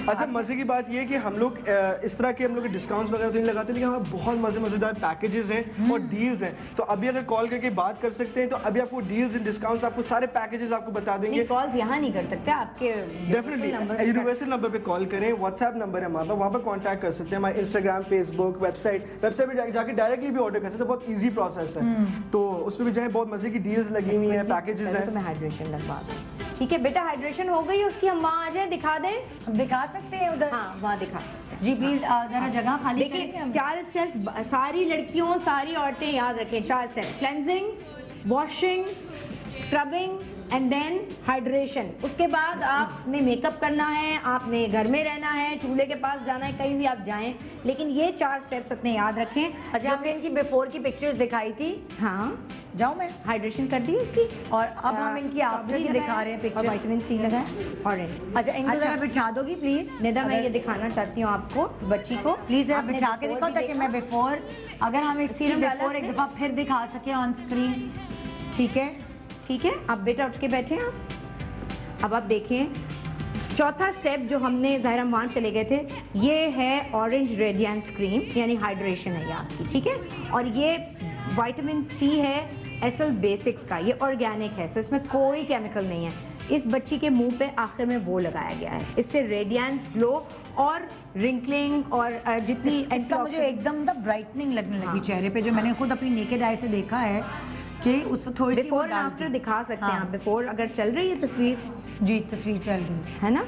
Speaker 6: अच्छा, मजे की बात ये है कि हम लोग इस तरह के हम लोग डिस्काउंट्स वगैरह तो नहीं लगाते, लेकिन हमारे बहुत मजेदार पैकेजेस हैं और डील्स हैं। तो अभी अगर कॉल करके बात कर सकते हैं, तो अभी आपको डील्स एंड डिस्काउंट्स, आपको सारे पैकेजेस आपको बता देंगे।
Speaker 3: ये कॉल्स यहाँ नहीं कर सकते, आपके
Speaker 6: डेफिनेटली यूनिवर्सल नंबर पे कॉल करें, व्हाट्सएप नंबर है हमारा, वहाँ पर कांटेक्ट कर सकते हैं। हमारे इंस्टाग्राम, फेसबुक, वेबसाइट पे जाके डायरेक्टली भी ऑर्डर कर सकते हैं, बहुत इजी प्रोसेस है। तो उस पर भी जाए, बहुत मजे की डील्स लगी हुई हैं, पैकेजेस
Speaker 3: तो
Speaker 6: हैं।
Speaker 3: मैं हाइड्रेशन लगवा दूँ। ठीक है बेटा, हाइड्रेशन हो गई उसकी, हम वहाँ आ जाए, दिखा दें।
Speaker 2: हम दिखा सकते हैं उधर?
Speaker 3: हाँ, वहाँ दिखा सकते हैं।
Speaker 2: जी प्लीज, जरा जगह खाली करेंगे
Speaker 3: देखिए
Speaker 2: हम।
Speaker 3: 4 स्टेप्स सारी लड़कियों, सारी औरतें याद रखें। 4 step: cleansing, washing, scrubbing and then hydration. उसके बाद आपने मेकअप करना है, आपने घर में रहना है, चूल्हे के पास जाना है, कहीं भी आप जाएं, लेकिन ये 4 स्टेप्स अपने याद रखें।
Speaker 2: अच्छा, हमने इनकी बिफोर की पिक्चर्स दिखाई थी,
Speaker 3: हाँ,
Speaker 2: जाऊँ मैं?
Speaker 3: हाइड्रेशन कर दी इसकी,
Speaker 2: और अब हम इनकी आफ्टर की दिखा रहे हैं पिक्चर।
Speaker 3: विटामिन सी लगा है, ऑरेंज।
Speaker 2: अच्छा, इनको जरा बिठा दोगी प्लीज?
Speaker 3: निदा, मैं ये दिखाना चाहती हूँ आपको, इस बच्ची को
Speaker 2: प्लीज जरा
Speaker 3: आपने
Speaker 2: बिठा के
Speaker 3: before
Speaker 2: दिखाओ,
Speaker 3: भी
Speaker 2: ताकि
Speaker 3: देखा?
Speaker 2: मैं बिफोर, अगर हम इसकी
Speaker 3: सीरम डाला
Speaker 2: बिफोर एक
Speaker 3: आपने?
Speaker 2: दफा फिर दिखा सके ऑन स्क्रीन, ठीक है?
Speaker 3: ठीक है, अब बेटा उठ के बैठे आप। अब आप देखें, चौथा स्टेप जो हमने ज़ाहिर हम वहाँ चले गए थे, ये है ऑरेंज रेडियंस क्रीम, यानी हाइड्रेशन है ये आपकी, ठीक है? और ये विटामिन सी है एसल बेसिक्स का, ये ऑर्गेनिक है, सो इसमें कोई केमिकल नहीं है। इस बच्ची के मुंह पे आखिर में वो लगाया गया है, इससे रेडियंस, ग्लो और रिंकलिंग और जितनी
Speaker 2: इसका मुझे एकदम द ब्राइटनिंग लगने लगी चेहरे पे, जो मैंने खुद अपनी नेकेड आई से देखा है कि उस थोड़ी सी
Speaker 3: बिफोर एंड आफ्टर दिखा सकते हैं आप। बिफोर अगर चल रही है तस्वीर,
Speaker 2: जी तस्वीर चल रही
Speaker 3: है ना?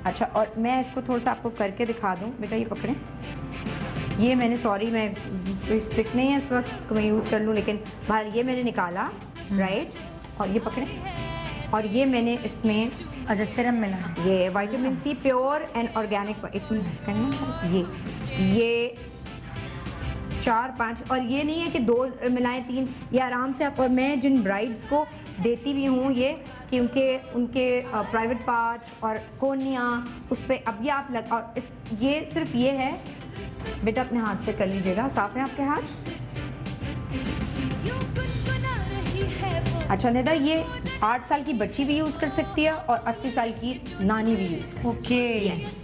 Speaker 3: अच्छा, और मैं इसको थोड़ा सा आपको करके दिखा दूं। बेटा ये पकड़ें, ये मैंने, सॉरी मैं स्टिक नहीं है इस वक्त, मैं यूज़ कर लूँ, लेकिन बाहर ये मैंने निकाला, राइट, और ये पकड़ें, और ये मैंने इसमें,
Speaker 2: अच्छा सिरम मिला है।
Speaker 3: ये vitamin C pure and organic, एक मिनट करना, ये 4-5, और ये नहीं है कि 2 मिलाएं 3, ये आराम से आप। और मैं जिन ब्राइड्स को देती भी हूँ ये, क्योंकि उनके प्राइवेट पार्ट्स और कोनिया उस पर, अब ये आप लग, और इस, ये सिर्फ ये है बेटा, अपने हाथ से कर लीजिएगा, साफ है आपके हाथ? अच्छा निदा, ये 8 साल की बच्ची भी यूज़ कर सकती है और 80 साल की नानी भी यूज़ कर सकती
Speaker 2: ओके।
Speaker 3: है। Yes.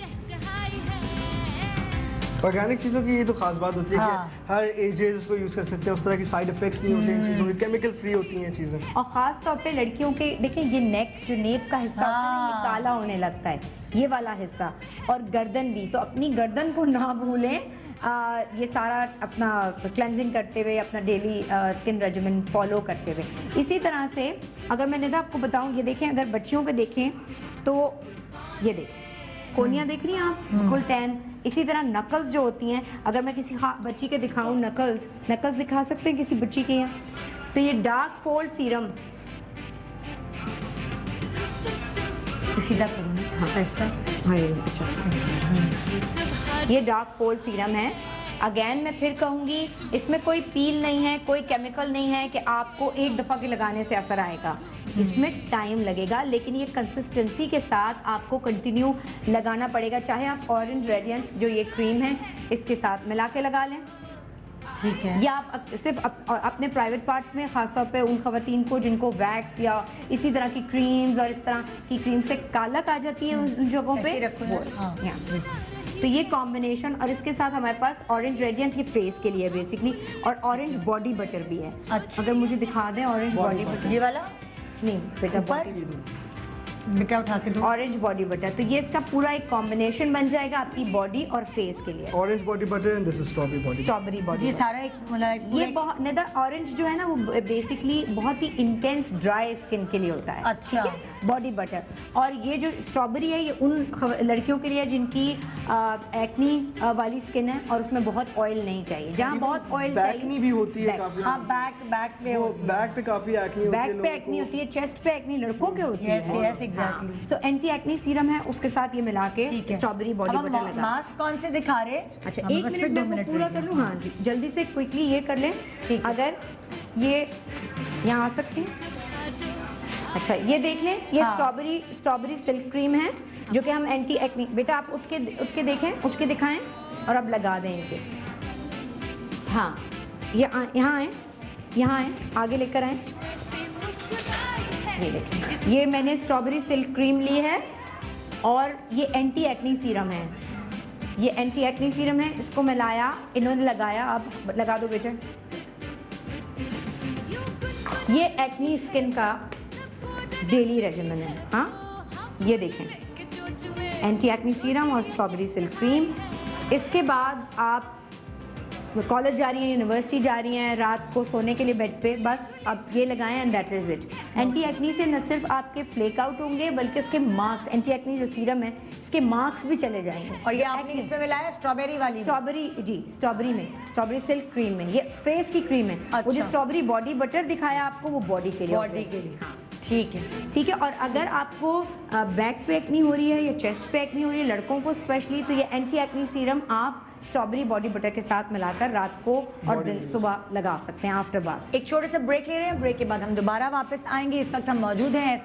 Speaker 6: ऑर्गेनिक चीज़ों की ये तो खास बात होती है
Speaker 2: हाँ।
Speaker 6: कि हर एजेस उसको यूज़ कर सकते हैं, उस तरह की साइड इफेक्ट्स नहीं होते इन चीज़ों की, केमिकल फ्री होती हैं चीज़ें।
Speaker 3: और ख़ास तौर पे लड़कियों के, देखें ये नेक, जो नेप का हिस्सा होता है ना, ये काला होने लगता है, ये वाला हिस्सा, और गर्दन भी, तो अपनी गर्दन को ना भूलें। ये सारा अपना क्लेंजिंग करते हुए, अपना डेली स्किन रेजिमेंट फॉलो करते हुए। इसी तरह से अगर मैं निदा आपको बताऊं, ये देखें, अगर बच्चियों को देखें तो ये देखें, कोनियाँ देख रही हैं आप, बिल्कुल टैन। इसी तरह नकल्स जो होती हैं, अगर मैं किसी बच्ची के दिखाऊं नकल्स दिखा सकते हैं किसी बच्ची के यहाँ, तो ये डार्क फोल्ड सीरम,
Speaker 2: सीधा करूँ ना?
Speaker 3: हाँ ऐसा, हाँ ये अच्छा, ये डार्क फोल्ड सीरम है। अगेन मैं फिर कहूँगी, इसमें कोई पील नहीं है, कोई केमिकल नहीं है कि आपको एक दफ़ा के लगाने से असर आएगा। इसमें टाइम लगेगा, लेकिन ये कंसिस्टेंसी के साथ आपको कंटिन्यू लगाना पड़ेगा। चाहे आप ऑरेंज रेडियंस जो ये क्रीम है इसके साथ मिला के लगा लें,
Speaker 2: ठीक है।
Speaker 3: या आप सिर्फ अपने प्राइवेट पार्ट्स में, ख़ासतौर पे उन ख़वातीन को जिनको वैक्स या इसी तरह की क्रीम्स और इस तरह की क्रीम से कालक आ जाती है उन जगहों पे,
Speaker 2: हाँ।
Speaker 3: तो ये कॉम्बिनेशन, और इसके साथ हमारे पास ऑरेंज रेडियंस ये फेस के लिए बेसिकली, और ऑरेंज बॉडी बटर भी है।
Speaker 2: अच्छा।
Speaker 3: अगर मुझे दिखा दें ऑरेंज बॉडी बटर,
Speaker 2: ये वाला
Speaker 3: नहीं बेटा,
Speaker 2: बेटा उठा के दो।
Speaker 3: ऑरेंज बॉडी बटर, तो ये इसका पूरा एक कॉम्बिनेशन बन जाएगा आपकी बॉडी और फेस के लिए।
Speaker 6: Orange body butter and this is
Speaker 3: strawberry body,
Speaker 2: ये सारा एक मतलब
Speaker 3: ये बहुत नहीं, ऑरेंज जो है ना वो बेसिकली बहुत ही इंटेंस ड्राई स्किन के लिए होता है।
Speaker 2: अच्छा।
Speaker 3: बॉडी बटर, और ये जो स्ट्रॉबेरी है ये उन लड़कियों के लिए जिनकी एक्नी वाली स्किन है और उसमें बहुत ऑयल नहीं चाहिए। जहाँ बहुत ऑयल
Speaker 6: एक्नी भी होती है काफी।
Speaker 2: हाँ, बैक पे
Speaker 6: वो बैक पे काफी एक्नी होती है,
Speaker 3: बैक पे एक्नी होती है, चेस्ट पे एक्नी लड़कों के होती है।
Speaker 2: Yes exactly.
Speaker 3: So anti acne serum है, उसके साथ ये मिला के स्ट्रॉबेरी बॉडी बटर लगा।
Speaker 2: मास्क कौन से दिखा रहे?
Speaker 3: अच्छा, एक मिनट में पूरा कर लूँ? हाँ जी, जल्दी से क्विकली ये कर लें।
Speaker 2: ठीक,
Speaker 3: अगर ये यहाँ आ सकती हैं। अच्छा, ये देख लें, ये स्ट्रॉबेरी सिल्क क्रीम है जो कि हम एंटी एक्नी, बेटा आप उठ के देखें, उठ के दिखाएं और अब लगा दें इनके। हाँ, ये यहाँ आए, आगे लेकर आए। ये देखें, ये मैंने स्ट्रॉबेरी सिल्क क्रीम ली है और ये एंटी एक्नी सीरम है। ये एंटी एक्नी सीरम है, इसको मिलाया, इन्होंने लगाया। अब लगा दो बेटा। ये एक्नी स्किन का डेली रेजिमेन है। हाँ, ये देखें, एंटी एक्नी सीरम और स्ट्रॉबेरी सिल्क क्रीम। इसके बाद आप कॉलेज जा रही हैं, यूनिवर्सिटी जा रही हैं, रात को सोने के लिए बेड पे, बस अब ये लगाएं and that is it. Anti acne से न सिर्फ आपके फ्लेक आउट होंगे बल्कि उसके मार्क्स, एंटी एक्नी जो सीरम है इसके मार्क्स भी चले जाएंगे।
Speaker 2: और ये आपने इसमें मिलाया स्ट्रॉबेरी वाली?
Speaker 3: स्ट्रॉबेरी जी, स्ट्रॉबेरी में, स्ट्रॉबेरी सिल्क क्रीम में, ये फेस की क्रीम है।
Speaker 2: अच्छा।
Speaker 3: वो जो स्ट्रॉबेरी बॉडी बटर दिखाया आपको वो बॉडी के लिए,
Speaker 2: हाँ, ठीक है।
Speaker 3: और अगर आपको बैक पे एक्नी हो रही है या चेस्ट पे एक्नी हो रही है, लड़कों को स्पेशली, तो ये एंटी एक्नी सीरम आप स्ट्रॉबेरी बॉडी बटर के साथ मिलाकर रात को और दिन सुबह लगा सकते हैं आफ्टर बाथ।
Speaker 2: एक छोटे सा ब्रेक ले रहे हैं, ब्रेक के बाद हम दोबारा वापस आएंगे। इस वक्त हम मौजूद हैं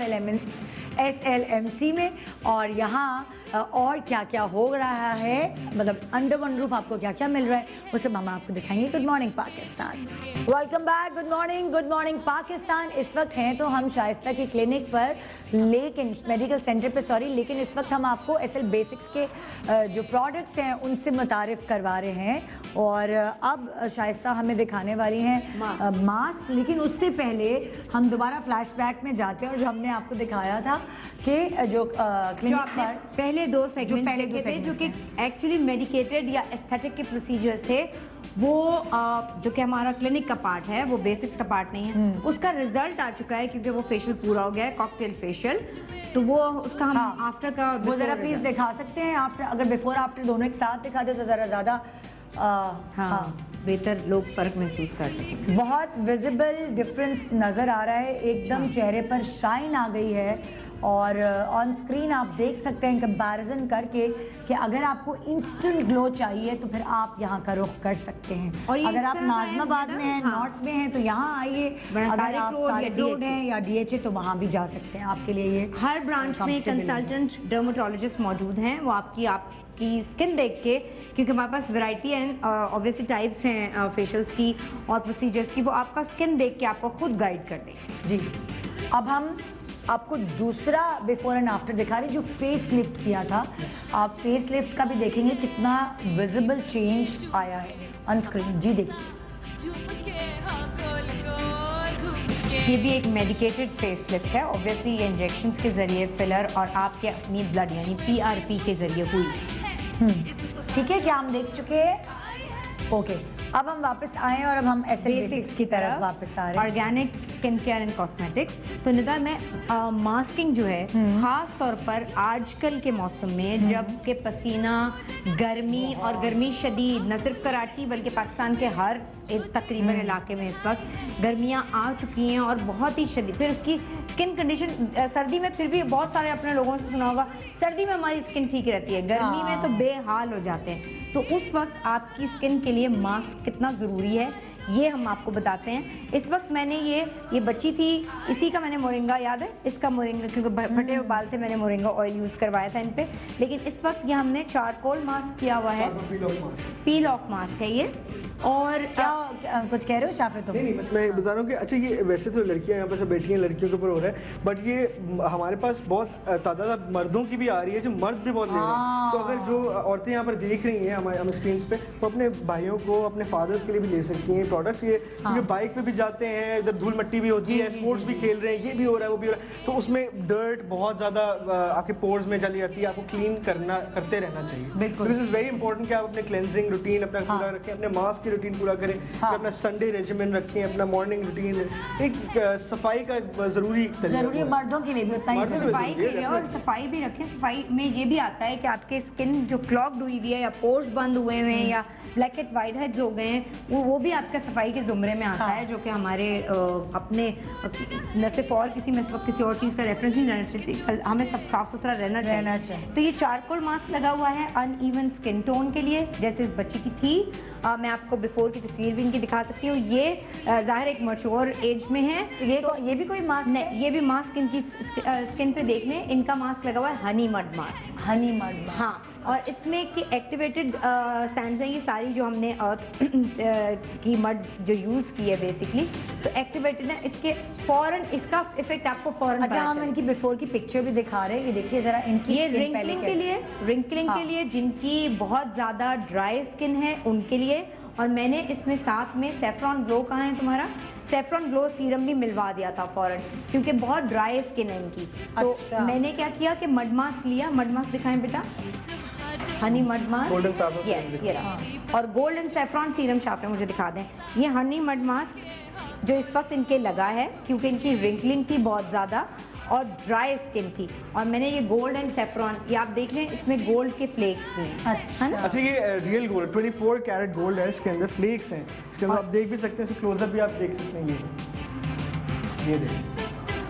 Speaker 2: SLMC में, और यहाँ और क्या क्या हो रहा है, मतलब अंडर वन रूफ आपको क्या क्या मिल रहा है, वो सब हम आपको दिखाएंगे। Good morning Pakistan, welcome back. Good morning Pakistan. इस वक्त हैं तो हम शाइस्ता की क्लिनिक पर, लेकिन मेडिकल सेंटर पे, सॉरी, लेकिन इस वक्त हम आपको SL बेसिक्स के जो प्रोडक्ट्स हैं उनसे मुतारिफ करवा रहे हैं। और अब शाइस्ता हमें दिखाने वाली हैं मास्क, लेकिन उससे पहले हम दोबारा फ्लैशबैक में जाते हैं। और जो हमने आपको दिखाया था कि जो क्लिनिक पर
Speaker 3: पहले दो सेगमेंट देखे थे जो कि एक्चुअली मेडिकेटेड या एस्थेटिक के प्रोसीजर्स थे, वो जो कि हमारा क्लिनिक का पार्ट है, वो बेसिक्स का पार्ट नहीं है, उसका रिजल्ट आ चुका है क्योंकि वो फेशियल पूरा हो गया है, कॉकटेल फेशियल। तो वो उसका हम आफ्टर का
Speaker 2: वो ज़रा प्लीज़ दिखा सकते हैं आफ्टर, अगर बिफोर आफ्टर दोनों एक साथ दिखा दो तो ज़रा ज़्यादा
Speaker 3: बेहतर लोग फ़र्क महसूस कर सकें।
Speaker 2: बहुत विजिबल डिफरेंस नज़र आ रहा है, एकदम चेहरे पर शाइन आ गई है। और ऑन स्क्रीन आप देख सकते हैं कंपैरिजन करके कि अगर आपको इंस्टेंट ग्लो चाहिए तो फिर आप यहाँ का रुख कर सकते हैं। और अगर आप नाज़िमाबाद में हैं, नॉर्थ में हैं, तो यहाँ आइए। अगर आप तारिक रोड हैं या DHA तो वहाँ भी जा सकते हैं। आपके लिए ये
Speaker 3: हर ब्रांच में कंसल्टेंट डर्मेटोलॉजिस्ट मौजूद हैं, वो आपकी स्किन देख के, क्योंकि हमारे पास वैरायटी एंड ऑब्वियसली टाइप्स हैं फेशियल्स की और प्रोसीजर्स की, वो आपका स्किन देख के आपको खुद गाइड कर दें।
Speaker 2: जी, अब हम आपको दूसरा बिफोर एंड आफ्टर दिखा रहे, जो फेस लिफ्ट किया था। आप फेस लिफ्ट का भी देखेंगे कितना विजिबल चेंज आया है ऑन स्क्रीन। जी देखिए,
Speaker 3: ये भी एक मेडिकेटेड फेस लिफ्ट है। ऑब्वियसली ये इंजेक्शंस के ज़रिए, फिलर और आपके अपनी ब्लड यानी PRP के ज़रिए हुई।
Speaker 2: ठीक है, क्या हम देख चुके हैं? ओके, अब हम वापस आए और अब हम ऐसे बेसिक्स की तरफ वापस आ रहे हैं।
Speaker 3: Organic skin care and cosmetics. तो निदा मैं मास्किंग जो है खास तौर पर आजकल के मौसम में जब के पसीना, गर्मी और गर्मी शदीद, न सिर्फ कराची बल्कि पाकिस्तान के हर एक तकरीबन इलाके में इस वक्त गर्मियाँ आ चुकी हैं और बहुत ही शदीद, फिर उसकी स्किन कंडीशन सर्दी में फिर भी बहुत सारे अपने लोगों से सुना होगा सर्दी में हमारी स्किन ठीक रहती है, गर्मी में तो बेहाल हो जाते हैं। तो उस वक्त आपकी स्किन के लिए मास्क कितना ज़रूरी है ये हम आपको बताते हैं। इस वक्त मैंने ये बची थी, इसी का मैंने मोरिंगा, याद है इसका मोरिंगा, क्योंकि फटे हुए बाल थे, मैंने मोरिंगा ऑयल यूज़ करवाया था इन पे। लेकिन इस वक्त ये हमने चारकोल मास्क किया हुआ है, पील ऑफ मास्क है ये। और
Speaker 2: क्या कुछ कह रहे हो शाफे तुम?
Speaker 6: नहीं बस मैं बता रहा हूँ कि अच्छा ये वैसे तो लड़कियाँ यहाँ पर सब बैठी हैं, लड़कियों के ऊपर हो रहा है, बट ये हमारे पास बहुत तादाद मर्दों की भी आ रही है, जो मर्द भी बहुत ले रहे हैं। तो अगर जो औरतें यहाँ पर देख रही हैं हमारे स्क्रीन पे, तो अपने भाइयों को, अपने फादर्स के लिए भी ले सकती हैं प्रोडक्ट्स ये, क्योंकि बाइक पे भी जाते हैं, इधर धूल मिट्टी भी होती है, स्पोर्ट्स भी खेल रहे हैं, ये भी हो रहा है वो भी हो रहा है, तो उसमें डर्ट बहुत ज़्यादा आपके पोर्स में चली जाती है, आपको क्लीन करते रहना चाहिए।
Speaker 2: बिल्कुल,
Speaker 6: दिस इज़ वेरी इंपॉर्टेंट कि आप अपने क्लेंजिंग रूटीन अपना पूरा रखें, अपने मास्क की रूटीन पूरा करें, अपना संडे रेजिमेंट रखें, अपना मॉर्निंग रूटीन, एक सफाई का ज़रूरी
Speaker 2: जरूरी है, मर्दों के लिए भी उतना ही
Speaker 6: मर्दों
Speaker 2: जरूरी है।
Speaker 3: सफाई के लिए, और सफाई भी रखें। सफाई में ये भी आता है कि आपके स्किन जो क्लॉग्ड हुई हुई है या पोर्स बंद हुए हुए हैं या ब्लैक हेड वाइट हेड्स हो गए हैं, वो भी आपका सफाई के जुमरे में आता है, जो कि हमारे अपने न सिर्फ और किसी में किसी और चीज़ का रेफरेंस नहीं रहना चाहिए, हमें सब साफ सुथरा रहना चाहिए। तो ये चारकोल मास्क लगा हुआ है अनइवन स्किन टोन के लिए, जैसे इस बच्ची की थी। मैं आपको बिफोर की तस्वीर भी इनकी दिखा सकती हूँ। ये ज़ाहिर एक मैच्योर एज में है।
Speaker 2: ये भी कोई मास्क
Speaker 3: नहीं, ये भी मास्क इनकी स्किन पे देख लें, इनका मास्क लगा हुआ है Honey mud mask.
Speaker 2: Honey mud,
Speaker 3: हाँ, और इसमें कि एक्टिवेटेड सैंड्स हैं ये सारी, जो हमने की मड जो यूज़ की है बेसिकली, तो एक्टिवेटेड है। इसके फ़ौरन इसका इफेक्ट आपको फ़ौरन।
Speaker 2: अच्छा, हम इनकी बिफोर की पिक्चर भी दिखा रहे हैं, ये देखिए जरा इनकी।
Speaker 3: ये रिंकलिंग के लिए जिनकी बहुत ज़्यादा ड्राई स्किन है उनके लिए। और मैंने इसमें साथ में सेफ्रॉन ग्लो, कहाँ है तुम्हारा, सेफ्रॉन ग्लो सीरम भी मिलवा दिया था फ़ौरन, क्योंकि बहुत ड्राई स्किन है इनकी। तो
Speaker 2: अच्छा।
Speaker 3: मैंने क्या किया कि मड मास्क लिया, मड मास्क दिखाएं बेटा, Honey mud mask,
Speaker 6: golden saffron,
Speaker 3: yes ये रहा, और गोल्डन सैफरॉन सीरम शाफे मुझे दिखा दें। ये हनी मड मास्क जो इस वक्त इनके लगा है, क्योंकि इनकी रिंकलिंग थी बहुत ज़्यादा और ड्राई स्किन थी, और मैंने ये गोल्ड एंड सेफ्रॉन, ये आप देख लें इसमें गोल्ड के फ्लेक्स भी हैं।
Speaker 2: अच्छा,
Speaker 6: अच्छा, ये रियल गोल्ड 24 कैरेट गोल्ड है, इसके अंदर फ्लेक्स हैं, इसके अंदर आप देख भी सकते हैं, क्लोजअप भी आप देख सकते हैं, ये देखिए।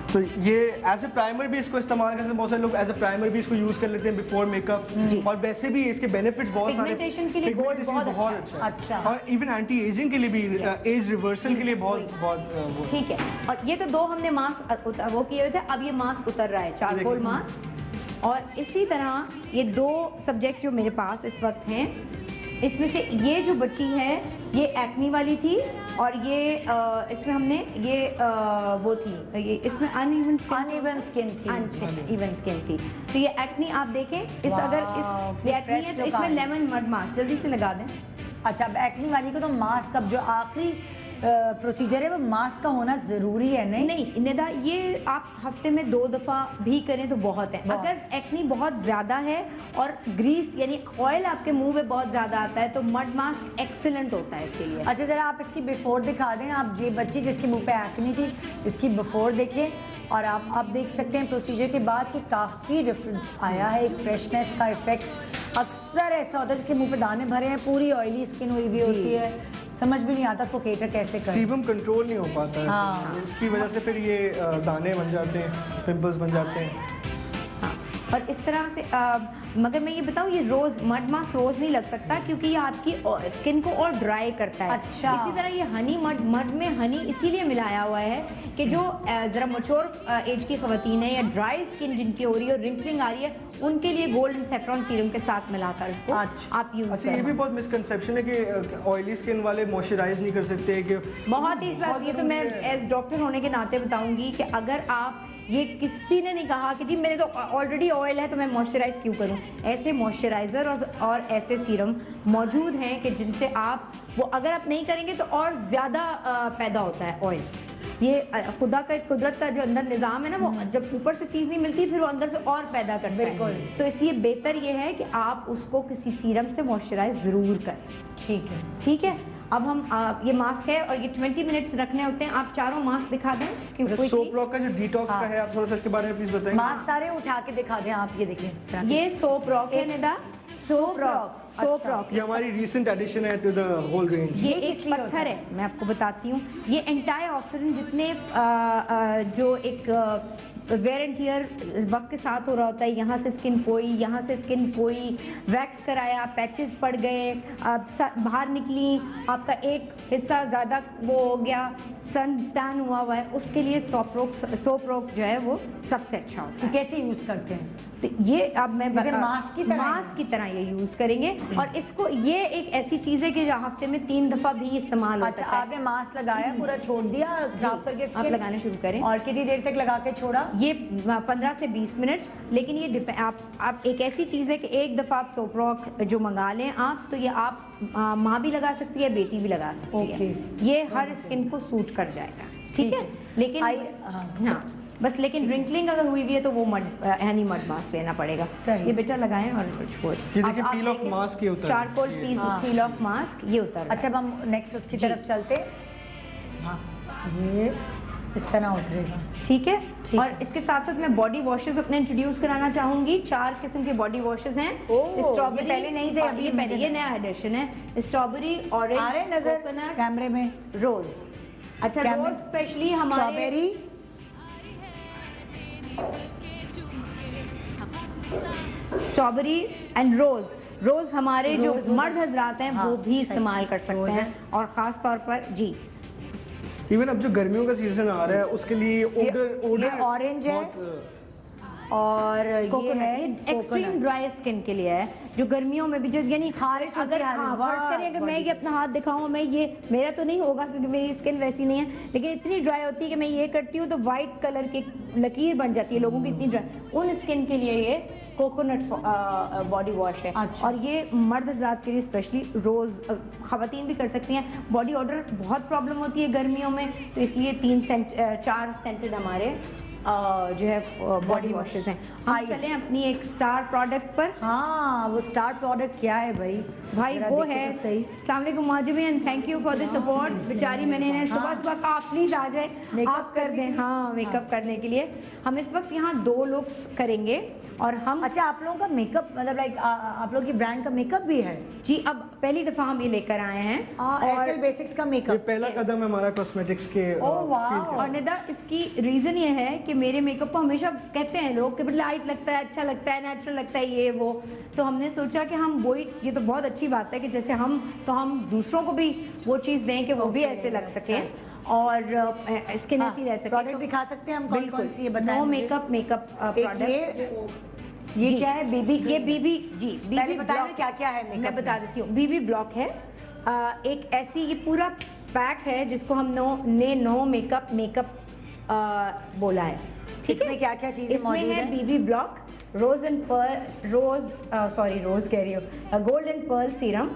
Speaker 6: तो ये एज ए प्राइमर भी इसको इस्तेमाल कर सकते हैं, बहुत सारे लोग एज ए प्राइमर भी इसको यूज कर लेते हैं बिफोर मेकअप, और वैसे भी इसके बेनिफिट्स बहुत सारे।
Speaker 3: पिगमेंटेशन के लिए गोल्ड बहुत अच्छा है।
Speaker 2: अच्छा।
Speaker 6: और इवन एंटी एजिंग के लिए भी, एज रिवर्सल के लिए बहुत
Speaker 3: ठीक है। और ये तो दो हमने मास्क वो किए हुए थे, अब ये मास्क उतर रहा है, चारकोल मास्क। और इसी तरह ये दो सब्जेक्ट्स जो मेरे पास इस वक्त हैं, इसमें से ये जो बची है ये एक्नी वाली थी, और ये इसमें हमने ये वो थी, ये इसमें अनइवन स्किन थी। तो ये एक्नी आप देखें, इस अगर इस एक्नी है तो इसमें लेमन मड मास्क जल्दी से लगा दें।
Speaker 2: अच्छा, अब एक्नी वाली को तो मास्क, अब जो आखिरी प्रोसीजर है वो मास्क का होना जरूरी है।
Speaker 3: नहीं निदा, ये आप हफ्ते में 2 दफ़ा भी करें तो बहुत है। अगर एक्नी बहुत ज़्यादा है और ग्रीस यानी ऑयल आपके मुंह में बहुत ज़्यादा आता है तो मड मास्क एक्सीलेंट होता है इसके लिए।
Speaker 2: अच्छा, ज़रा आप इसकी बिफोर दिखा दें। आप ये बच्ची जिसके मुंह पे एक्नी थी, इसकी बिफोर देखिए, और आप देख सकते हैं प्रोसीजर के बाद कि काफ़ी डिफरेंस आया है, एक फ्रेशनेस का इफेक्ट। अक्सर ऐसा होता है जिसके मुंह पे दाने भरे हैं, पूरी ऑयली स्किन हुई भी होती है, समझ भी नहीं आता उसको केटर कैसे करें,
Speaker 6: सीबम कंट्रोल नहीं हो पाता है।
Speaker 2: हाँ।
Speaker 6: उसकी वजह से फिर ये दाने बन जाते हैं, पिंपल्स बन जाते हैं।
Speaker 3: हाँ, और इस तरह से मगर मैं ये बताऊँ, ये रोज़ मड मास्क रोज़ नहीं लग सकता, क्योंकि ये आपकी स्किन को और ड्राई करता है।
Speaker 2: अच्छा।
Speaker 3: इसी तरह ये हनी मड में हनी इसीलिए मिलाया हुआ है कि जो ज़रा मैच्योर एज की ख़वातीन है या ड्राई स्किन जिनकी हो रही है और रिंकलिंग आ रही है, उनके लिए गोल्ड एंड सेफ्रॉन सीरम के साथ मिलाकर इसको आप यूज़
Speaker 6: अच्छा, ये भी बहुत मिसकंसेप्शन है कि ऑयली स्किन वाले मॉइस्चराइज नहीं कर सकते, कि
Speaker 3: बहुत ही सर, ये तो मैं एज डॉक्टर होने के नाते बताऊंगी कि अगर आप, ये किसी ने नहीं कहा कि जी मेरे तो ऑलरेडी ऑयल है तो मैं मॉइस्चराइज क्यों करूं। ऐसे मॉइस्चराइज़र और ऐसे सीरम मौजूद हैं कि जिनसे आप वो अगर आप नहीं करेंगे तो और ज़्यादा पैदा होता है ऑयल। ये खुदा का, कुदरत का जो अंदर निज़ाम है ना, वो जब ऊपर से चीज़ नहीं मिलती फिर वो अंदर से और पैदा करता है।
Speaker 2: बिल्कुल।
Speaker 3: तो इसलिए बेहतर ये है कि आप उसको किसी सीरम से मॉइस्चराइज ज़रूर करें।
Speaker 2: ठीक है।
Speaker 3: ठीक है। अब हम ये मास्क है और ये 20 मिनट्स रखने होते हैं। आप चारों मास्क दिखा दें क्योंकि
Speaker 6: सोप रॉक का जो डिटॉक्स का है, आप थोड़ा सा इसके बारे में प्लीज बताएंगे।
Speaker 2: मास्क सारे उठा के दिखा दें आप, ये देखिए इस तरह।
Speaker 3: ये सोप रॉक है निदा, सोप रॉक
Speaker 6: ये हमारी रीसेंट एडिशन है टू द होल रेंज।
Speaker 3: ये एक पत्थर है, मैं आपको बताती हूँ। ये एंटाई ऑक्सीडेंट जितने जो एक वेयर एंड टियर वक्त के साथ हो रहा होता है, यहाँ से स्किन पोई, यहाँ से स्किन पोई, वैक्स कराया, पैचेस पड़ गए, बाहर निकली, आपका एक हिस्सा ज़्यादा वो हो गया, सन टैन हुआ है, उसके लिए सोप रॉक जो है वो सबसे अच्छा होता है।
Speaker 2: कैसे यूज करते हैं?
Speaker 3: तो ये अब मैं
Speaker 2: मास्क
Speaker 3: की तरह ये यूज करेंगे। और इसको ये एक ऐसी चीज है कि हफ्ते में 3 दफा भी इस्तेमाल हो
Speaker 2: अच्छा,
Speaker 3: सकता है।
Speaker 2: आपने मास्क लगाया, पूरा छोड़ दिया साफ करके,
Speaker 3: आप लगाना शुरू करें।
Speaker 2: और कितनी देर तक लगा के छोड़ा?
Speaker 3: ये 15 से 20 मिनट। लेकिन ये आप एक ऐसी चीज़ है कि एक दफ़ा आप सोप रॉक जो मंगा लें आप, तो ये आप माँ भी लगा सकती है, बेटी भी लगा सकती है। ये हर स्किन को सूट कर जाएगा, ठीक है। लेकिन हाँ बस, लेकिन रिंकलिंग अगर हुई भी है तो वो हनी मड मास्क लेना पड़ेगा। ये बेटा लगाएं और छोड़।
Speaker 6: ये देखिए पील ऑफ मास्क ये होता है,
Speaker 3: चारकोल पील ऑफ मास्क ये होता है।
Speaker 2: अच्छा, अब हम नेक्स्ट उसकी तरफ चलते हैं। हाँ, ये इस तरह उतरेगा,
Speaker 3: ठीक है। और इसके साथ साथ मैं बॉडी वॉशेस अपने इंट्रोड्यूस कराना चाहूंगी। 4 किस्म के बॉडी वॉशेस हैं।
Speaker 2: स्ट्रॉबेरी पहले नहीं थे, अभी
Speaker 3: ये नया एडिशन है। स्ट्रॉबेरी, ऑरेंज, कोकोनट,
Speaker 2: कैमरे में
Speaker 3: रोज। अच्छा, रोज स्पेशली हमारे स्ट्रॉबेरी एंड रोज हमारे जो मर्द हजरात हैं वो भी इस्तेमाल कर सकते हैं। और खास तौर पर जी
Speaker 6: इवन अब जो गर्मियों का सीजन आ रहा है उसके लिए ओडर
Speaker 2: ऑरेंज है और
Speaker 3: कोकोनट एक्सट्रीम ड्राई स्किन के लिए है, जो गर्मियों में भी जो यानी अगर फर्ज करें अगर मैं ये अपना हाथ दिखाऊं, मैं ये मेरा तो नहीं होगा क्योंकि मेरी स्किन वैसी नहीं है, लेकिन इतनी ड्राई होती है कि मैं ये करती हूँ तो वाइट कलर की लकीर बन जाती है लोगों की, इतनी ड्राई। उन स्किन के लिए ये कोकोनट बॉडी वॉश है।
Speaker 2: अच्छा।
Speaker 3: और ये मर्द हज़रात के लिए स्पेशली रोज़ खवातीन भी कर सकती हैं। बॉडी ऑर्डर बहुत प्रॉब्लम होती है गर्मियों में, तो इसलिए 4 सेंटेड हमारे जो है बॉडी वॉशेस हैं। हम चलें अपनी एक स्टार प्रोडक्ट पर।
Speaker 2: हाँ, वो स्टार प्रोडक्ट क्या है भाई?
Speaker 3: वो है
Speaker 2: तो सही।
Speaker 3: अस्सलाम वालेकुम माजिबी and thank you for the support. बेचारी मैंने इन्हें सुबह का आप प्लीज आ जाए, आप कर दें। हाँ, मेकअप करने के लिए हम इस वक्त यहाँ 2 लुक्स करेंगे। और हम
Speaker 2: अच्छा, आप लोगों का मेकअप मतलब लाइक आप लोगों की ब्रांड का मेकअप भी है?
Speaker 3: जी, अब पहली दफा हम ये लेकर आए हैं।
Speaker 2: और बेसिक्स का
Speaker 6: ये
Speaker 2: मेकअप
Speaker 6: पहला कदम है हमारा कॉस्मेटिक्स के
Speaker 3: और निदा, इसकी रीजन ये है कि मेरे मेकअप को हमेशा कहते हैं लोग कि लाइट लगता है, अच्छा लगता है, नेचुरल लगता है, ये वो। तो हमने सोचा कि हम वही, ये तो बहुत अच्छी बात है कि जैसे हम दूसरों को भी वो चीज़ दें कि वो भी ऐसे लग सके और स्किन ऐसी रह सके।
Speaker 2: प्रोडक्ट दिखा सकते हैं हम? कौन सी? ये बताएं।
Speaker 3: No makeup product.
Speaker 2: ये क्या है? बीबी?
Speaker 3: ये बीबी जी, बीबी
Speaker 2: बताएं क्या क्या है मेकअप?
Speaker 3: मैं बता देती हूँ। बीबी ब्लॉक है एक ऐसी, ये पूरा पैक है जिसको हम नो मेकअप बोला है। ठीक है,
Speaker 2: इसमें क्या क्या चीजें मौजूद
Speaker 3: इसमें है
Speaker 2: हैं?
Speaker 3: BB block, rose and gold and pearl serum,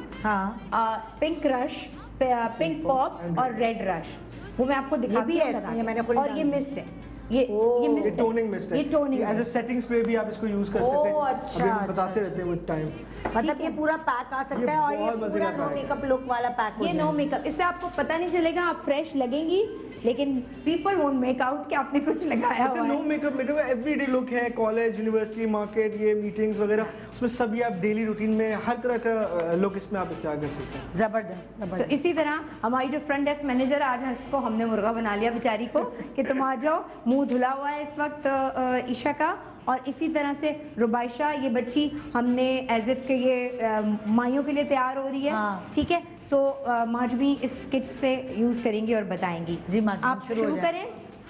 Speaker 3: pink rush, pink pop और रेड रश। वो मैं आपको दिखाती हूँ। और ये मिस्ट है, ये मिस्ट,
Speaker 6: टोनिंग मिस्ट है।
Speaker 3: ये toning
Speaker 6: as a setting spray भी आप इसको यूज कर सकते हैं।
Speaker 2: अच्छा,
Speaker 6: अभी हम बताते रहते हैं विद टाइम।
Speaker 2: मतलब ये पूरा पैक आ सकता है और ये
Speaker 6: बहुत मजे
Speaker 2: पूरा
Speaker 6: का
Speaker 2: नो
Speaker 6: पैक है।
Speaker 2: मेकअप लुक वाला पैक।
Speaker 3: ये नो मेकअप, इससे आपको पता नहीं चलेगा, आप फ्रेश लगेंगी लेकिन पीपल वोंट मेक आउट कि आपने कुछ लगाया
Speaker 6: अच्छा,
Speaker 3: हुआ
Speaker 6: नो
Speaker 3: है।
Speaker 6: मेकअप एवरीडे लुक है। कॉलेज, यूनिवर्सिटी, मार्केट, ये मीटिंग्स वगैरह, उसमें सब ये आप डेली रूटीन में हर तरह का लुक इसमें आप इख्तियार कर सकते हैं।
Speaker 2: जबरदस्त।
Speaker 3: तो इसी तरह हमारी जो फ्रंट डेस्क मैनेजर आज है, इसको हमने मुर्गा बना लिया बेचारी को कि तुम आ जाओ। मुंह धुला हुआ है इस वक्त ईशा का। और इसी तरह से रुबाइशा, ये बच्ची हमने एज इफ के ये माइयों के लिए तैयार हो रही है। ठीक है, सो माजमी इस किट से यूज़ करेंगी और बताएंगी।
Speaker 2: जी माजमी,
Speaker 3: आप शुरू करें।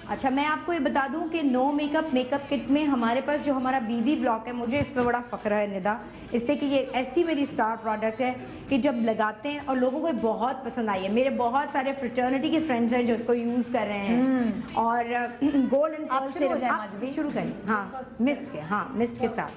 Speaker 3: अच्छा, मैं आपको ये बता दूं कि नो मेकअप किट में हमारे पास जो हमारा बीबी ब्लॉक है, मुझे इस पर बड़ा फ़ख्र है निदा, इसलिए कि ये ऐसी मेरी स्टार प्रोडक्ट है कि जब लगाते हैं और लोगों को ये बहुत पसंद आई है। मेरे बहुत सारे फ्रेटर्निटी के फ्रेंड्स हैं जो इसको यूज़ कर रहे हैं। और गोल्ड एंड पर्ल से शुरू करें। हाँ, मिस्ट के साथ,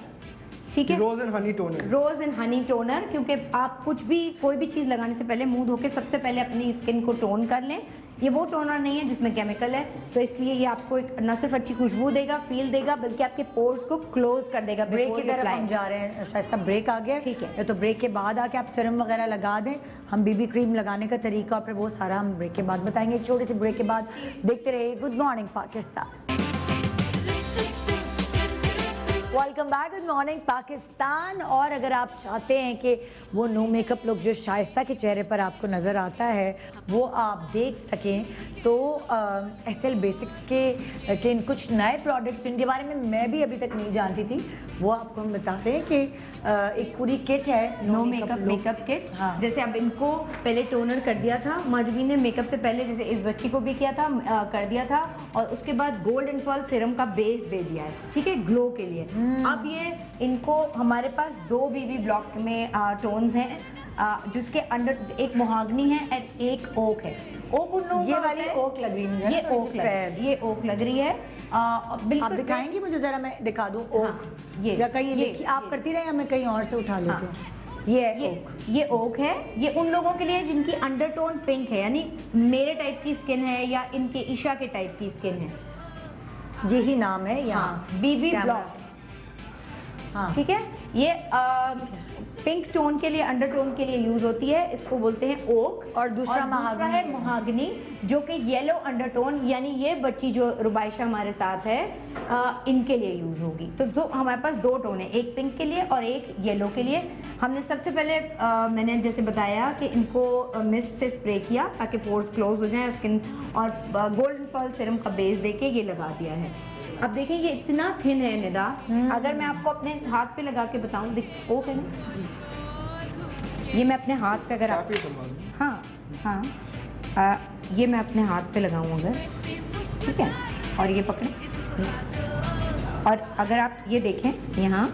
Speaker 3: ठीक है।
Speaker 6: Rose and honey toner,
Speaker 3: rose and honey toner, क्योंकि आप कोई भी चीज़ लगाने से पहले मुंह धो के सबसे पहले अपनी स्किन को टोन कर लें। ये वो टोनर नहीं है जिसमें केमिकल है, तो इसलिए ये आपको एक न सिर्फ अच्छी खुशबू देगा, फील देगा, बल्कि आपके पोर्स को क्लोज कर देगा।
Speaker 2: ब्रेक की तरफ हम जा रहे हैं शाइस्ता, ब्रेक आ गया
Speaker 3: ठीक है।
Speaker 2: तो ब्रेक के बाद आके आप सीरम वगैरह लगा दें, हम बीबी क्रीम लगाने का तरीका फिर वो सारा हम ब्रेक के बाद बताएंगे। छोटे से ब्रेक के बाद देखते रहिए good morning Pakistan. Welcome back, good morning Pakistan. और अगर आप चाहते हैं कि वो नो मेकअप लुक जो शाइस्ता के चेहरे पर आपको नज़र आता है वो आप देख सकें, तो SL बेसिक्स के इन कुछ नए प्रोडक्ट्स जिनके बारे में मैं भी अभी तक नहीं जानती थी, वो आपको हम बता रहे हैं कि एक पूरी किट है
Speaker 3: नो मेकअप किट।
Speaker 2: हाँ।
Speaker 3: जैसे अब इनको पहले टोनर कर दिया था, माधवी ने मेकअप से पहले जैसे इस बच्ची को भी किया था, कर दिया था, और उसके बाद गोल्ड एंड पर्ल सीरम का बेस दे दिया है, ठीक है, ग्लो के लिए। अब ये इनको हमारे पास 2 BB ब्लॉक में टोन्स हैं, जिसके अंडर एक मोहागनी है और एक ओक है। ओक उन लोगों
Speaker 2: ये
Speaker 3: का
Speaker 2: वाली
Speaker 3: होता है-
Speaker 2: ओक लग रही है,
Speaker 3: ये ओक लग रही है, ये ओक लग रही है।
Speaker 2: आप
Speaker 3: बिल्कुल
Speaker 2: दिखाएंगी मुझे जरा, मैं दिखा दूं ओक।
Speaker 3: हाँ, ये-
Speaker 2: या कहीं
Speaker 3: ये-
Speaker 2: देखिए, आप
Speaker 3: ये।
Speaker 2: करती रहे या मैं कहीं और से उठा लेती
Speaker 3: हाँ।
Speaker 2: हूँ। ये है ओक।
Speaker 3: ये ओक है। ये उन लोगों के लिए जिनकी अंडरटोन पिंक है, यानी मेरे टाइप की स्किन है या इनके ईशा के टाइप की स्किन है।
Speaker 2: यही नाम है यहाँ।
Speaker 3: हाँ, BB
Speaker 2: कैमरा।
Speaker 3: ब्लॉक,
Speaker 2: हाँ
Speaker 3: ठीक है। ये पिंक टोन के लिए, अंडरटोन के लिए यूज होती है, इसको बोलते हैं ओक।
Speaker 2: और दूसरा महागनी
Speaker 3: है महागनी, जो कि येलो अंडरटोन, यानी ये बच्ची जो रुबाइशा हमारे साथ है, इनके लिए यूज होगी। तो जो हमारे पास 2 टोन है, एक पिंक के लिए और एक येलो के लिए। हमने सबसे पहले मैंने जैसे बताया कि इनको मिस्ट से स्प्रे किया ताकि पोर्स क्लोज हो जाए स्किन, और गोल्डन पर्ल सीरम का बेस देके ये लगा दिया है। अब देखिए ये इतना थिन है निदा, अगर मैं आपको अपने हाथ पे लगा के बताऊं, ओके ना, ये मैं अपने हाथ पे अगर आप, हाँ हाँ, ये मैं अपने हाथ पे लगाऊं अगर, ठीक है, और ये पकड़े, और अगर आप ये देखें यहाँ,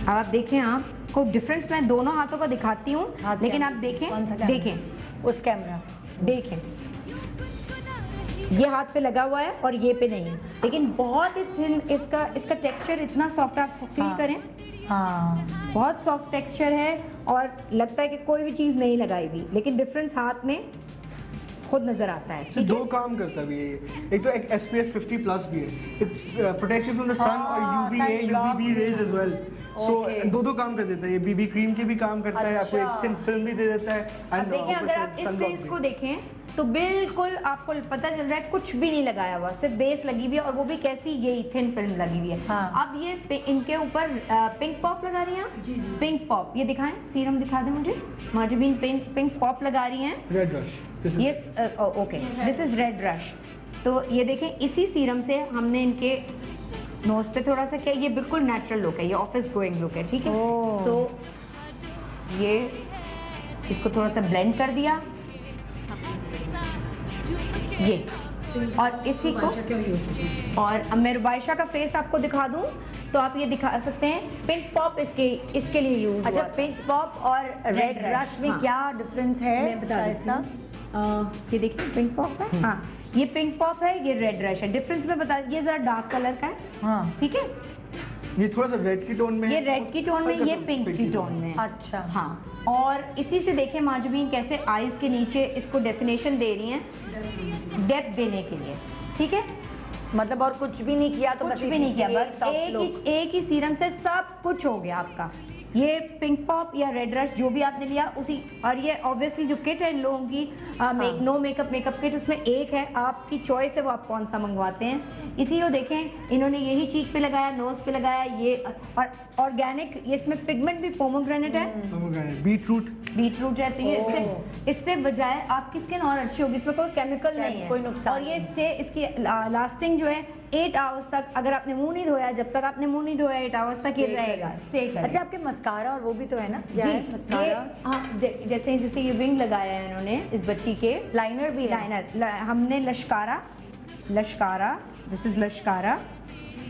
Speaker 3: अब आप देखें, आपको डिफरेंस मैं दोनों हाथों का दिखाती हूँ, लेकिन आप देखें, देखें
Speaker 2: उस कैमरा,
Speaker 3: देखें, ये हाथ पे लगा हुआ है और ये पे नहीं, लेकिन बहुत ही थिन, इसका टेक्सचर इतना सॉफ्ट, आप फील
Speaker 2: हाँ।
Speaker 3: करें,
Speaker 2: हाँ
Speaker 3: बहुत सॉफ्ट टेक्सचर है, और लगता है कि कोई भी चीज़ नहीं लगाई हुई, लेकिन डिफरेंस हाथ में खुद नजर आता है।
Speaker 6: से 2 काम करता भी है ये। एक तो एक SPF 50+ भी है, it's protection from the sun और UVA UVB rays as well. So 2 काम कर देता है ये। BB क्रीम के भी काम करता है, आपको एक थिन फिल्म भी दे देता है।
Speaker 3: अब देखिए, अगर आप इस फेस को देखें तो बिल्कुल आपको पता चल रहा है कुछ भी नहीं लगाया हुआ, सिर्फ बेस लगी हुई है, और वो भी कैसी, यही थिन फिल्म लगी हुई है।
Speaker 2: हाँ।
Speaker 3: अब ये इनके ऊपर पिंक पॉप लगा रही हैं, पिंक पॉप, ये दिखाएं, सीरम दिखा दें मुझे, माजबीन पिंक पॉप लगा रही हैं,
Speaker 6: रेड रश।
Speaker 3: ये okay, this is red rush. तो ये देखें, इसी सीरम से हमने इनके नोज पे थोड़ा सा किया, ये बिल्कुल नेचुरल लुक है, ये ऑफिस गोइंग लुक है, ठीक है।
Speaker 2: ओह।
Speaker 3: सो ये इसको थोड़ा सा ब्लेंड कर दिया, ये, और इसी को, और अब मैं रुबाइशा का फेस आपको दिखा दूं तो आप ये दिखा सकते हैं, पिंक पॉप इसके लिए यूज
Speaker 2: अच्छा, पिंक पॉप और रेड
Speaker 3: Red
Speaker 2: रश में
Speaker 3: हाँ।
Speaker 2: क्या डिफरेंस है?
Speaker 3: मैं बता देती
Speaker 2: शाइस्ता?
Speaker 3: हूँ। ये देखिए पिंक पॉप है, हाँ, ये पिंक पॉप है, ये रेड रश है। डिफरेंस में बता, ये जरा डार्क कलर का है,
Speaker 2: हाँ
Speaker 3: ठीक है,
Speaker 6: ये थोड़ा सा रेड की टोन में
Speaker 3: ये
Speaker 6: है,
Speaker 3: रेड की टोन में,
Speaker 6: हल्का
Speaker 3: ये
Speaker 6: सा
Speaker 3: पिंक की टोन में है।
Speaker 2: अच्छा
Speaker 3: हाँ, और इसी से देखें माजबीन कैसे आईज के नीचे इसको डेफिनेशन दे रही हैं, डेप्थ देने के लिए, ठीक है।
Speaker 2: मतलब और कुछ भी नहीं किया तो
Speaker 3: कुछ
Speaker 2: बस
Speaker 3: भी नहीं किया,
Speaker 2: इसी से
Speaker 3: बस
Speaker 2: soft look।
Speaker 3: एक ही सीरम से सब कुछ हो गया आपका। ये पिंक पॉप या रेड रश जो भी आपने लिया उसी, और ये ऑब्वियसली जो किट है इन लोगों की नो मेकअप किट, उसमें एक है, आपकी चॉइस है वो आप कौन सा मंगवाते हैं। इसी को देखें, इन्होंने यही चीक पे लगाया, नोज पे लगाया, ये और ऑर्गेनिक, ये इसमें पिगमेंट भी पोमोग्रेनेट है, बीटरूट है, तो ये इससे बजाय आपकी स्किन और अच्छी होगी, इसमें कोई केमिकल नहीं है,
Speaker 2: कोई नुकसान
Speaker 3: और ये इसकी लास्टिंग जो है 8 आवर्स तक, अगर आपने मुंह नहीं धोया, जब तक आपने मुंह नहीं धोया 8 आवर्स तक ये रहेगा, स्टे करेगा।
Speaker 2: अच्छा, आपके मस्कारा और वो भी तो है ना?
Speaker 3: जी,
Speaker 2: है मस्कारा?
Speaker 3: ये हाँ, जैसे ये विंग लगाया है इन्होंने इस बच्ची के,
Speaker 2: लाइनर भी है?
Speaker 3: लाइनर हमने लश्कारा, दिस इज लश्कारा,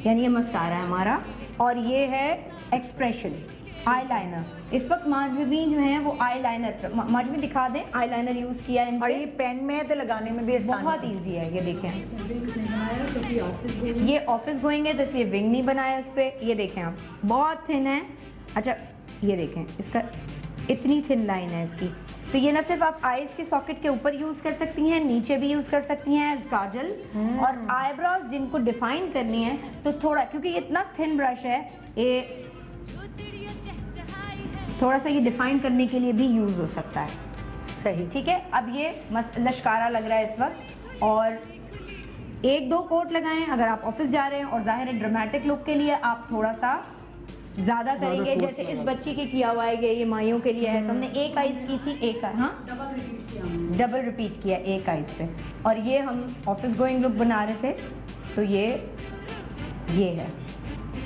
Speaker 3: यानी ये मस्कारा है हमारा, और ये है एक्सप्रेशन आईलाइनर। इस वक्त माजवी जो है वो आईलाइनर, माजवी दिखा दें, आईलाइनर यूज किया है इन
Speaker 2: और
Speaker 3: पे।
Speaker 2: ये पेन में है तो लगाने में भी आसान
Speaker 3: बहुत
Speaker 2: है।
Speaker 3: इजी है, ये देखें, ये ऑफिस गोइंग है तो इसलिए विंग नहीं बनाया उस पे, ये देखें आप, बहुत थिन है। अच्छा ये देखें, इसका इतनी थिन लाइन है इसकी, तो ये ना सिर्फ आप आईज के सॉकेट के ऊपर यूज कर सकती हैं, नीचे भी यूज कर सकती हैं एज काजल। और आईब्रोज जिनको डिफाइन करनी है तो थोड़ा, क्योंकि ये इतना थिन ब्रश है, ये थोड़ा सा ये डिफाइन करने के लिए भी यूज हो सकता है।
Speaker 2: सही।
Speaker 3: ठीक है, अब ये लश्कारा लग रहा है इस वक्त, और 1-2 कोट लगाएं अगर आप ऑफिस जा रहे हैं, और जाहिर है ड्रामेटिक लुक के लिए आप थोड़ा सा ज्यादा करेंगे। जैसे इस बच्ची के किया हुआ है, ये माइयों के लिए है, तो हमने एक आइज की थी, एक हाँ डबल रिपीट किया एक आइज पे, और ये हम ऑफिस गोइंग लुक बना रहे थे, तो ये है,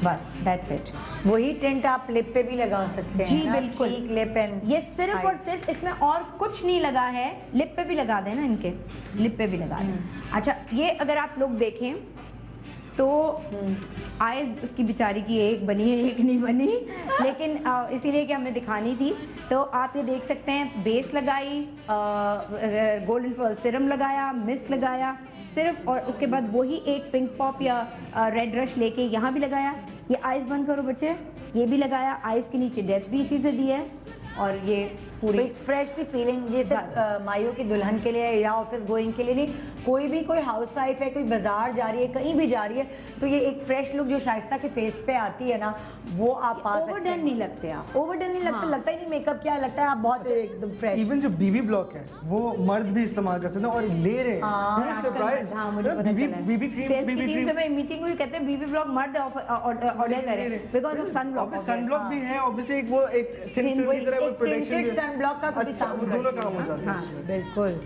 Speaker 3: बस दैट्स इट।
Speaker 2: वही टिंट आप लिप पे भी लगा सकते हैं।
Speaker 3: जी
Speaker 2: ना?
Speaker 3: बिल्कुल,
Speaker 2: चीक, लिप एंड
Speaker 3: ये सिर्फ और सिर्फ इसमें और कुछ नहीं लगा है। लिप पे भी लगा देना, इनके लिप पे भी लगा देना। अच्छा, ये अगर आप लोग देखें तो आइज उसकी बेचारी की एक बनी है, एक नहीं बनी, लेकिन इसीलिए कि हमें दिखानी थी। तो आप ये देख सकते हैं, बेस लगाई, गोल्डन पर्ल सिरम लगाया, मिस्ट लगाया सिर्फ, और उसके बाद वही एक पिंक पॉप या रेड रश लेके यहाँ भी लगाया। ये आइज बंद करो बच्चे, ये भी लगाया, आइज के नीचे डेप्थ भी इसी से दी है, और ये पूरी
Speaker 2: फ्रेश सी फीलिंग। ये सिर्फ माइयों की दुल्हन के लिए या ऑफिस गोइंग के लिए नहीं, कोई हाउस वाइफ है, कोई बाजार जा रही है, कहीं भी जा रही है, तो ये एक फ्रेश लुक जो शाइस्ता के फेस पे आती है ना, वो आप पा सकते हैं।
Speaker 3: ओवरडन नहीं लगते आप,
Speaker 2: ओवरडन नहीं लगता, लगता ही नहीं मेकअप क्या लगता है, आप बहुत एकदम फ्रेश।
Speaker 6: इवन जो बीबी ब्लॉक है वो मर्द भी इस्तेमाल कर सकते हैं और ले रहे हैं। सरप्राइज।
Speaker 3: हाँ, मुझे पता चला है।
Speaker 6: बीबी क्रीम
Speaker 3: से मैं मीटिंग हुई, कहते हैं बीबी ब्लॉक मर्द ऑर्डर करें बिकॉज़ ऑफ सनब्लॉक।
Speaker 6: सनब्लॉक भी है ऑब्वियसली, एक वो एक थिन फिल्म की तरह वो प्रोटेक्शन
Speaker 2: सनब्लॉक का कभी
Speaker 6: अच्छा, वो दोनों काम हो जाते हैं
Speaker 2: हाँ,
Speaker 6: इसमें।
Speaker 2: बिल्कुल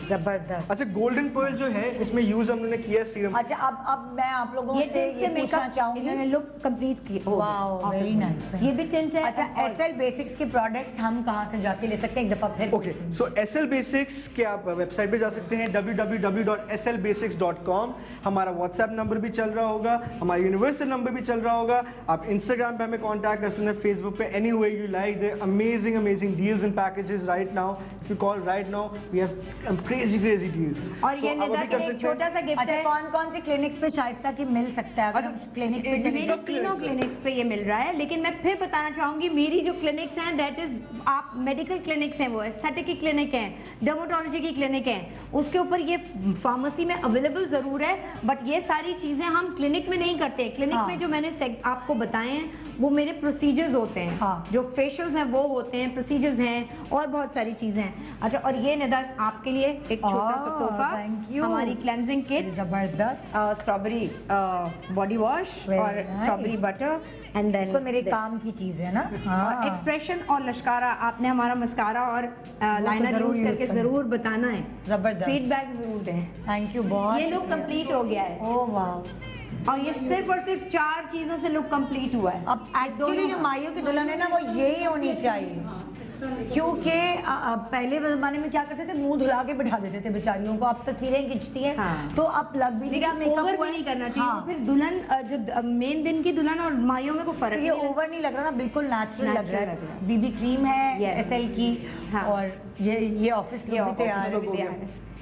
Speaker 2: जबरदस्त।
Speaker 6: अच्छा, गोल्डन पर्ल जो है इसमें यूज हमने किया है सीरम।
Speaker 2: अच्छा, अब मैं आप लोगों
Speaker 3: ये
Speaker 2: से
Speaker 3: टिंट से
Speaker 2: ये पूछना
Speaker 3: मेकअप
Speaker 2: चाहूंगी।
Speaker 3: इन्होंने लुक कंप्लीट किया।
Speaker 2: Wow, very nice.
Speaker 3: ये भी टिंट है।
Speaker 2: अच्छा, एसएल बेसिक्स के प्रोडक्ट्स हम कहाँ से जाके ले सकते हैं, एक दफा फिर?
Speaker 6: ओके, सो एसएल बेसिक्स के आप वेबसाइट पे जा सकते हैं www.slbasics.com। हमारा व्हाट्सएप नंबर भी चल रहा होगा, हमारा यूनिवर्सल नंबर भी चल रहा होगा। आप इंस्टाग्राम पे हमें कांटेक्ट कर सकते हैं, फेसबुक पे, any way you like. There amazing deals and packages right now. If you call right now we have crazy deals.
Speaker 3: और ये निदा के एक छोटा सा गिफ्ट
Speaker 2: अच्छा,
Speaker 3: है।
Speaker 2: कौन से क्लिनिक्स पे शाइस्ता की मिल सकता है? अगर
Speaker 6: अच्छा,
Speaker 2: क्लिनिक पे
Speaker 6: एक
Speaker 2: चले
Speaker 3: मेरे तीनों क्लिनिक्स पे ये मिल रहा है, लेकिन मैं फिर बताना चाहूंगी, मेरी जो क्लिनिक्स हैं दैट इज आप मेडिकल क्लिनिक्स हैं, वो एस्थेटिक की क्लिनिक हैं, डर्मेटोलॉजी की क्लिनिक हैं, उसके ऊपर ये फार्मेसी में अवेलेबल जरूर है, बट ये सारी चीजें हम क्लिनिक में नहीं करते। क्लिनिक में जो मैंने आपको बताए हैं वो मेरे प्रोसीजर्स होते हैं।
Speaker 2: हाँ।
Speaker 3: जो फेशियल्स हैं वो होते हैं, प्रोसीजर्स हैं, और बहुत सारी चीजें हैं। अच्छा, और ये निदा आपके लिए एक छोटा सा तोहफा,
Speaker 2: थैंक यू।
Speaker 3: हमारी क्लेंजिंग किट,
Speaker 2: जबरदस्त।
Speaker 3: स्ट्रॉबेरी बॉडी वॉश
Speaker 2: Very
Speaker 3: और
Speaker 2: nice.
Speaker 3: Strawberry butter, and then
Speaker 2: तो मेरे काम की चीज है ना। हाँ।
Speaker 3: एक्सप्रेशन और लश्कारा, आपने हमारा मस्कारा और लाइनर
Speaker 2: जरूर
Speaker 3: यूज
Speaker 2: use
Speaker 3: करके
Speaker 2: करना।
Speaker 3: जरूर बताना है,
Speaker 2: जबरदस्त।
Speaker 3: फीडबैक जरूर दें।
Speaker 2: थैंक यू बहुत।
Speaker 3: ये लुक कंप्लीट हो गया है,
Speaker 2: ओह वाओ।
Speaker 3: और ये सिर्फ और सिर्फ 4 चीजों से लुक कंप्लीट हुआ है।
Speaker 2: अब एक्चुअली जो माइयों की दुल्हन है ना, वो यही होनी चाहिए, क्योंकि पहले जमाने में क्या करते थे, मुंह धुला के बिठा देते थे बेचारियों को। आप तस्वीरें खींचती हैं
Speaker 3: हाँ।
Speaker 2: तो अब लग भी नहीं रहा,
Speaker 3: लेकिन
Speaker 2: मेकअप
Speaker 3: ओवर
Speaker 2: हुआ
Speaker 3: भी
Speaker 2: है।
Speaker 3: नहीं करना चाहिए।
Speaker 2: हाँ।
Speaker 3: तो फिर दुल्हन जो मेन दिन की दुल्हन और माइयों में को
Speaker 2: तो
Speaker 3: फर्क
Speaker 2: ये
Speaker 3: नहीं
Speaker 2: ओवर नहीं लग रहा ना, बिल्कुल नेचुरल लग
Speaker 3: Natural
Speaker 2: रहा
Speaker 3: लग रहा
Speaker 2: है।
Speaker 3: है।
Speaker 2: बीबी क्रीम है
Speaker 3: Yes.
Speaker 2: एसएल की,
Speaker 3: हाँ।
Speaker 2: और ये ऑफिस लुक भी तैयार
Speaker 6: look
Speaker 2: है।
Speaker 6: हो गया।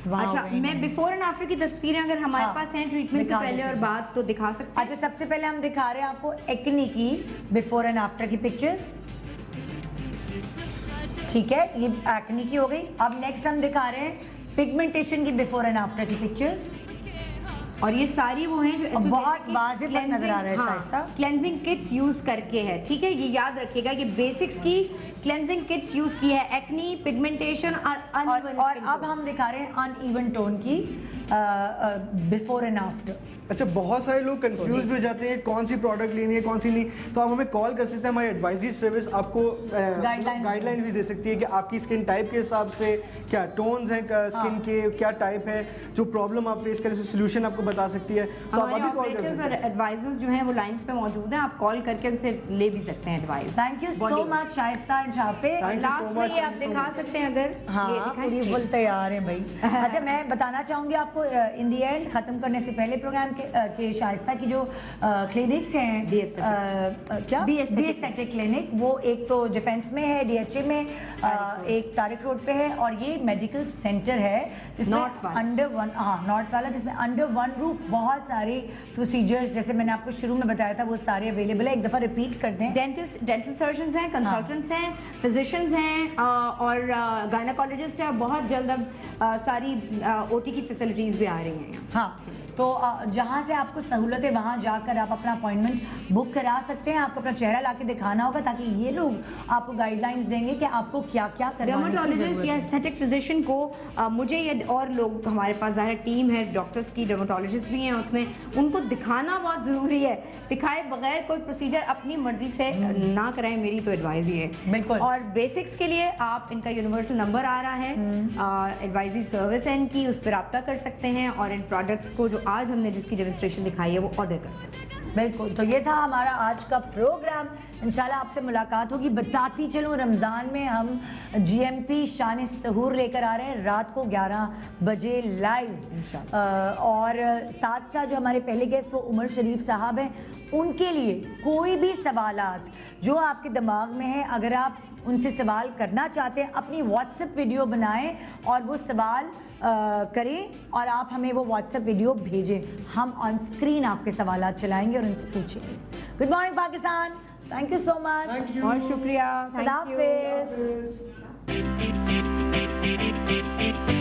Speaker 2: Wow,
Speaker 3: अच्छा,
Speaker 2: very
Speaker 3: मैं
Speaker 2: nice.
Speaker 3: बिफोर एंड आफ्टर की तस्वीरें अगर हमारे
Speaker 2: हाँ,
Speaker 3: पास हैं ट्रीटमेंट से
Speaker 2: दिखा
Speaker 3: पहले
Speaker 2: देते
Speaker 3: और
Speaker 2: हैं।
Speaker 3: बाद, तो दिखा सकते हैं।
Speaker 2: अच्छा, सबसे पहले हम दिखा रहे हैं आपको एक्ने की बिफोर एंड आफ्टर की पिक्चर्स। ठीक है, ये एक्ने की हो गई। अब नेक्स्ट हम दिखा रहे हैं पिगमेंटेशन की बिफोर एंड आफ्टर की पिक्चर्स।
Speaker 3: और ये सारी वो हैं जो इसमें
Speaker 2: बहुत
Speaker 3: basically
Speaker 2: वाज़ेह फर्क नजर आ रहा है, शाइस्ता।
Speaker 3: क्लेंजिंग किट्स यूज करके है, ठीक है, ये याद रखिएगा, ये बेसिक्स की क्लेंजिंग किट्स यूज की है, एक्नी, पिगमेंटेशन और uneven
Speaker 2: और
Speaker 3: skin
Speaker 2: अब
Speaker 3: tone।
Speaker 2: हम दिखा रहे हैं अनइवन टोन की बिफोर एंड आफ्टर।
Speaker 6: अच्छा, बहुत सारे लोग कंफ्यूज भी हो जाते हैं कौन सी प्रोडक्ट लेनी है कौन सी नहीं, तो आप हमें कॉल कर सकते हैं। हमारी एडवाइजरी सर्विस आपको गाइडलाइन भी दे सकती है कि आपकी स्किन टाइप के हिसाब से क्या टोन्स हैं स्किन के, क्या टाइप है, जो प्रॉब्लम आप फेस करें सोल्यूशन आपको बता सकती है। तो आप
Speaker 3: हमारे
Speaker 6: अभी कॉल कर
Speaker 3: ऑपरेटर्स
Speaker 6: सकते
Speaker 3: और
Speaker 6: हैं।
Speaker 3: एडवाइजर्स जो हैं वो लाइंस पे मौजूद हैं, आप कॉल करके उनसे ले भी सकते हैं advice.
Speaker 2: Thank you so much Shaista and Shafe.
Speaker 6: Thank you so
Speaker 3: last में
Speaker 6: much,
Speaker 3: ये आप
Speaker 6: thank you so
Speaker 3: दिखा
Speaker 6: much.
Speaker 3: सकते हैं अगर
Speaker 2: हाँ,
Speaker 3: ये दिखाएं?
Speaker 2: पूरी फुल तैयार है भाई। अच्छा, मैं बताना चाहूंगी आपको इन दी एंड खत्म करने से पहले प्रोग्राम के शाइस्ता की जो क्लिनिक्स हैं,
Speaker 3: The Aesthetic।
Speaker 2: क्या
Speaker 3: The Aesthetic।
Speaker 2: The Aesthetic clinic, वो एक तो डिफेंस में है, डीएचए में, एक तारिक रोड पे है, और ये मेडिकल सेंटर है जिसमें
Speaker 3: North वाला।
Speaker 2: अंडर वन, हाँ नॉर्थ वाला, जिसमें अंडर वन रूफ बहुत सारे प्रोसीजर्स, जैसे मैंने आपको शुरू में बताया था, वो सारे अवेलेबल है। एक दफा रिपीट कर दें।
Speaker 3: डेंटिस्ट, डेंटल सर्जन हैं, कंसल्टेंट्स हैं, फिजिशियंस हैं और गायनाकोलॉजिस्ट है। बहुत जल्द अब सारी OT की फैसिलिटीज़ भी आ रही हैं।
Speaker 2: हाँ, तो जहाँ से आपको सहूलत है वहाँ जाकर आप अपना अपॉइंटमेंट बुक करा सकते हैं। आपको अपना चेहरा ला के दिखाना होगा ताकि ये लोग आपको गाइडलाइंस देंगे कि आपको क्या क्या करवाने की
Speaker 3: डर्माटोलॉजिस्ट
Speaker 2: ज़रूरत
Speaker 3: या
Speaker 2: है।
Speaker 3: एस्थेटिक फिजिशियन को मुझे ये और लोग हमारे पास ज़ाहिर टीम है, डॉक्टर्स की, डर्माटोलॉजिस्ट भी हैं उसमें, उनको दिखाना बहुत ज़रूरी है। दिखाए बगैर कोई प्रोसीजर अपनी मर्जी से ना कराएं, मेरी तो एडवाइस ही है।
Speaker 2: बिल्कुल।
Speaker 3: और बेसिक्स के लिए आप इनका यूनिवर्सल नंबर आ रहा है, एडवाइजरी सर्विस है इनकी, उस पर रब्ता कर सकते हैं और इन प्रोडक्ट्स को जो आज हमने जिसकी डेमोन्स्ट्रेशन दिखाई है वो ऑर्डर कर सकते हैं।
Speaker 2: बिल्कुल, तो ये था हमारा आज का प्रोग्राम। इंशाल्लाह आपसे मुलाकात होगी। बताती चलूँ, रमज़ान में हम GMP शान सहूर लेकर आ रहे हैं रात को 11 बजे लाइव। और साथ साथ जो हमारे पहले गेस्ट वो उमर शरीफ साहब हैं, उनके लिए कोई भी सवालात जो आपके दिमाग में है, अगर आप उनसे सवाल करना चाहते हैं, अपनी व्हाट्सएप वीडियो बनाएं और वो सवाल करें और आप हमें वो व्हाट्सएप वीडियो भेजें। हम ऑन स्क्रीन आपके सवालात चलाएंगे और उनसे पूछेंगे। Good morning Pakistan, thank you so much,
Speaker 3: बहुत शुक्रिया,
Speaker 2: खुदा
Speaker 3: थैंक यू।
Speaker 2: हाफिज़।